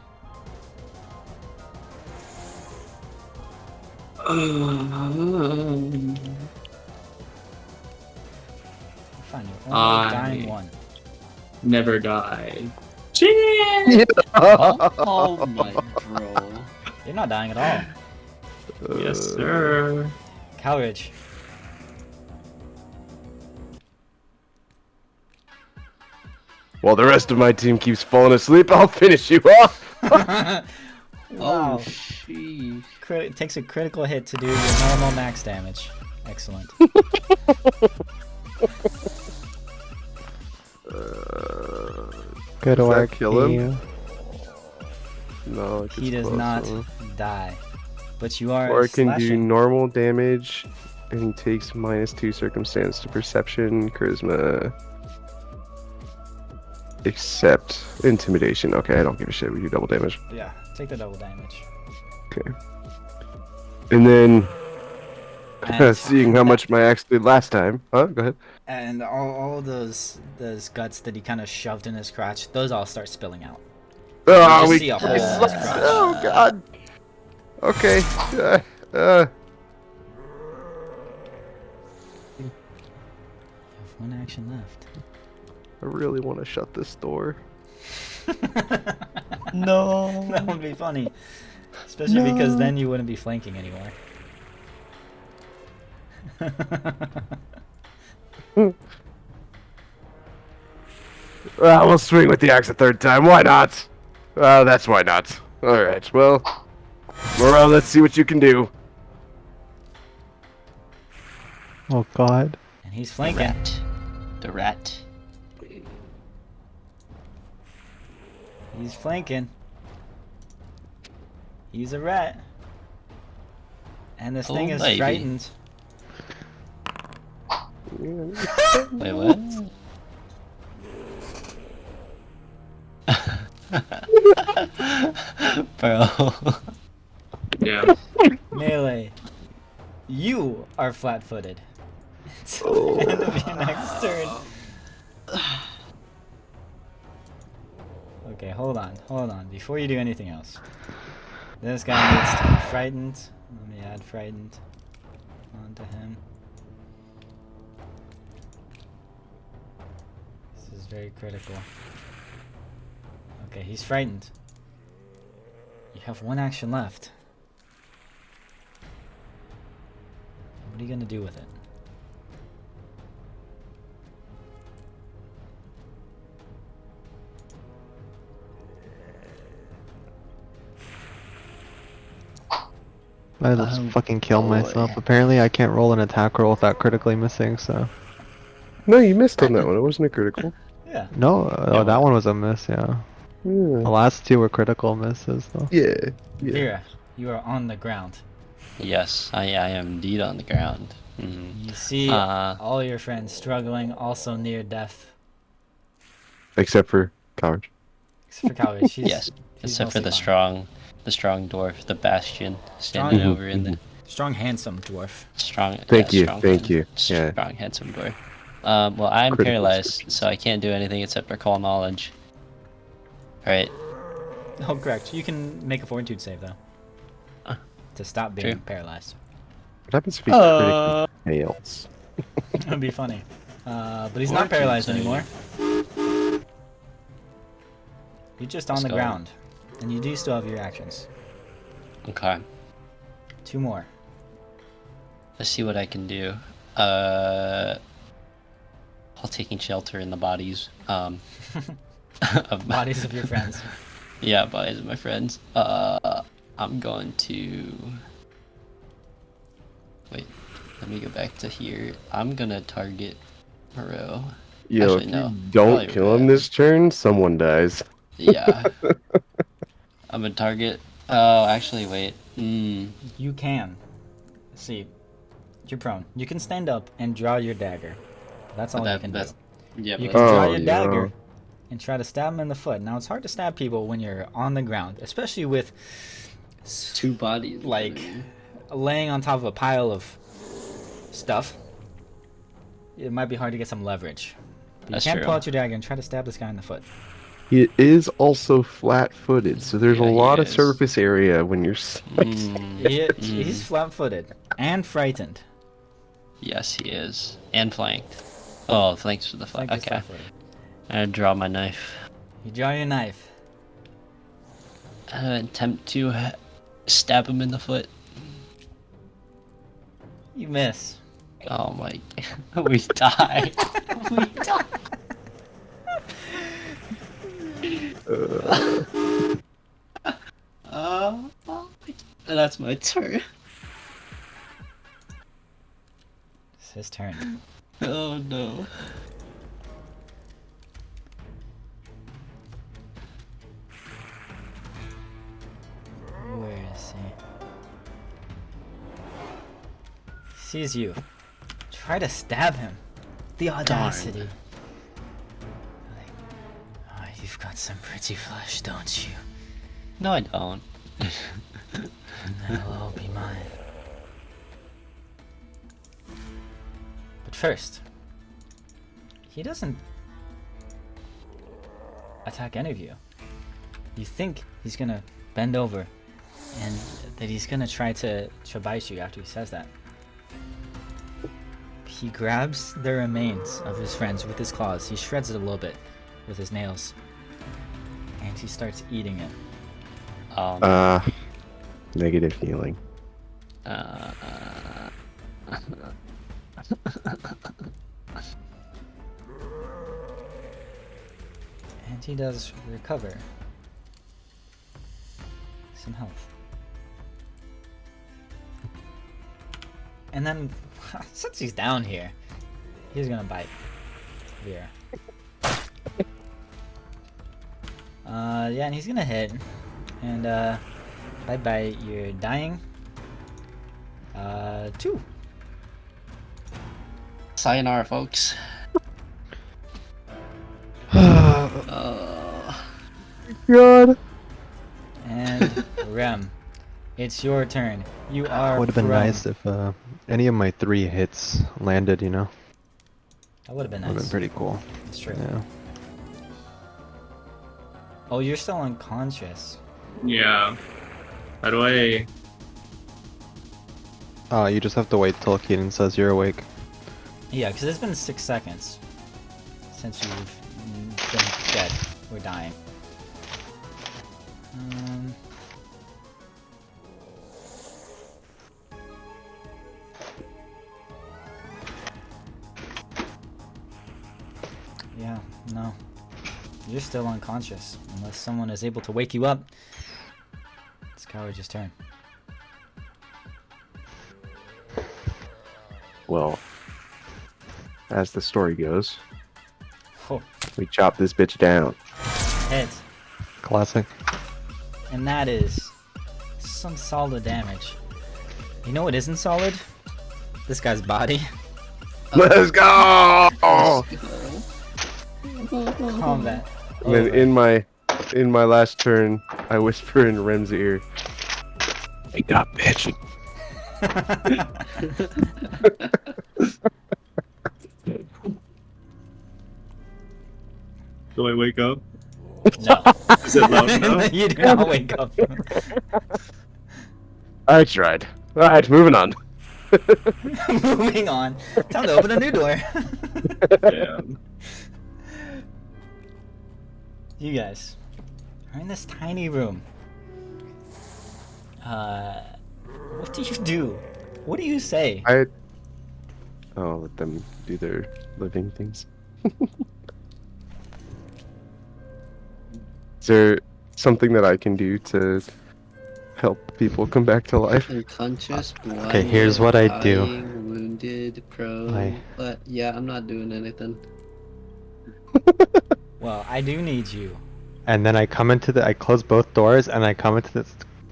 Fine, you're only dying 1. Never die. Shit! Oh my bro. You're not dying at all. Yes, sir. Cowridge. While the rest of my team keeps falling asleep, I'll finish you off. Wow. Oh, sheesh. Takes a critical hit to do your normal max damage. Excellent. Good Does that work, kill him? you. No, it He gets does close, not huh? die. But you are Or it can do slashing. normal damage, and he takes -2 circumstance to perception, charisma, except intimidation. Okay, I don't give a shit. We do double damage. Yeah, take the double damage. Okay. And then, And- seeing how much my axe did last time. Huh? Go ahead. And all those guts that he kind of shoved in his crotch, those all start spilling out. Oh, just we. see a hole in his crotch. Oh God. Okay. You have 1 action left. I really want to shut this door. No. That would be funny. Especially because then you wouldn't be flanking anymore. We'll swing with the axe a third time. Why not? That's why not. All right. Well, Morel, let's see what you can do. Oh god. And he's The flanking. rat. The rat. He's flanking. He's a rat. And this thing Oh, is baby. frightened. Wait, what? Bro. Yeah. Melee. You are flat-footed. It's the end of your next turn. Okay, hold on. Before you do anything else. This guy needs to be frightened. Let me add frightened onto him. This is very critical. Okay, he's frightened. You have one action left. What are you gonna do with it? I just fucking killed boy. myself. Apparently I can't roll an attack roll without critically missing, so... No, you missed on that one. It wasn't a critical. Yeah. No, that one was a miss, yeah. The Yeah. last two were critical misses, though. Yeah. Vera, you are on the ground. Yes, I am indeed on the ground. Mhm. You see all your friends struggling, also near death. Except for Coward. Except for Calvin. She's, Yes, she's except for mostly the strong dwarf, the Bastion, standing Strong- over in the fine. Strong, handsome dwarf. strong. Thank you, strong thank you, yeah. Strong, handsome dwarf. Well, I'm Critical paralyzed, descriptions. so I can't do anything except recall knowledge. Right. Oh, correct. You can make a fortitude save, though. To stop being True. paralyzed. What happens if he critically fails? That would be funny. But he's not paralyzed anymore. You're just on Let's the go. ground. And you do still have your actions. Okay. 2 more. Let's see what I can do. While taking shelter in the bodies. Of my, Bodies of your friends. yeah, bodies of my friends. I'm going to. Wait, let me go back to here. I'm gonna target Moreau. Yo, Actually, if no. you don't Probably kill him bad. this turn, someone dies. Yeah. I'm gonna target. Oh, actually, wait. You can. See, you're prone. You can stand up and draw your dagger. That's all you can do. Yeah, You but can Oh, draw your yeah. dagger and try to stab him in the foot. Now, it's hard to stab people when you're on the ground, especially with two bodies. like laying on top of a pile of stuff. It might be hard to get some leverage. But That's you can't true. pull out your dagger and try to stab this guy in the foot. He is also flat-footed, so there's Yeah, a he lot of is. surface area when you're slicing. He's flat-footed and frightened. Yes, he is, and flanked. Oh, flanked with the flank. Like he's Okay. flat-footed. I draw my knife. You draw your knife. Attempt to stab him in the foot. You miss. Oh my! We die. We die. That's my turn. It's his turn. Oh no. Where is he? He sees you. Try to stab him. The audacity. Like, oh, you've got some pretty flesh, don't you? No, I don't. That'll all be mine. But first, he doesn't attack any of you. You think he's gonna bend over and that he's gonna try to bite you after he says that. He grabs the remains of his friends with his claws. He shreds it a little bit with his nails. And he starts eating it. Negative feeling. And he does recover some health. And then, since he's down here, he's gonna bite Vera. Yeah, and he's gonna hit. And, bye-bye, you're dying. 2. Sayonara, folks. God. And Rem, it's your turn. You are Would have been prone. nice if any of my 3 hits landed, you know? That would have been nice. Would have been pretty cool. That's true. Yeah. Oh, you're still unconscious. Yeah. How do I? You just have to wait till Keaton says you're awake. Yeah, because it's been 6 seconds since you've been dead or dying. Yeah, no. You're still unconscious unless someone is able to wake you up. It's Courage's turn. Well, as the story goes, Oh, we chop this bitch down. hit. Classic. And that is some solid damage. You know what isn't solid? This guy's body. Let's go! Combat. And then in my last turn, I whisper in Rem's ear, "Wake up, bitch!" Do I wake up? No. Is it loud enough? You do not wake up. I tried. Alright, moving on. Moving on. Time to open a new door. Yeah. You guys are in this tiny room. What do you do? What do you say? I'll let them do their living things. Is there something that I can do to help people come back to life? Unconscious, blind, Okay, here's what I do. dying, wounded, prone. I- But yeah, I'm not doing anything. Well, I do need you. And then I close both doors and I come into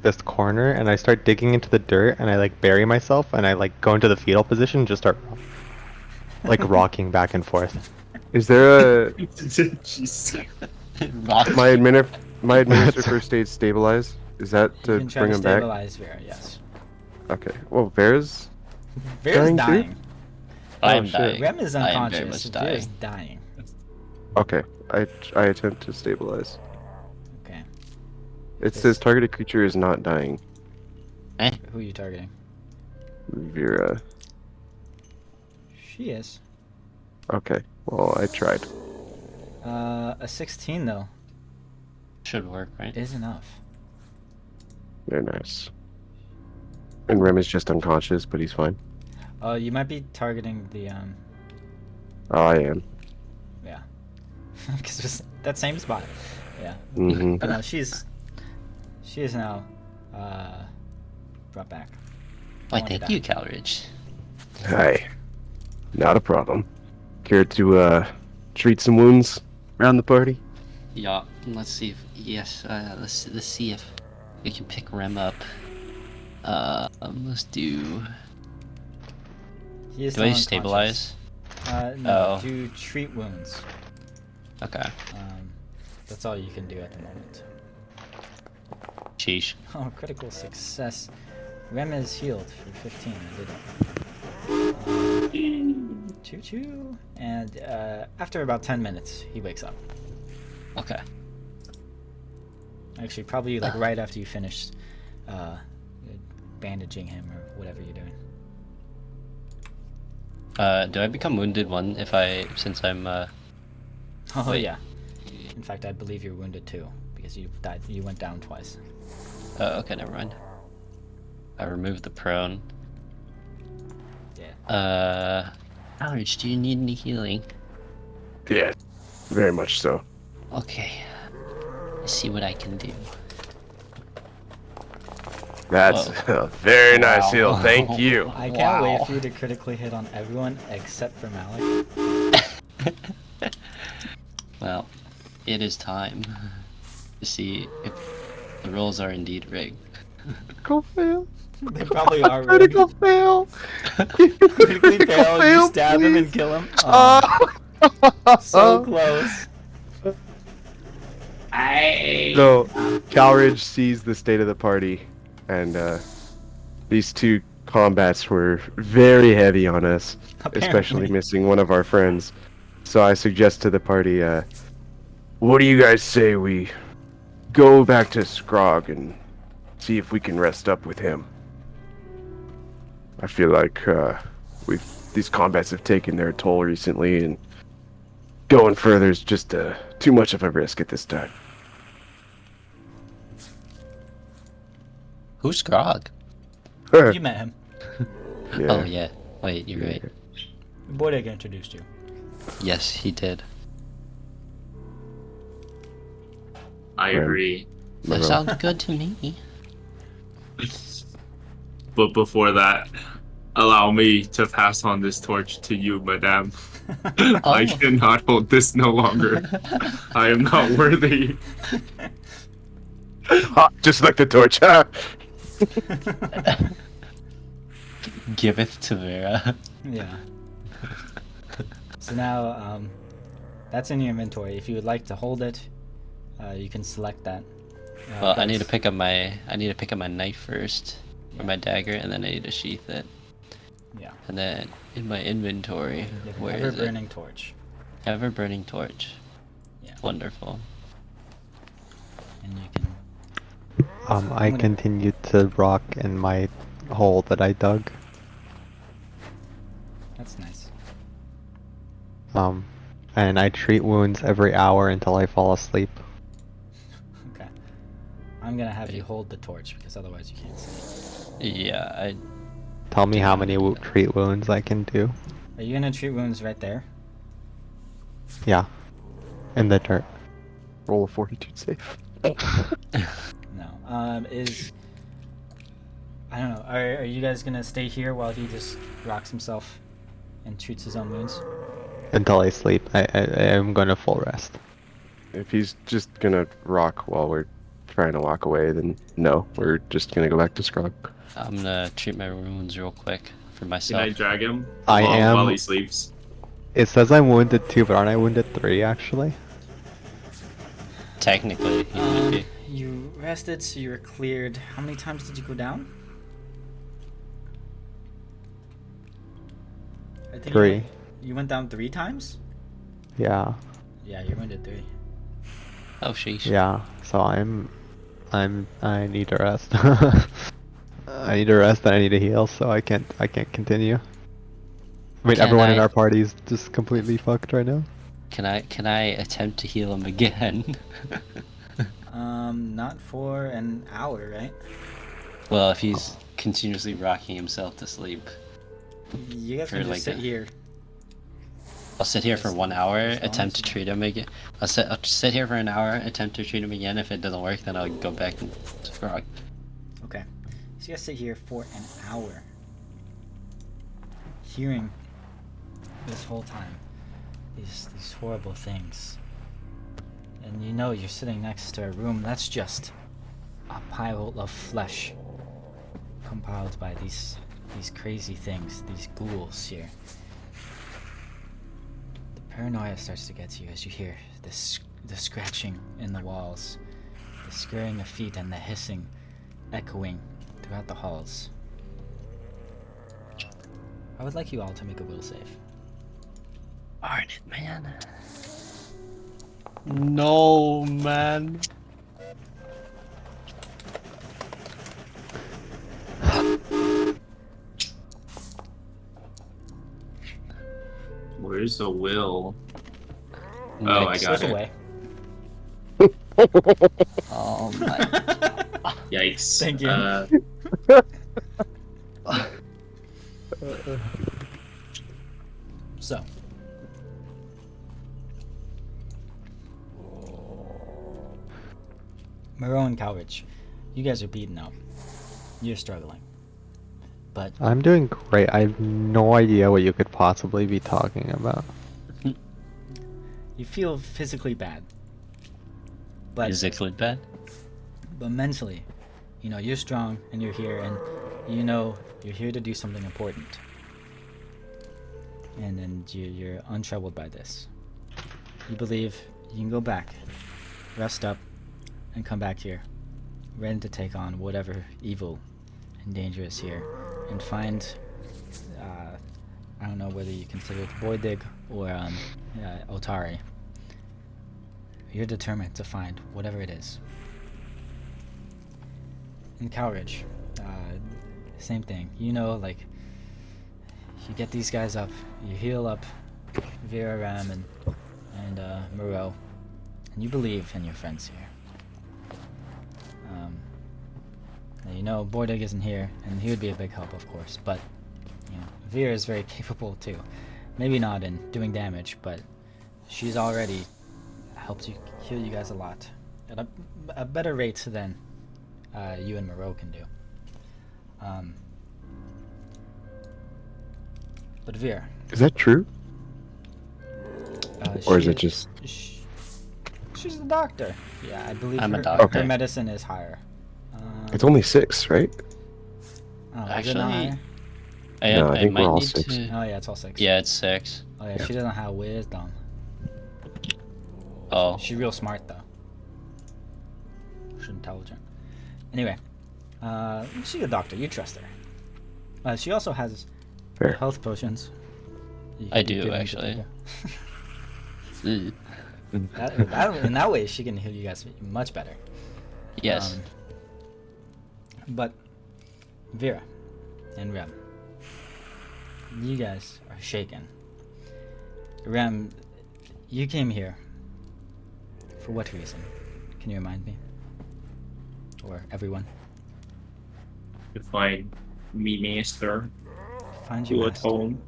this corner and I start digging into the dirt and I like bury myself and I like go into the fetal position and just start like rocking back and forth. Is there a Jesus. Rock. my administer first aid stabilize? Is that You to can try bring to him back? stabilize Vera, yes. Okay. Well, Vera's Vera's Dying too? dying. I am shit. dying. Rem is I am very unconscious. much Vera's dying. dying. okay. I attempt to stabilize. Okay. It says targeted creature is not dying. Who are you targeting? Vera. She is. Okay. Well, I tried. A 16 though Should work, right? is enough. Very nice. And Rem is just unconscious, but he's fine. You might be targeting the Oh, I am. yeah, because it's that same spot. Yeah. Mm-hmm. But no, she is now brought back. Why, Don't wanna thank die. you, Calridge. Hi. Not a problem. Care to treat some wounds around the party? Yeah, let's see if let's see if we can pick Rem up. Let's do. He is Do I still stabilize? unconscious. No, Oh. do treat wounds. Okay. That's all you can do at the moment. Sheesh. Oh, critical success. Rem is healed for 15. I did it. Choo-choo. And after about 10 minutes, he wakes up. Okay. Actually, probably like right after you finish bandaging him or whatever you're doing. Do I become wounded one since I'm Oh Wait. yeah. In fact, I believe you're wounded too because you died. You went down twice. okay, never mind. I removed the prone. Yeah. Calridge, do you need any healing? Yeah. Very much so. Okay. Let's see what I can do. That's Whoa. a very nice Wow. heal. Thank you. I can't wait Wow. for you to critically hit on everyone except for Malik. Well, it is time to see if the rolls are indeed rigged. Critical fail. They probably are rigged. Critical fail. Critically fail, you stab him and please. kill him. Oh, so close. So, Calridge sees the state of the party, and these two combats were very heavy on us, especially Apparently. missing one of our friends. So I suggest to the party, what do you guys say we go back to Scrog and see if we can rest up with him? I feel like these combats have taken their toll recently, and going further is just too much of a risk at this time. Who's Grog? You met him. Yeah. Oh yeah. Wait, you're right. Boydek introduced you. Yes, he did. I agree. That sounds good to me. But before that, allow me to pass on this torch to you, madame. I cannot hold this no longer. I am not worthy. Just like the torch. Giveth to Vera. Yeah. So now, that's in your inventory. If you would like to hold it, you can select that. Well, I but- need to pick up my knife first, or my dagger, and then I need to sheath it. Yeah. And then in my inventory, You have an where is it? ever-burning torch, Ever burning torch. Yeah. Wonderful. and you can. I gonna- continued to rock in my hole that I dug. That's nice. And I treat wounds every hour until I fall asleep. Okay. I'm gonna have you hold the torch because otherwise you can't see. Yeah, Tell me how many treat wounds I can do. Are you gonna treat wounds right there? Yeah. In the dirt. Roll a fortitude save. No. I don't know. Are you guys gonna stay here while he just rocks himself and treats his own wounds? Until I sleep. I am gonna full rest. If he's just gonna rock while we're trying to walk away, then no, we're just gonna go back to Scrog. I'm gonna treat my wounds real quick for Can myself. I drag him I am- while he sleeps? It says I'm wounded 2, but aren't I wounded 3 actually? Technically, he would be. You rested, so you were cleared. How many times did you go down? I think 3. You went down 3 times? Yeah. Yeah, you wounded 3. Oh, sheesh. Yeah. So I need to rest. I need to rest and I need to heal, so I can't continue. I mean, Can everyone in I- our party is just completely fucked right now. Can I attempt to heal him again? Not for an hour, right? Well, if he's continuously rocking himself to sleep, You guys For can just like sit a- here. I'll sit here for 1 hour, As long attempt as to you- treat him again. I'll sit here for an hour, attempt to treat him again. If it doesn't work, then I'll go back to Frog. Okay. So you guys sit here for an hour. Hearing this whole time these horrible things. And you know you're sitting next to a room that's just a pile of flesh compiled by these crazy things, these ghouls here. The paranoia starts to get to you as you hear the scratching in the walls, the scurrying of feet, and the hissing echoing throughout the halls. I would like you all to make a will save. Darn it, man. No, man. Where's the will? Oh, I Next. got Goes it. away. Oh my. Yikes. Thank you. So, Moreau and Cowridge, you guys are beaten up. You're struggling. But I'm doing great. I have no idea what you could possibly be talking about. you feel physically bad. But Physically bad? but mentally, you know, you're strong and you're here and you know you're here to do something important. And then you're untroubled by this. You believe you can go back, rest up, and come back here, ready to take on whatever evil and danger is here, and find, I don't know whether you consider it Boydig or Otari. You're determined to find whatever it is. In Cowridge, same thing. You know, like, you get these guys up, you heal up Vera, Ram, and Moreau, and you believe in your friends here. Now you know Boydig isn't here, and he would be a big help, of course, but, you know, Vera is very capable too. Maybe not in doing damage, but she's already helped you heal you guys a lot at a better rate than you and Moreau can do. But Vera, Is that true? Or is she it just... she's the doctor. Yeah, I believe I'm a her, doctor. her medicine is higher. It's only 6, right? Oh, is it not Actually, higher? No, I think might we're all need 6. to. Oh yeah, it's all 6. Yeah, it's 6. Oh yeah, she doesn't have wisdom. Oh. She's real smart though. She's intelligent. Anyway, she's a doctor. You trust her. She also has Fair. health potions. You I can do, give them to actually. people. In that way, she can heal you guys much better. Yes. But Vera and Rem, you guys are shaken. Rem, you came here for what reason? Can you remind me? Or everyone? To find me, master. Find your To master. atone.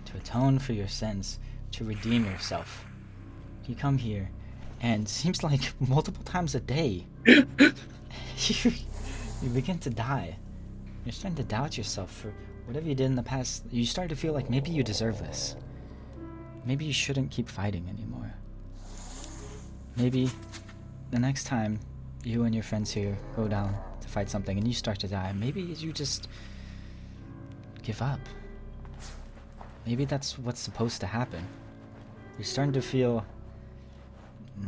To atone for your sins, to redeem yourself. You come here, and seems like multiple times a day, you begin to die. You're starting to doubt yourself for whatever you did in the past. You start to feel like maybe you deserve this. Maybe you shouldn't keep fighting anymore. Maybe the next time you and your friends here go down to fight something and you start to die, maybe you just give up. Maybe that's what's supposed to happen. You're starting to feel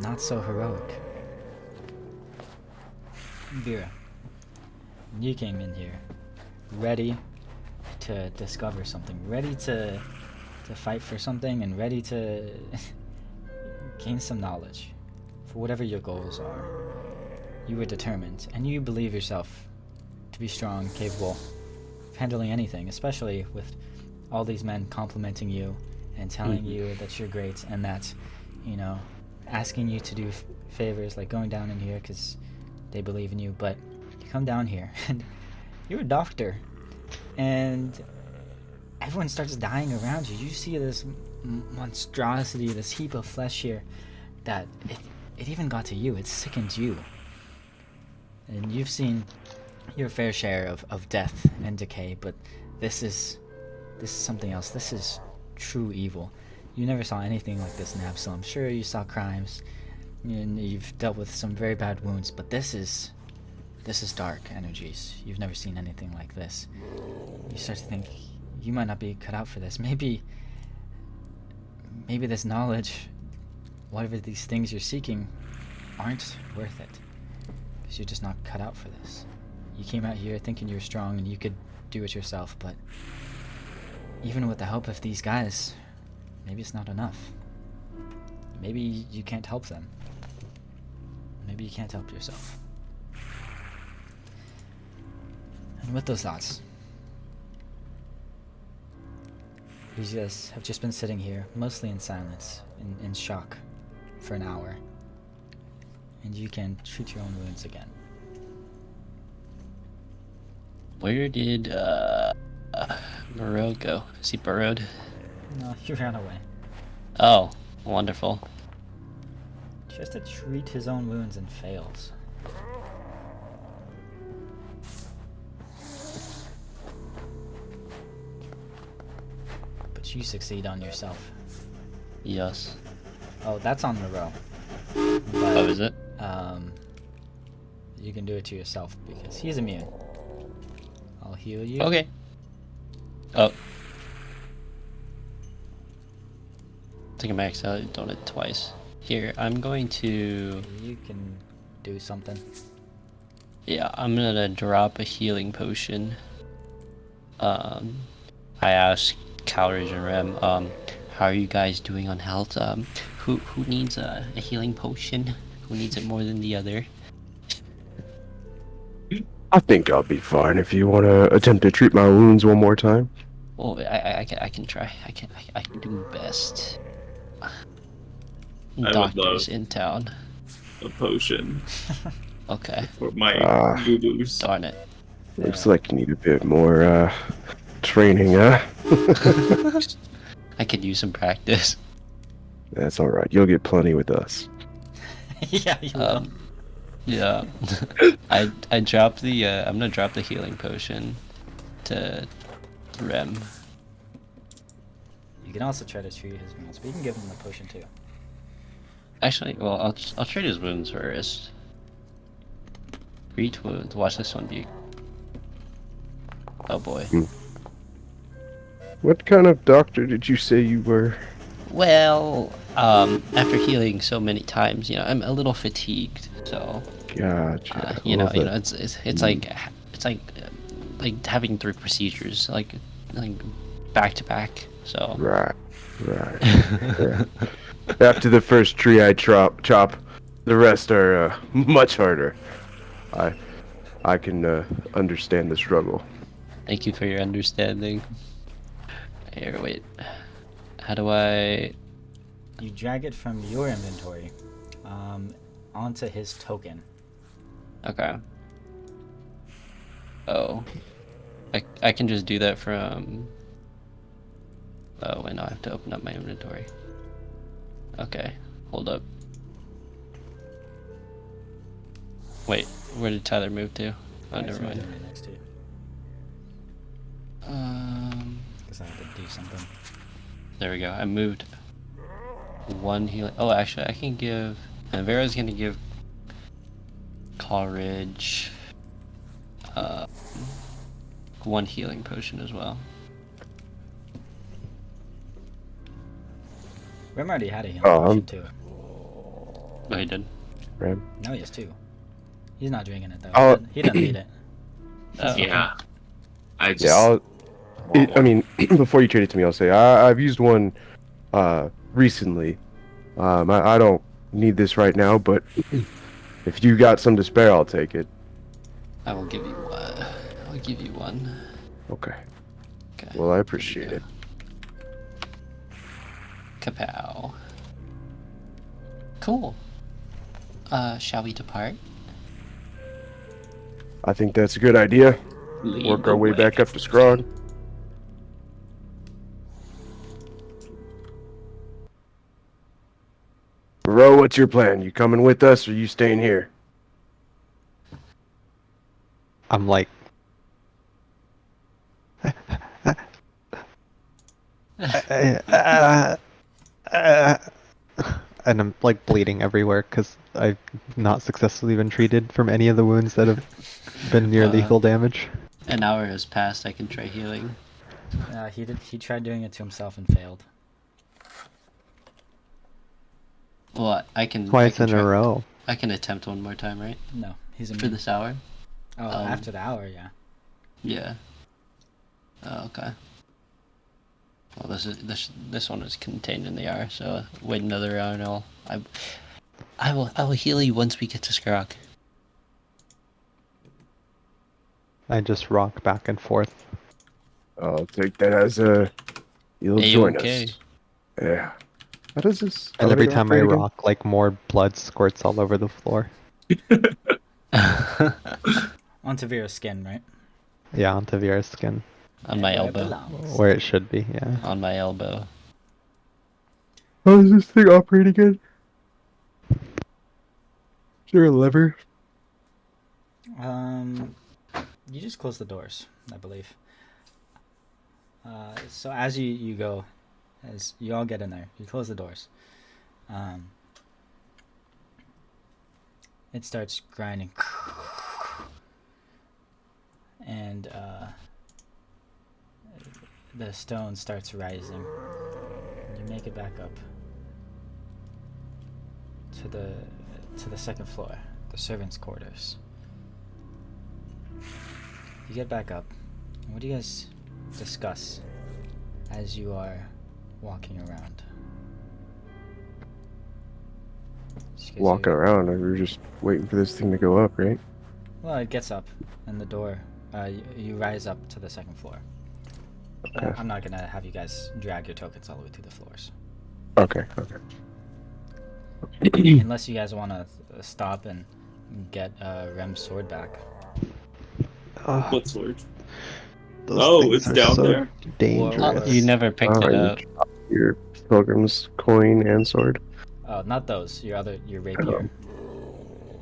not so heroic. Vera, you came in here ready to discover something, ready to fight for something, and ready to gain some knowledge for whatever your goals are. You were determined, and you believe yourself to be strong, capable of handling anything, especially with all these men complimenting you and telling you that you're great, and that, you know, asking you to do favors like going down in here because they believe in you. But you come down here and you're a doctor, and everyone starts dying around you. You see this monstrosity, this heap of flesh here, that it even got to you. It sickened you. And you've seen your fair share of death and decay, but this is something else. This is true evil. You never saw anything like this in Absalom. Sure, you saw crimes, and you've dealt with some very bad wounds, but this is dark energies. You've never seen anything like this. You start to think, you might not be cut out for this. Maybe this knowledge, whatever these things you're seeking, aren't worth it. Because you're just not cut out for this. You came out here thinking you were strong and you could do it yourself, but even with the help of these guys, maybe it's not enough. Maybe you can't help them. Maybe you can't help yourself. And with those thoughts, you guys have just been sitting here, mostly in silence, in shock, for an hour. And you can treat your own wounds again. Where did Moreau go? Is he burrowed? No, he ran away. Oh, wonderful. Just to treat his own wounds and fails. But you succeed on yourself. Yes. Oh, that's on the row. Oh, But, is it? you can do it to yourself because he's immune. I'll heal you. Okay. Oh. I think I maxed out on it twice. Here, I'm going to... You can do something. Yeah, I'm gonna drop a healing potion. I asked Calories and Rem, how are you guys doing on health? Who needs a healing potion? Who needs it more than the other? I think I'll be fine if you want to attempt to treat my wounds one more time. Well, I can try. I can do best. would Doctors love- in town. A potion Okay. for my Ah. boo-boos. Darn it. Looks like you need a bit more training, huh? I could use some practice. That's all right. You'll get plenty with us. Yeah, you will. Yeah. I dropped the I'm gonna drop the healing potion to Rem. You can also try to treat his wounds, but you can give him the potion too. Actually, well, I'll treat his wounds first. Treat wounds. Watch this one be. Oh boy. What kind of doctor did you say you were? Well, after healing so many times, I'm a little fatigued. So, Gotcha. you know, Well, it's like having 3 procedures, like back to back. So. Right. After the first tree I chop, the rest are much harder. I can understand the struggle. Thank you for your understanding. Here, wait. How do I? You drag it from your inventory onto his token. Okay. Oh. I can just do that from... Oh, wait, no, I have to open up my inventory. Okay, hold up. Wait, where did Tyler move to? Oh, It's never right mind. next to you. Because I have to do something. There we go. I moved one healing. Oh, actually, I can give... And Vera's gonna give Coleridge 1 healing potion as well. Rem already had a healing Oh, potion too. Oh, he did? Ram. No, he has 2. He's not drinking it though. Oh. He doesn't need it. Oh, Yeah. I just. Yeah, I mean, before you trade it to me, I'll say I've used one recently. I don't need this right now, but if you got some to spare, I'll take it. I will give you one. I'll give you one. Okay. Okay. Well, I appreciate it. Kapow. Cool. Shall we depart? I think that's a good idea. lead Work the our way back up to Scrog. Ro, what's your plan? You coming with us, or you staying here? I'm like, and I'm like bleeding everywhere because I've not successfully been treated from any of the wounds that have been near lethal damage. An hour has passed. I can try healing. He tried doing it to himself and failed. Well, I can. Twice I can in a try- row. I can attempt one more time, right? No, he's For immune. this hour? Oh, after the hour, yeah. Yeah. Oh, okay. Well, this one is contained in the hour, so wait another hour and I will heal you once we get to Skrog. I just rock back and forth. I'll take that as a you'll join A-okay. us. Yeah. How does this? And every elevator time I operate again? rock, like more blood squirts all over the floor. Onto Vera's skin, right? Yeah, onto Vera's skin. On my Where it elbow. belongs. Where it should be, yeah. On my elbow. How does this thing operate again? Is there a lever? You just close the doors, I believe. So as you go, as you all get in there, you close the doors. It starts grinding, and the stone starts rising. You make it back up to the second floor, the servants' quarters. You get back up. What do you guys discuss as you are walking around? Walking around, we were just waiting for this thing to go up, right? Well, it gets up, and the door. You rise up to the second floor. Okay. I'm not gonna have you guys drag your tokens all the way through the floors, Okay. unless you guys want to stop and get Rem's sword back. What sword? Those Oh, things it's are down so there? dangerous. You never picked it up. Your pilgrim's coin and sword. Oh, not those. Your rapier,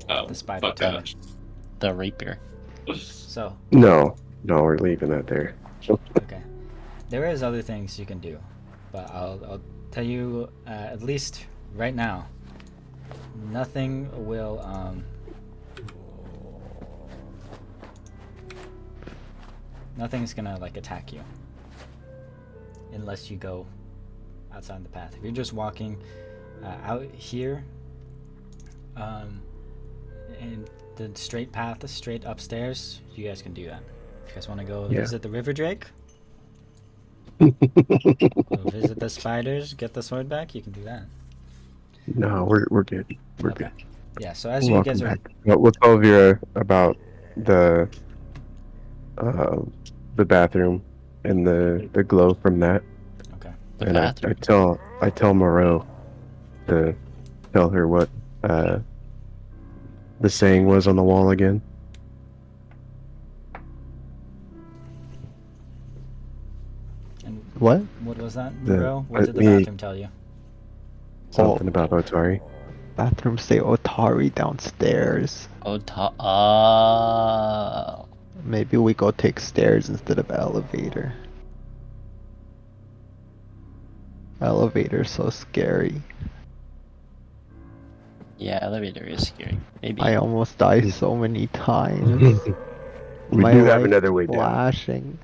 Oh, the spider fuck tower. that. The rapier. So No, we're leaving that there. okay, there is other things you can do, but I'll tell you at least right now. Nothing will nothing's gonna like attack you unless you go outside the path. If you're just walking out here in the straight path, straight upstairs, you guys can do that. If you guys want to go visit the river drake, go visit the spiders, get the sword back, you can do that. No, we're good. We're Okay. good. Yeah, so as you Welcome guys are back. We'll tell Vera about the bathroom and the glow from that. okay. The And bathroom. I tell Moreau to tell her what the saying was on the wall again. And What? what was that, The- Moreau? What did the me- bathroom tell you? Something about Otari. Bathroom say Otari downstairs. Oh. Maybe we go take stairs instead of elevator. Elevator's so scary. Yeah, elevator is scary. Maybe. I almost died so many times. We My do have life another way down. flashing.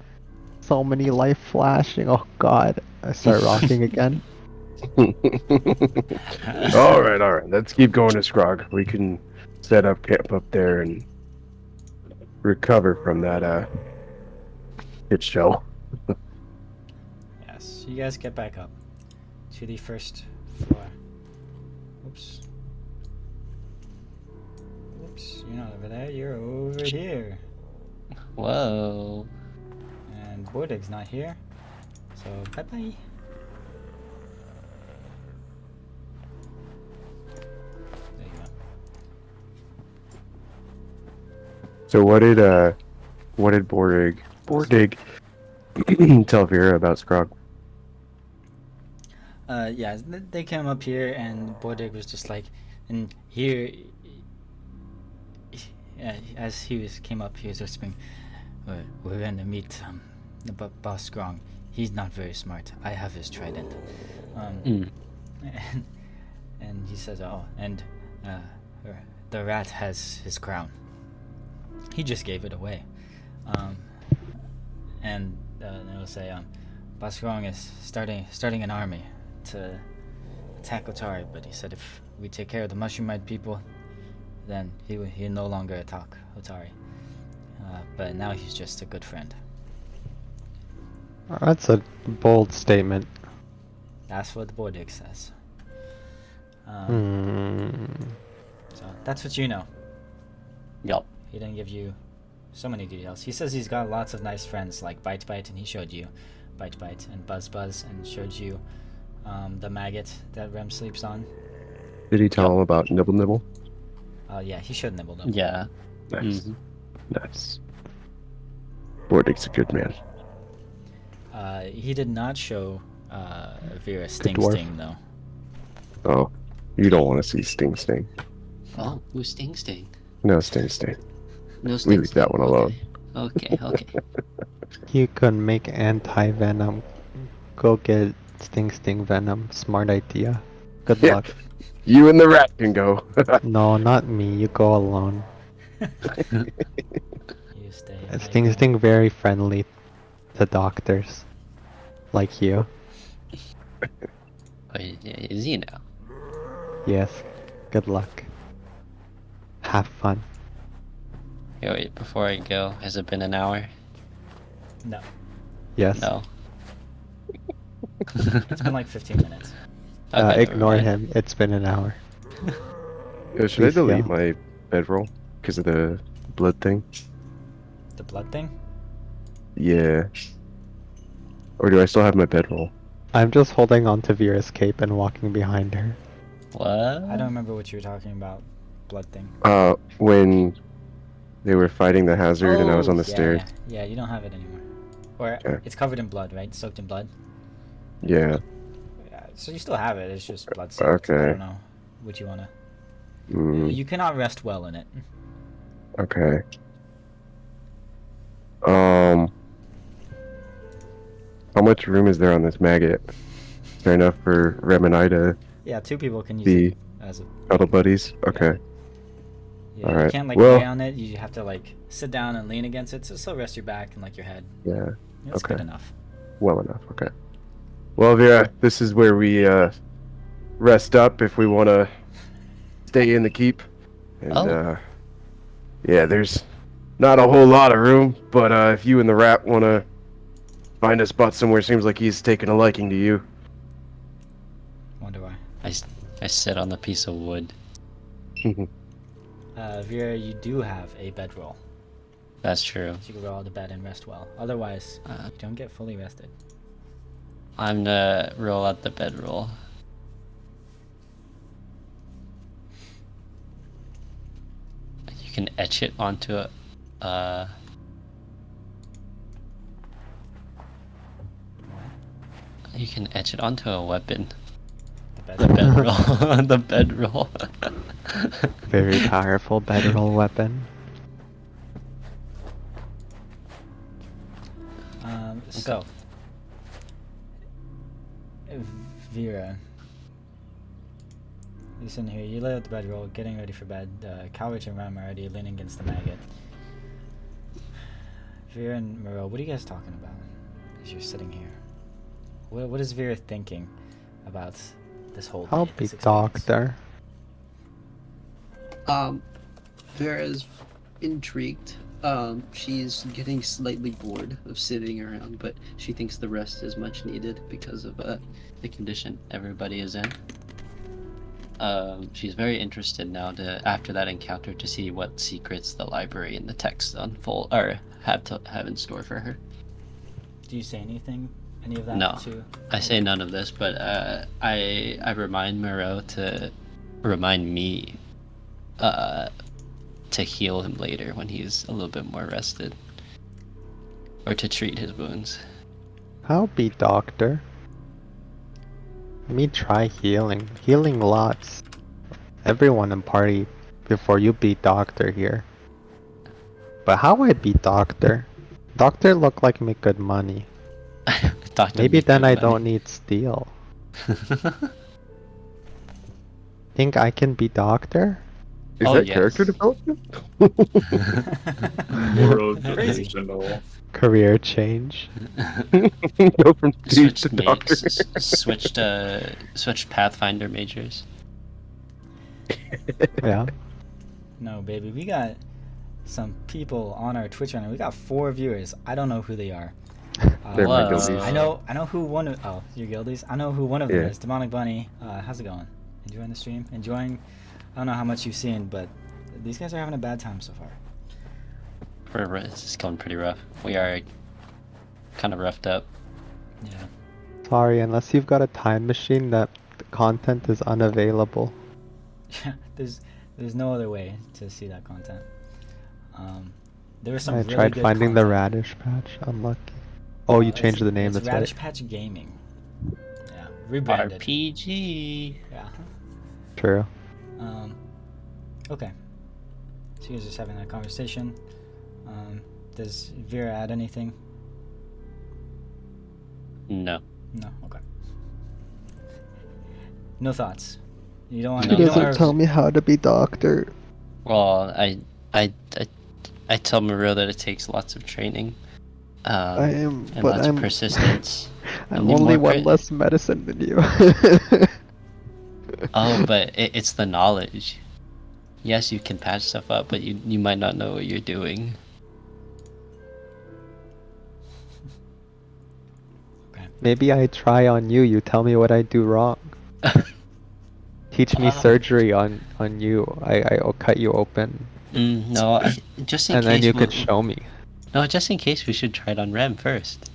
So many life flashing. Oh god. I start rocking again. all right. Let's keep going to Scrog. We can set up camp up there and recover from that shit show. Yes, you guys get back up to the first floor. Oops. Oops, you're not over there, you're over here. Whoa. And Bordig's not here. So, bye-bye. There you go. So what did Bordig tell Vera about Scrog? Yeah, they came up here and Bordig was just like, and here, as came up, he was whispering, we're gonna meet the boss Strong. He's not very smart. I have his trident. And he says, oh, and the rat has his crown. He just gave it away. And they'll say, Boss Strong is starting an army to attack Otari, but he said if we take care of the Mushroomite people, then he'll no longer attack Otari. But now he's just a good friend. That's a bold statement. That's what the Bordig says. So that's what you know. Yup. He didn't give you so many details. He says he's got lots of nice friends like Bite Bite, and he showed you Bite Bite and Buzz Buzz, and showed you the maggot that Rem sleeps on. Did he tell him about Nibble Nibble? Yeah, he showed Nibble Nibble. Yeah. Nice. Mhm. Nice. Bordig's a good man. He did not show Vera Sting dwarf. Sting though. Oh, you don't want to see Sting Sting. Oh, who's Sting Sting? No, Sting Sting. No We leave that one alone. Okay. Okay. You can make anti-venom. Go get Sting Venom. Smart idea. Good Yeah. luck. You and the rat can go. No, not me. You go alone. You stay. and they go. Sting very friendly to doctors. Like you. Oh, is he now? Yes. Good luck. Have fun. Yo, wait, before I go, has it been an hour? No, Yes. No. it's been like 15 minutes. Okay, never Ignore mind. him. It's been an hour. Yo, should I Please delete heal. my bedroll because of the blood thing? The blood thing? Yeah. Or do I still have my bedroll? I'm just holding on to Vera's cape and walking behind her. What? I don't remember what you were talking about. Blood thing. When they were fighting the hazard and I was on the yeah, stairs. Yeah, you don't have it anymore. Or Okay. it's covered in blood, right? Soaked in blood. Yeah. Yeah, so you still have it. It's just blood soaked. I Okay. don't know what you wanna. Mm, You cannot rest well in it. okay. How much room is there on this maggot? Is there enough for Rem and I to Yeah, 2 people can use be it as a. cuddle buddies? Okay. Yeah, you Alright, can't like well- lay on it. You have to like sit down and lean against it. So still rest your back and like your head. Yeah. It's good Okay. enough. Well enough. Okay. Well, Vera, this is where we rest up if we want to stay in the keep. And Oh. yeah, there's not a whole lot of room, but if you and the rat want to find a spot somewhere, seems like he's taken a liking to you. Wonder why. I sit on the piece of wood. Vera, you do have a bedroll. That's true. So you can roll to bed and rest well. Otherwise, you don't get fully rested. I'm gonna roll out the bedroll. You can etch it onto a. You can etch it onto a weapon. The The bedroll. bedroll. The bedroll. Very powerful bedroll weapon. So, Vera, you sitting here. You lay out the bedroll, getting ready for bed. Cowrich and Ram are already leaning against the maggot. Vera and Moreau, what are you guys talking about as you're sitting here? What is Vera thinking about this whole day, I'll be this experience? doctor. Vera's intrigued. She's getting slightly bored of sitting around, but she thinks the rest is much needed because of the condition everybody is in. She's very interested now after that encounter to see what secrets the library and the text unfold or have in store for her. Do you say any of that? No. To... I say none of this, but I remind Moreau to remind me to heal him later when he's a little bit more rested, or to treat his wounds. I'll be doctor. Let me try healing. Healing lots. Everyone in party before you be doctor here. But how I be doctor? Doctor look like make good money. Maybe then I don't need steel. Think I can be doctor? Is Oh, that yes. character development? More of Crazy. traditional. Career change. Go from thief Switched to doctor. switched Pathfinder majors. Yeah. No, baby, we got some people on our Twitch right now. We got 4 viewers. I don't know who they are. They're my Whoa. guildies. I know who one of. Oh, your guildies. I know who one of them Yeah. is. Demonic Bunny. How's it going? Enjoying the stream? Enjoying? I don't know how much you've seen, but these guys are having a bad time so far. It's going pretty rough. We are kind of roughed up. Yeah. Sorry, unless you've got a time machine, that the content is unavailable. Yeah. There's no other way to see that content. There was some. I really tried good finding the content. Radish Patch. Unlucky. Oh, you changed the name. It's That's Radish right. Patch Gaming. Yeah. Rebranded. RPG. Yeah. True. Okay. So you guys are just having that conversation. Does Vera add anything? No. No. Okay. No thoughts. You don't want. No He You don't doesn't want tell me how to be doctor. Well, I tell Mario that it takes lots of training. I am, and but lots of I'm persistence. I'm and only more one less medicine than you. Oh, but it's the knowledge. Yes, you can patch stuff up, but you might not know what you're doing. Maybe I try on you. You tell me what I do wrong. Teach me surgery on you. I'll cut you open, No, just in and case. then you could show me. No, just in case we should try it on Rem first.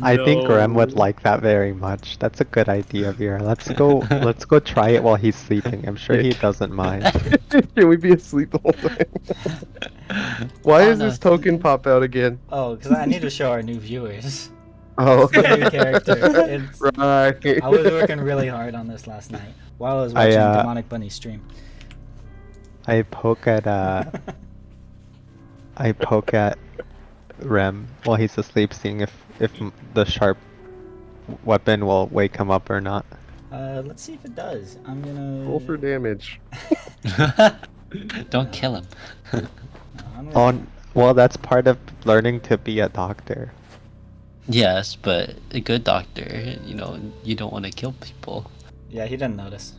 I think Rem would No. like that very much. That's a good idea, Vera. Let's go. Let's go try it while he's sleeping. I'm sure he doesn't mind. Can we be asleep the whole time? Why Oh, is no. this token pop out again? Oh, because I need to show our new viewers. Oh, It's a new character. It's, right. I was working really hard on this last night while I was watching Demonic Bunny stream. I poke at Rem while he's asleep, seeing if the sharp weapon will wake him up or not. Let's see if it does. I'm gonna Roll for damage. Don't kill him. I'm gonna- Well, that's part of learning to be a doctor. Yes, but a good doctor, you don't want to kill people. Yeah, he didn't notice.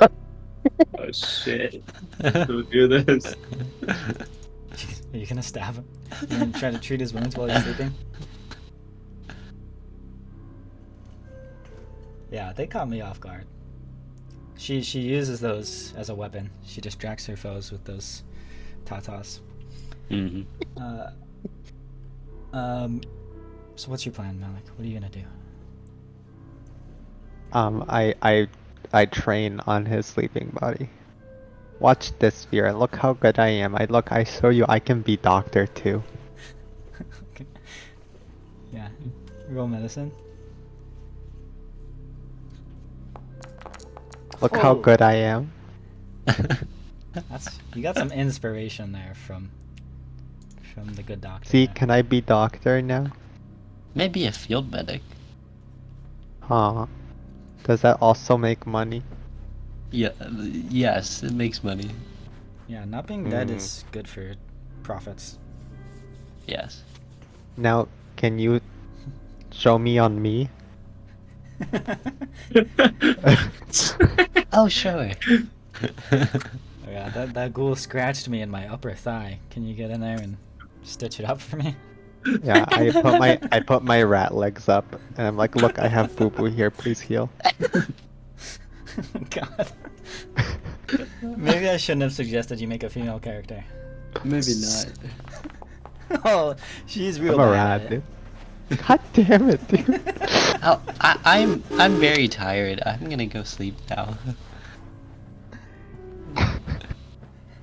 Oh shit. Don't do this. Are you gonna stab him? You gonna try to treat his wounds while he's sleeping? Yeah, they caught me off guard. She uses those as a weapon. She distracts her foes with those tatas. Mm-hmm. So what's your plan, Malik? What are you gonna do? I train on his sleeping body. Watch this, Vera. Look how good I am. I show you I can be doctor too. Okay. Yeah. Roll medicine. Look how Oh. good I am. You got some inspiration there from the good doctor. See, there. can I be doctor now? Maybe a field medic. Huh. Does that also make money? Yeah. Yes, it makes money. Yeah, not being dead is good for profits. Yes. Now, can you show me on me? Oh, sure. Oh yeah, that ghoul scratched me in my upper thigh. Can you get in there and stitch it up for me? Yeah, I put my rat legs up, and I'm like, look, I have boo boo here. Please heal. God. Maybe I shouldn't have suggested you make a female character. Maybe not. Oh, she's real I'm a bad rat, at dude. it. God damn it, dude. Oh, I'm very tired. I'm gonna go sleep now.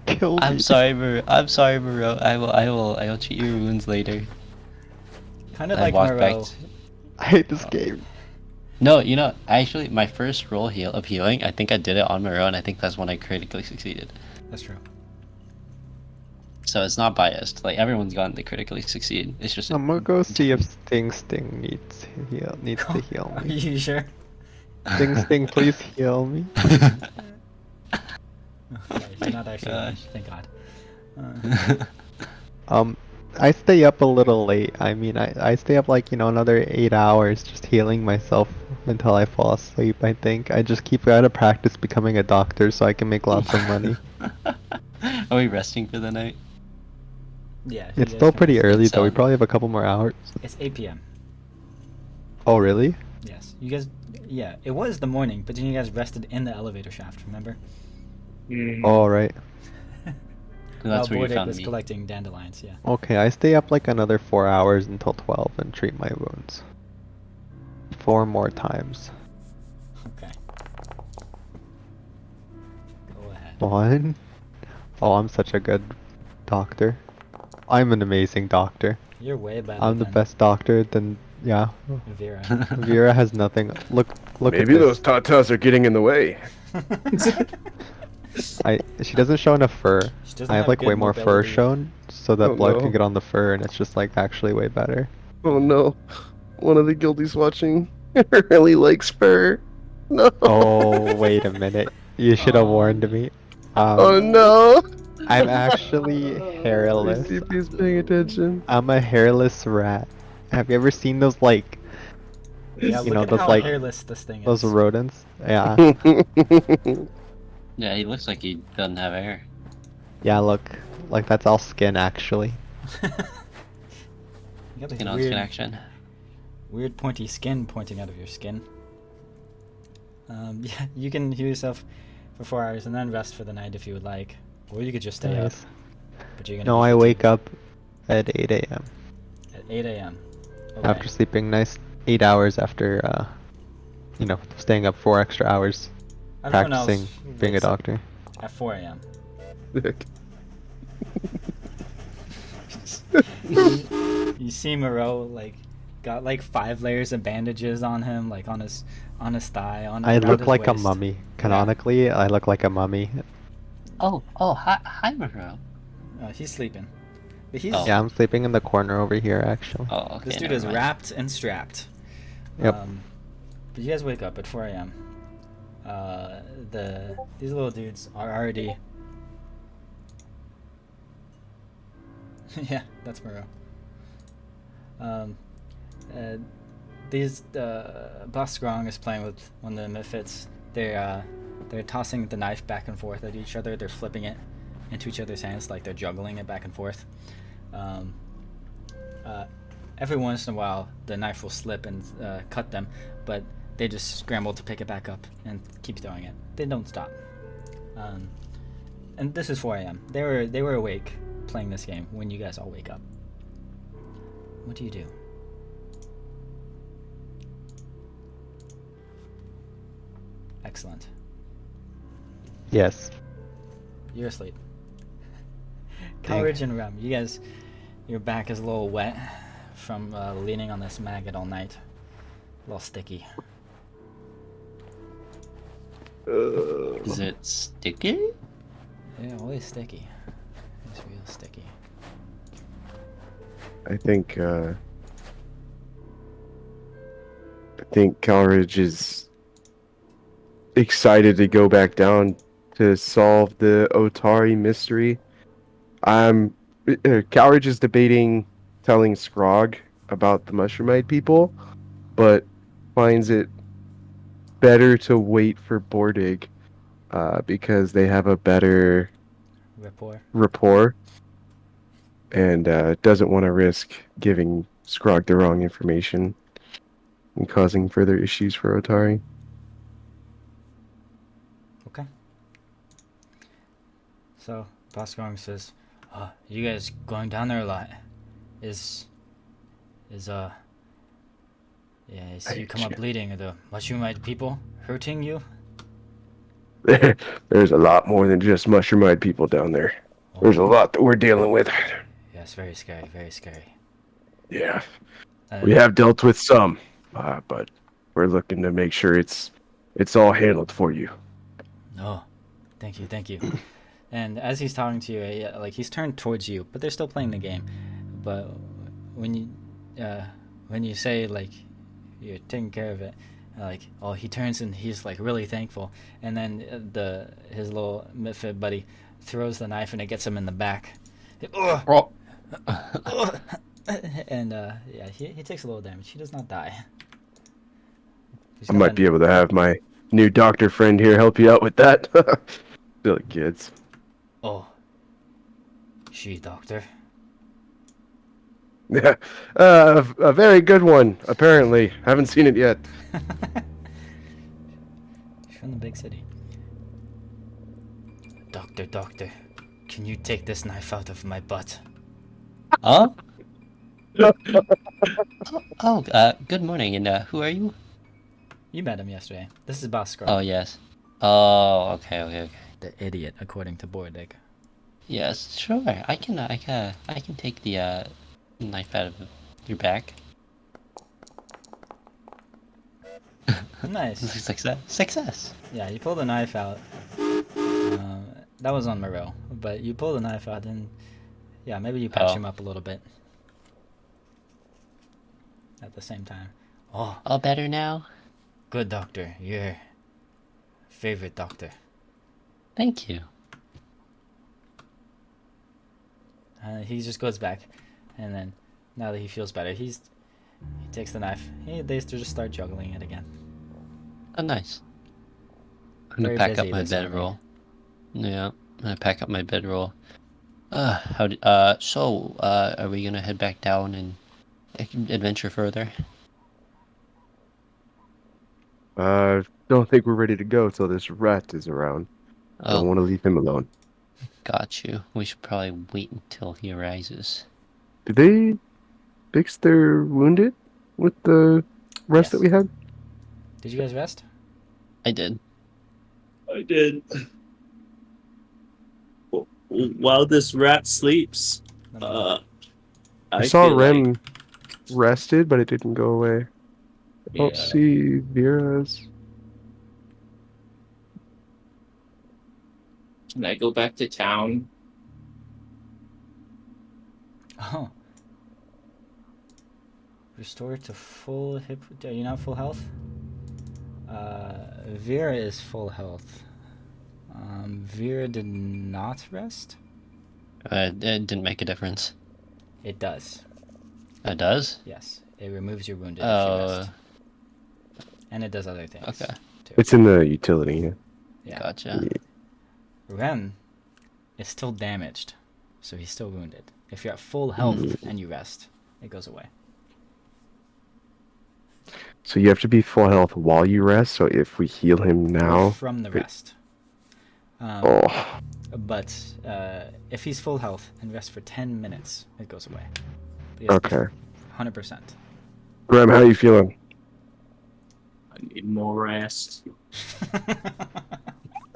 Kill me. I'm sorry, Maro. I will treat your wounds later. Kind of I like walked back. Moreau. I hate this game. No, actually, my first roll of healing, I think I did it on Maro, and I think that's when I critically succeeded. That's true. So it's not biased. Like everyone's gotten to critically succeed. It's just. I'm gonna go see if Sting needs to heal Are me. you sure? Sting, please heal me. Okay, she's not actually. Gosh. Thank God. I stay up a little late. I mean, I stay up like, another 8 hours just healing myself until I fall asleep, I think. I just keep out of practice becoming a doctor so I can make lots of money. Are we resting for the night? Yeah. if you It's guys still can- pretty early though. We Sound. probably have a couple more hours. It's 8 p.m. Oh, really? Yes. You guys. Yeah, it was the morning, but then you guys rested in the elevator shaft. Remember? Oh, right. That's While where you Bordick found was me. collecting dandelions. Yeah. Okay, I stay up like another 4 hours until 12 and treat my wounds. 4 more times. Okay. Go ahead. 1. Oh, I'm such a good doctor. I'm an amazing doctor. You're way better. I'm the than best doctor than, yeah. Vera. Vera has nothing. Look at Maybe this. those tatas are getting in the way. She doesn't show enough fur. She doesn't I have have like way good more fur mobility. shown, so that Oh, blood no. can get on the fur, and it's just like actually way better. Oh no. One of the guildies watching really likes fur. No. Oh, wait a minute. You should have warned me. Oh no. I'm actually Let me hairless. see if he's paying attention. I'm a hairless rat. Have you ever seen those like Yeah, you look know at those how like hairless this thing those is. rodents? Yeah. Yeah, he looks like he doesn't have hair. Yeah, look. Like that's all skin actually. You got this You know, it's weird, connection. weird pointy skin pointing out of your skin. Yeah, you can heal yourself for 4 hours and then rest for the night if you would like, or you could just stay up. Nice. But you're gonna No, be I wake fatigued up at 8 a.m. at 8 a.m. after sleeping nice 8 hours after staying up 4 extra hours Everyone else practicing being a wakes up doctor. at 4 a.m. You see Moreau like got like 5 layers of bandages on him, like on his thigh, I around look his like a waist. mummy. Canonically, I look like a mummy. Oh, hi, Monroe. He's sleeping, but he's Oh. Yeah, I'm sleeping in the corner over here actually. Oh, okay. this dude never is mind. wrapped and strapped. Yep. But you guys wake up at 4 a.m. These little dudes are already. Yeah, that's Moreau. These Boss Grong is playing with one of the Misfits. They're tossing the knife back and forth at each other. They're flipping it into each other's hands like they're juggling it back and forth. Every once in a while, the knife will slip and cut them, but they just scramble to pick it back up and keep throwing it. They don't stop. And this is 4 a.m. They were awake playing this game when you guys all wake up. What do you do? Excellent. Yes. You're asleep. Dang. Courage and Rem, you guys, your back is a little wet from leaning on this maggot all night. A little sticky. Is it sticky? Yeah, always sticky. It's real sticky. I think Calridge is excited to go back down to solve the Otari mystery. Calridge is debating telling Scrog about the Mushroomite people, but finds it better to wait for Bordig because they have a better rapport and doesn't want to risk giving Scrog the wrong information and causing further issues for Otari. Okay. So, Boss Gong says, you guys going down there a lot? I see you come up bleeding. Are the Mushroomite people hurting you? There's a lot more than just Mushroomite people down there. There's a lot that we're dealing with. Yeah, it's very scary, very scary. Yeah, we have dealt with some, but we're looking to make sure it's all handled for you. Oh, thank you. And as he's talking to you, like he's turned towards you, but they're still playing the game. But when you say like you're taking care of it, like he turns and he's like really thankful, and then his little Misfit buddy throws the knife and it gets him in the back. Oh. And he takes a little damage. He does not die. I might be able to have my new doctor friend here help you out with that. Silly kids. Oh, she doctor. Yeah, a very good one. Apparently, haven't seen it yet. She's from the big city. Doctor, can you take this knife out of my butt? Huh? Good morning, and who are you? You met him yesterday. This is Boss Scrub. Oh, yes. Oh, okay. The idiot, according to Bordig. Yes, sure. I can take the knife out of your back. Nice. Success. Yeah, you pull the knife out, That was on Moreau, but you pull the knife out and yeah, maybe you patch Oh. him up a little bit. At the same time. Oh, All better now? good doctor. Your favorite doctor. Thank you. He just goes back, and then now that he feels better, he takes the knife. They just start juggling it again. Oh, nice. I'm gonna Very pack up busy my this evening. bedroll. Yeah, I'm gonna pack up my bedroll. Are we gonna head back down and adventure further? Don't think we're ready to go till this rat is around. Don't Oh, want to leave him alone. got you. We should probably wait until he arises. Did they fix their wounded with the rest that Yes. we had? Did you guys rest? I did. I did. While this rat sleeps, Let me look. I saw feel Rem like, rested, but it didn't go away. I don't yeah. see Vera's. Can I go back to town? Oh. Restore to full hip. Are you not full health? Vera is full health. Vera did not rest? It didn't make a difference. It does. It does? Yes. It removes your wounded if you Oh, rest. And it does other things. okay. Too. It's in the utility. Yeah. Yeah. Gotcha. Rem is still damaged, so he's still wounded. If you're at full health and you rest, it goes away. So you have to be full health while you rest. So if we heal him Or now, from the rest. oh, But if he's full health and rests for 10 minutes, it goes away. He has to be okay. 100%. Rem, how you feeling? I need more rest.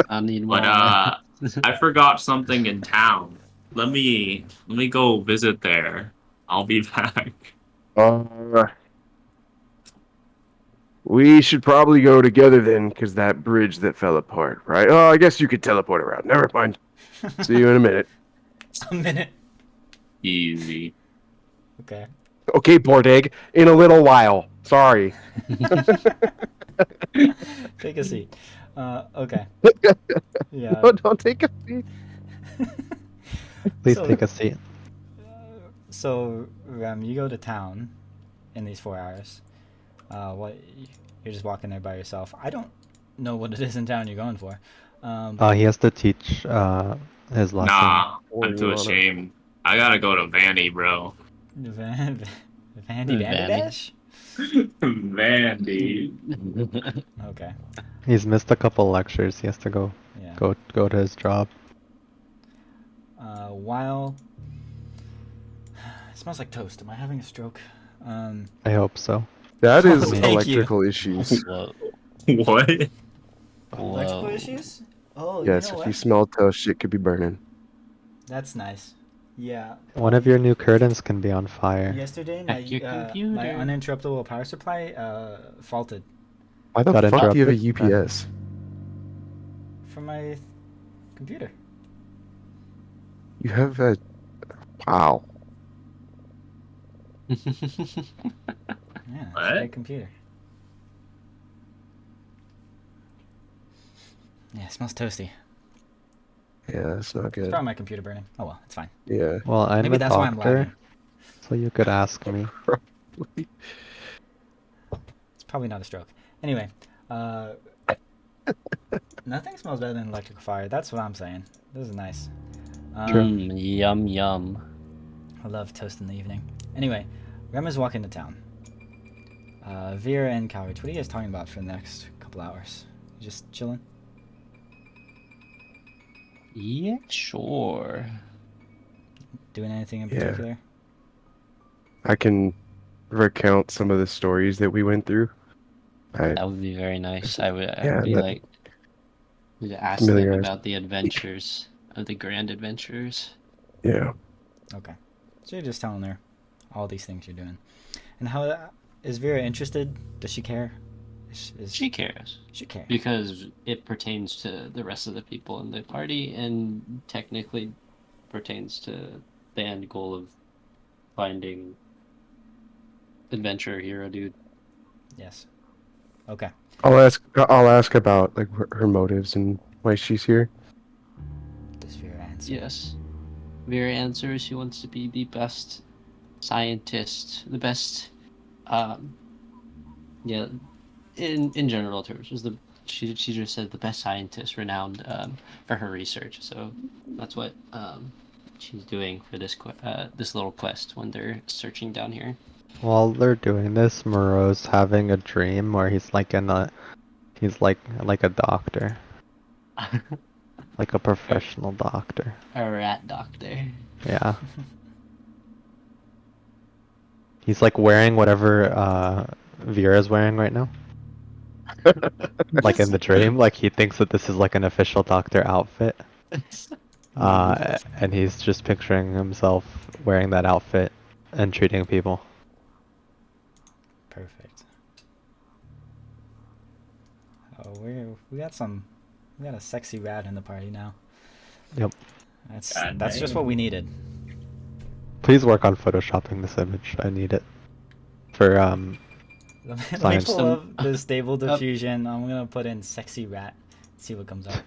I need more. But I forgot something in town. Let me go visit there. I'll be back. We should probably go together then, because that bridge that fell apart, right? Oh, I guess you could teleport around. Never mind. See you in a minute. A minute. Easy. Okay. Okay, Bordag, in a little while. Sorry. Take a seat. Okay. Yeah. No, don't take a seat. Please So- take a seat. So, Rem, you go to town in these 4 hours. What? You're just walking there by yourself. I don't know what it is in town you're going for. He has to teach his lesson. Nah, Or I'm you too wanna- ashamed. I gotta go to Vandy, bro. Vandy Vandy. Dash? Vandy. Okay. He's missed a couple lectures. He has to go Yeah. go to his job. While it smells like toast. Am I having a stroke? I hope so. That is Thank you. electrical issues. Whoa. What? Electrical Whoa. issues? Oh, Yes, you know if what? you smell toast, shit could be burning. That's nice. Yeah. One of your new curtains can be on fire. Yesterday, Check your my computer. uninterruptible power supply faulted Why the Got fuck do you have interrupted? a UPS? from my computer. You have a... Wow. Yeah, it's What? a big computer. Yeah, it smells toasty. Yeah, that's not It's good. probably my computer burning. Oh well, it's fine. Yeah. Well, I'm Maybe a that's why I'm doctor, lagging. so you could ask me. It's probably not a stroke. Anyway, nothing smells better than electrical fire. That's what I'm saying. This is nice. Yum yum. I love toast in the evening. Anyway, Rem is walking to town. Vera and Cowridge, what are you guys talking about for the next couple hours? You just chilling? Yeah, sure. Doing anything in Yeah. particular? I can recount some of the stories that we went through. That would be very nice. I would Yeah, be that- like, would ask them familiarize- about the adventures of the grand adventures. Yeah. Okay. So you're just telling her all these things you're doing. And how is Vera interested? Does she care? She cares. She cares. Because it pertains to the rest of the people in the party and technically pertains to the end goal of finding adventure hero dude. Yes. Okay. I'll ask about like her motives and why she's here. Does Vera answer? Yes. Vera answers she wants to be the best scientist, the best yeah, in general terms, she just said the best scientist renowned for her research. So that's what she's doing for this this little quest when they're searching down here. While they're doing this, Moreau's having a dream where he's like a doctor, like a professional doctor. A rat doctor. Yeah. He's like wearing whatever Vera's wearing right now. Like in the dream, like he thinks that this is like an official doctor outfit. And he's just picturing himself wearing that outfit and treating people. Perfect. Oh, we got a sexy rat in the party now. Yep. That's just what we needed. Please work on photoshopping this image. I need it for Let me science. pull up the stable diffusion. I'm gonna put in sexy rat. See what comes up.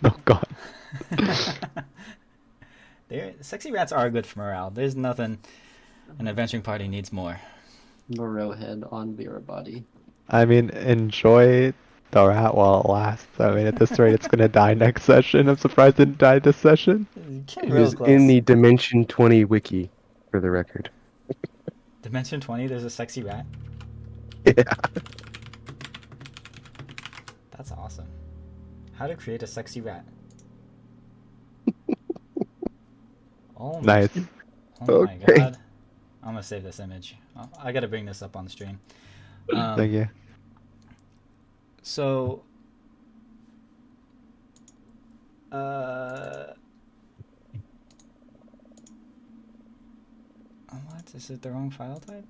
Oh god. Sexy rats are good for morale. There's nothing an adventuring party needs more. Moreau head on Vera body. I mean, enjoy the rat while it lasts. I mean, at this rate, it's gonna die next session. I'm surprised it didn't die this session. You came It real is close. in the Dimension 20 wiki, for the record. Dimension 20. There's a sexy rat. Yeah. That's awesome. How to create a sexy rat. Oh my, Nice. oh my Okay. god. I'm gonna save this image. I gotta bring this up on the stream. Thank you. So, what? Is it the wrong file type?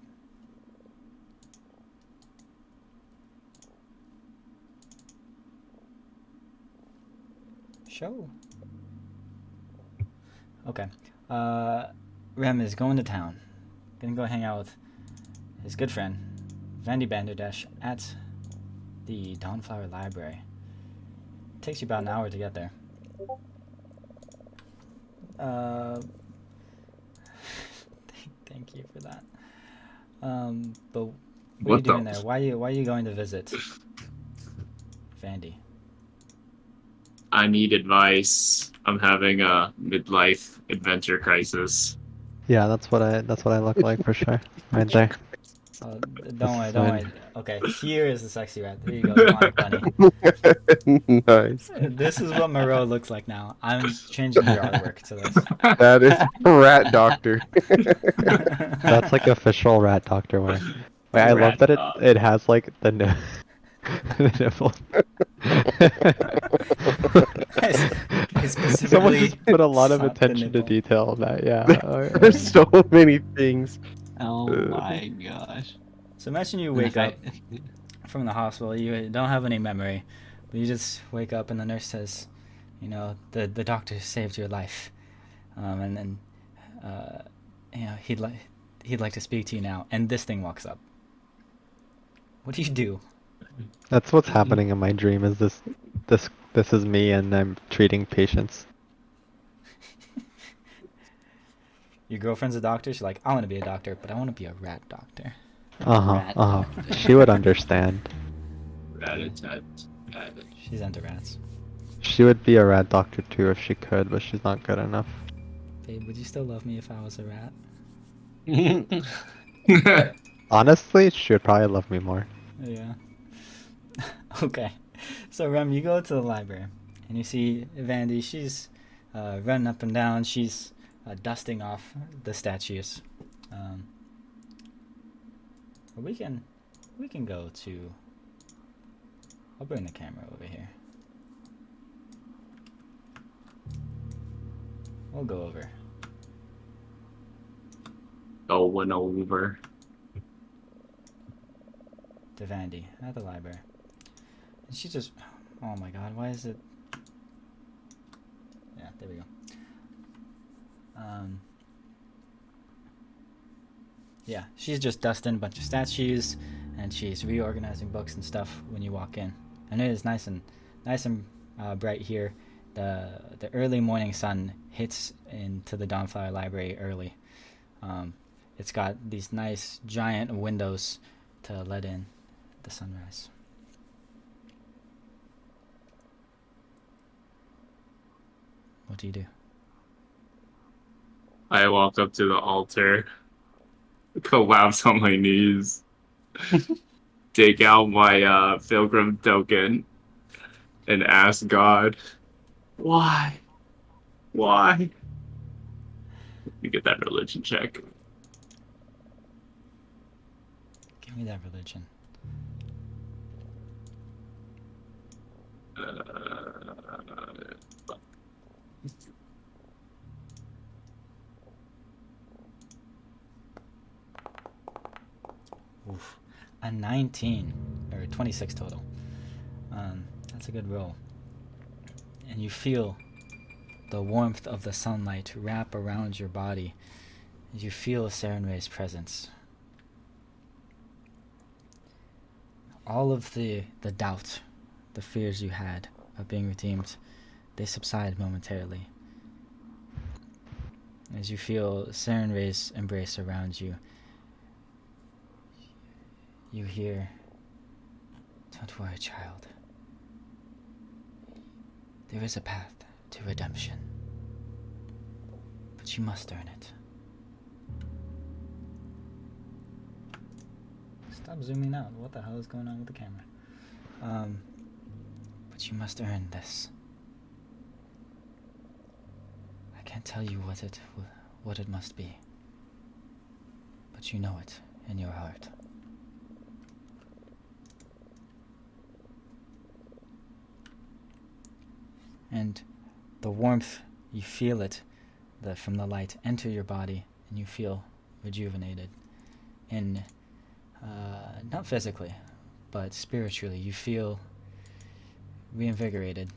Show. Okay. Rem is going to town. Gonna go hang out with his good friend, Vandy Banderdash, at the Dawnflower Library. Takes you about an hour to get there. Thank you for that. But what are you doing there? Why are you going to visit Vandy? I need advice. I'm having a midlife adventure crisis. Yeah, that's what I look like for sure. Right there. Don't worry. fine. Okay, here is the sexy rat. There you go, Demonic Bunny. Nice. This is what Moreau looks like now. I'm changing your artwork to this. That is Rat Doctor. That's like official rat doctor wear. Wait, I love Rat that dog. it has like the nipple. I specifically Someone just put a lot of sought the attention to nipple. detail on that. Yeah. There's so many things. Oh my gosh. So imagine you wake up from the hospital. You don't have any memory, but you just wake up and the nurse says, you know, the doctor saved your life, and then you know, he'd like to speak to you now. And this thing walks up. What do you do? That's what's happening in my dream. Is this is me and I'm treating patients. Your girlfriend's a doctor. She's like, I want to be a doctor, but I want to be a rat doctor. Rat doctor. She would understand. Rat-a-tat. She's into rats. She would be a rat doctor too if she could, but she's not good enough. Babe, would you still love me if I was a rat? Honestly, she would probably love me more. Yeah. Okay. So Rem, you go to the library and you see Vandy. She's running up and down. She's dusting off the statues. Or we can go to. I'll bring the camera over here. We'll go over. Going over. to Vandy at the library. And she just, oh my god, why is it? Yeah, there we go. Yeah, she's just dusting a bunch of statues, and she's reorganizing books and stuff when you walk in. And it is nice and bright here. The early morning sun hits into the Dawnflower Library early. It's got these nice giant windows to let in the sunrise. What do you do? I walk up to the altar, collapse on my knees, take out my pilgrim token, and ask God, why? Why? You get that religion check. Give me that religion. Oof. A 19, or 26 total. That's a good roll. And you feel the warmth of the sunlight wrap around your body as you feel Sarenrae's presence. All of the doubt, the fears you had of being redeemed, they subside momentarily. As you feel Sarenrae's embrace around you, you hear, "Don't worry, child. There is a path to redemption, but you must earn it." Stop zooming out. What the hell is going on with the camera? But you must earn this. I can't tell you what it must be, but you know it in your heart. And the warmth, you feel it from the light enter your body, and you feel rejuvenated. And not physically, but spiritually, you feel reinvigorated.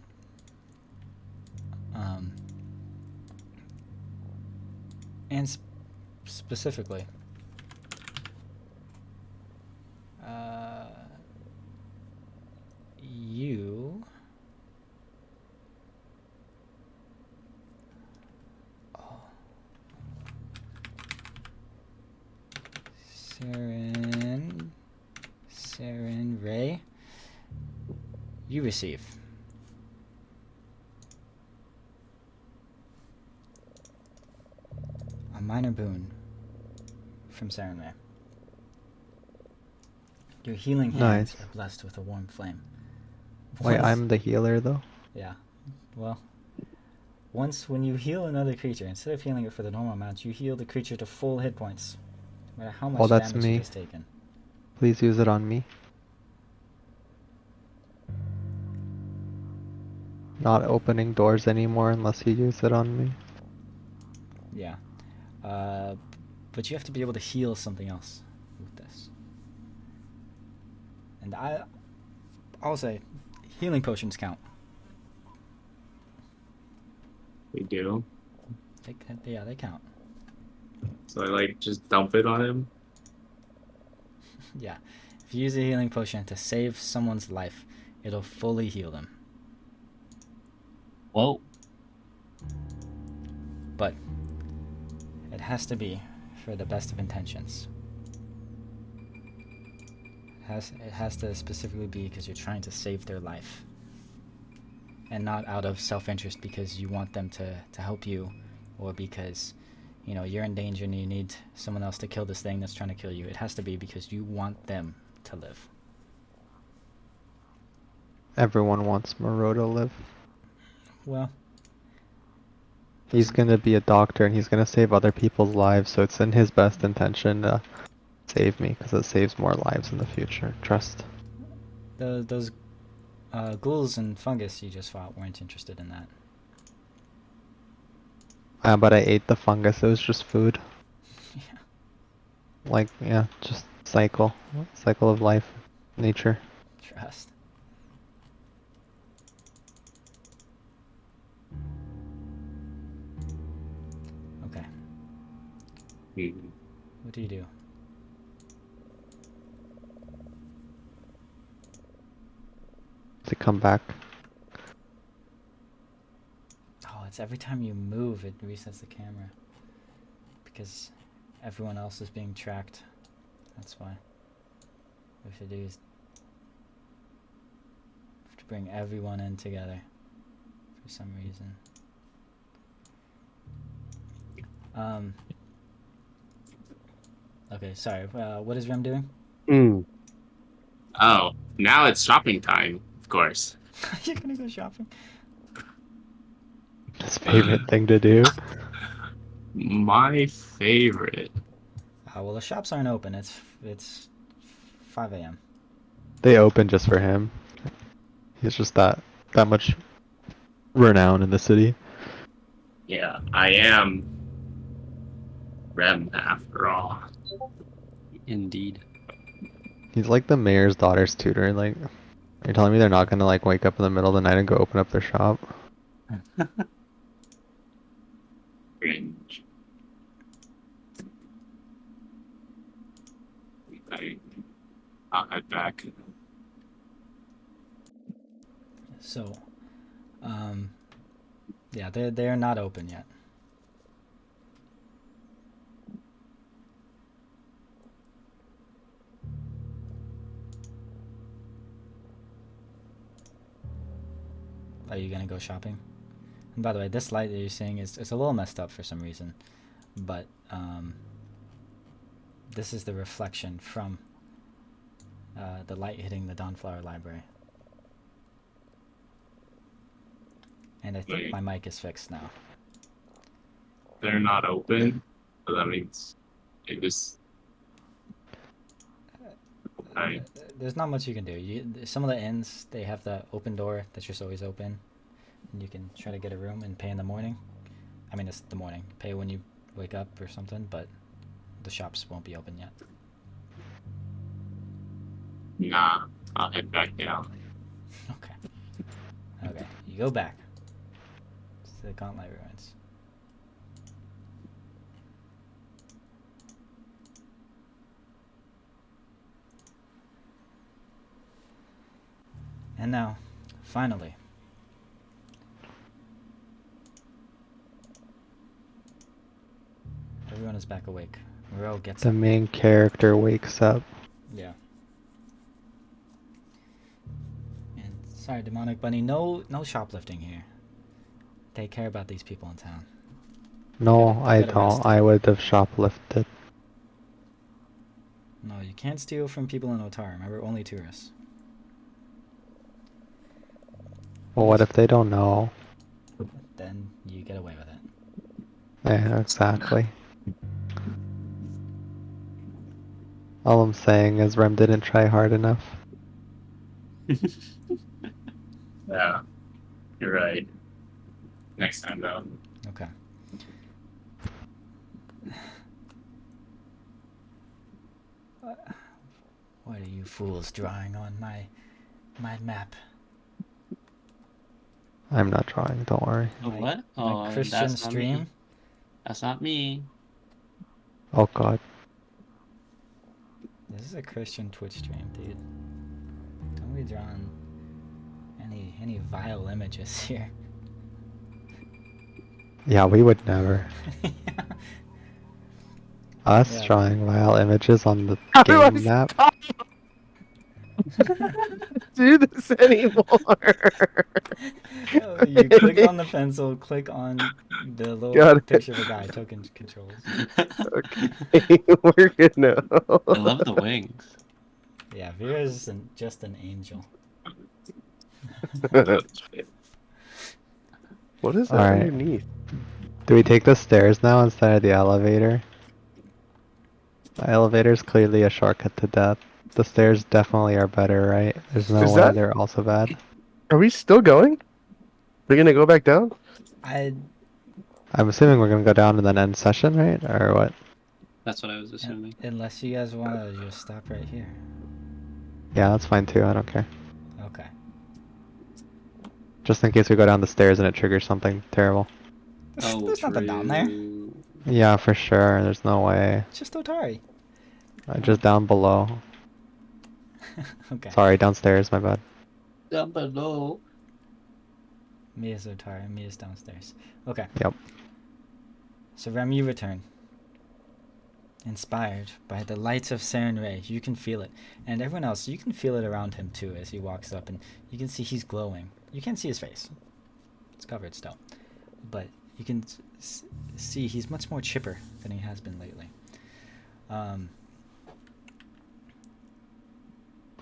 And specifically, you... Sarenrae, you receive a minor boon from Sarenrae. Your healing hands Nice. are blessed with a warm flame. Wait, Once- I'm the healer though? Yeah. Well, when you heal another creature, instead of healing it for the normal amount, you heal the creature to full hit points, no matter how much Oh, that's damage me. it has taken. Please use it on me. Not opening doors anymore unless you use it on me. Yeah. But you have to be able to heal something else with this. And I'll say, healing potions count. We do. They count. So I like just dump it on him. Yeah. If you use a healing potion to save someone's life, it'll fully heal them. Whoa. But it has to be for the best of intentions. It has to specifically be because you're trying to save their life. And not out of self-interest because you want them to help you, or because, you're in danger and you need someone else to kill this thing that's trying to kill you. It has to be because you want them to live. Everyone wants Moreau to live. Well, He's gonna be a doctor and he's gonna save other people's lives, so it's in his best intention to save me, because it saves more lives in the future. Trust. those ghouls and fungus you just fought weren't interested in that. But I ate the fungus, it was just food. Yeah. Like, yeah, just cycle of life. Nature. Trust. Okay. Hmm. What do you do? Does it come back? Oh, it's every time you move, it resets the camera. Because everyone else is being tracked. That's why. What we should do is have to bring everyone in together for some reason. Okay, sorry. What is Rem doing? Oh, now it's shopping time, of course. You're gonna go shopping? His favorite thing to do. My favorite. Well, the shops aren't open. It's 5 a.m. They open just for him. He's just that much renown in the city. Yeah, I am Rem after all. Indeed. He's like the mayor's daughter's tutor. Like, are you telling me they're not gonna like wake up in the middle of the night and go open up their shop? Cringe. I'll head back. So, yeah, they're not open yet. Are you gonna go shopping? And by the way, this light that you're seeing is it's a little messed up for some reason, but this is the reflection from the light hitting the Dawnflower Library. And I think Wait. my mic is fixed now. They're not open, so that means it was. There's not much you can do. Some of the inns, they have the open door that's just always open, and you can try to get a room and pay in the morning. I mean, it's the morning. Pay when you wake up or something, but the shops won't be open yet. Nah, I'll head back down. Okay, you go back to the Gauntlet Ruins. And now, finally, everyone is back awake. Ro gets The up. main character wakes up. Yeah. And sorry, Demonic Bunny, no shoplifting here. Take care about these people in town. No, They I get don't. arrested. I would have shoplifted. No, you can't steal from people in Otara. Remember, only tourists. Well, what if they don't know? Then you get away with it. Yeah, exactly. All I'm saying is Rem didn't try hard enough. Yeah, you're right. Next time, though. Okay. What are you fools drawing on my map? I'm not trying, don't worry. Oh, My- what? my Oh, Christian that's not stream? me. That's not me. Oh god. This is a Christian Twitch stream, dude. Don't be drawing any vile images here. Yeah, we would never. Us Yeah. drawing vile images on the How do I game map? do this anymore. Oh, you click on the pencil, click on the little Got it. picture of a guy, token controls. Okay, we're good now. I love the wings. Yeah, Vera's just an angel. What is that Alright. underneath? Do we take the stairs now instead of the elevator? The elevator's clearly a shortcut to death. The stairs definitely are better, right? There's no Is way that- they're also bad. Are we still going? We're gonna go back down? I'm assuming we're gonna go down and then end session, right? Or what? That's what I was assuming. Unless you guys want to just stop right here. Yeah, that's fine too. I don't care. Okay. Just in case we go down the stairs and it triggers something terrible. Oh, There's nothing down there. true. Yeah, for sure. There's no way. It's just Otari. Just down below. Okay. Sorry, downstairs. My bad. Down below. Mia's Otari. Mia's downstairs. Okay. Yep. So Rem, you return. Inspired by the lights of Serenray, you can feel it. And everyone else, you can feel it around him too as he walks up, and you can see he's glowing. You can't see his face. It's covered still. But you can see he's much more chipper than he has been lately.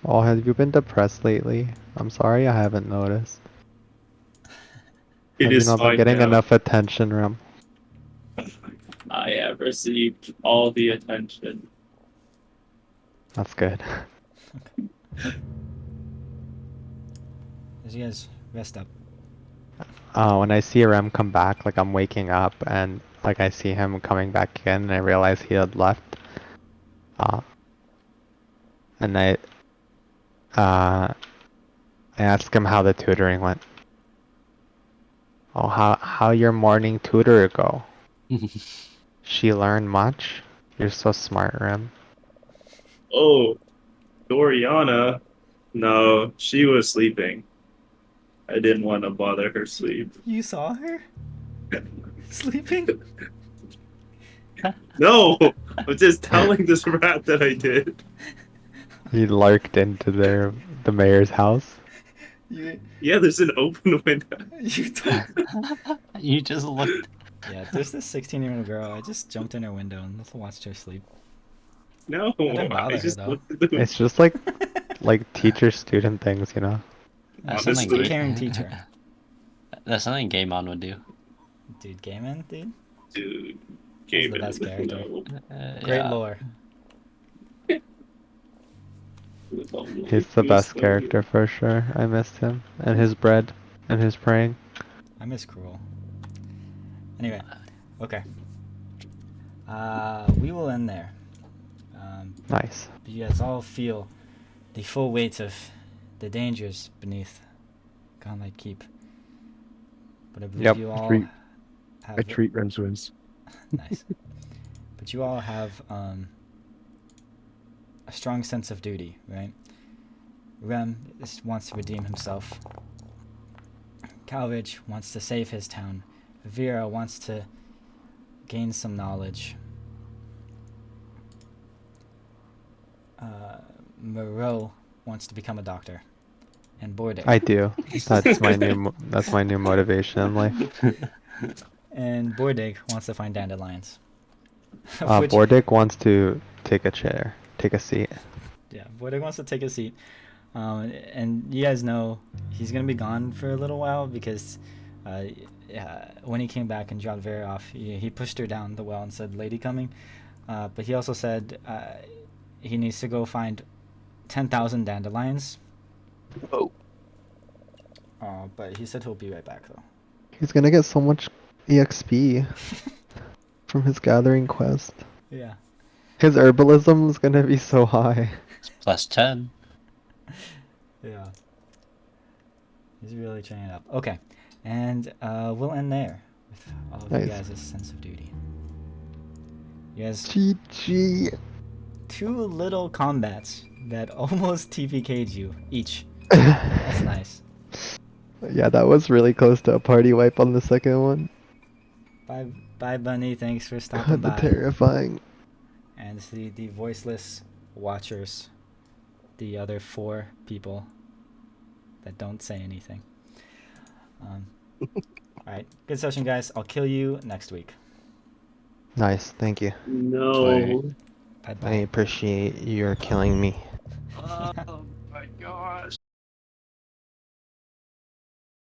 Oh, have you been depressed lately? I'm sorry, I haven't noticed. It Have is you not been fine getting now. enough attention, Rem? I have received all the attention. That's good. As you guys rest up. When I see Rem come back, like I'm waking up and like I see him coming back in and I realize he had left. And I ask him how the tutoring went. Oh, how your morning tutor go? She learned much? You're so smart, Rem. Oh, Doriana? No, she was sleeping. I didn't want to bother her sleep. You saw her? Sleeping? No! I'm just telling this rat that I did. He lurked into the mayor's house. You, Yeah, there's an open window. you told. You just looked. Yeah, there's this 16-year-old girl. I just jumped in her window and watched her sleep. No, didn't bother I her, just though. looked at the It's just like teacher-student things, you know? That's Honestly. something Caring teacher. That's something Game On would do. Dude, Gaiman, dude. Dude, He's gave the it best character. no. Great Yeah. lore. He's the best character for sure. I missed him. And his bread. And his praying. I miss Cruel. Anyway, okay. We will end there. Nice. You guys all feel the full weight of the dangers beneath Gonlight Keep. But I believe Yep. you all have... I treat Rem's wins. Nice. But you all have a strong sense of duty, right? Rem just wants to redeem himself. Calridge wants to save his town. Vera wants to gain some knowledge. Moreau wants to become a doctor. And Bordick. I do. That's my that's my new motivation in life. And Bordick wants to find dandelions. Which- Bordick wants to take a chair. Take a seat. Yeah, Bordick wants to take a seat. And you guys know he's going to be gone for a little while because when he came back and dropped Vera off, he pushed her down the well and said, "Lady coming." But he also said he needs to go find 10,000 dandelions. Oh. But he said he'll be right back, though. He's gonna get so much EXP from his gathering quest. Yeah. His herbalism is gonna be so high. Plus 10. Yeah. He's really training up. Okay. And we'll end there with all of you Nice. guys' sense of duty. You guys, GG. 2 little combats that almost TPK'd you each. That's nice. Yeah, that was really close to a party wipe on the second one. Bye, Bunny. Thanks for stopping The by. terrifying. And the voiceless watchers, the other 4 people that don't say anything. Alright, good session, guys. I'll kill you next week. Nice, thank you. No. Bye-bye. I appreciate your killing me. Oh my gosh.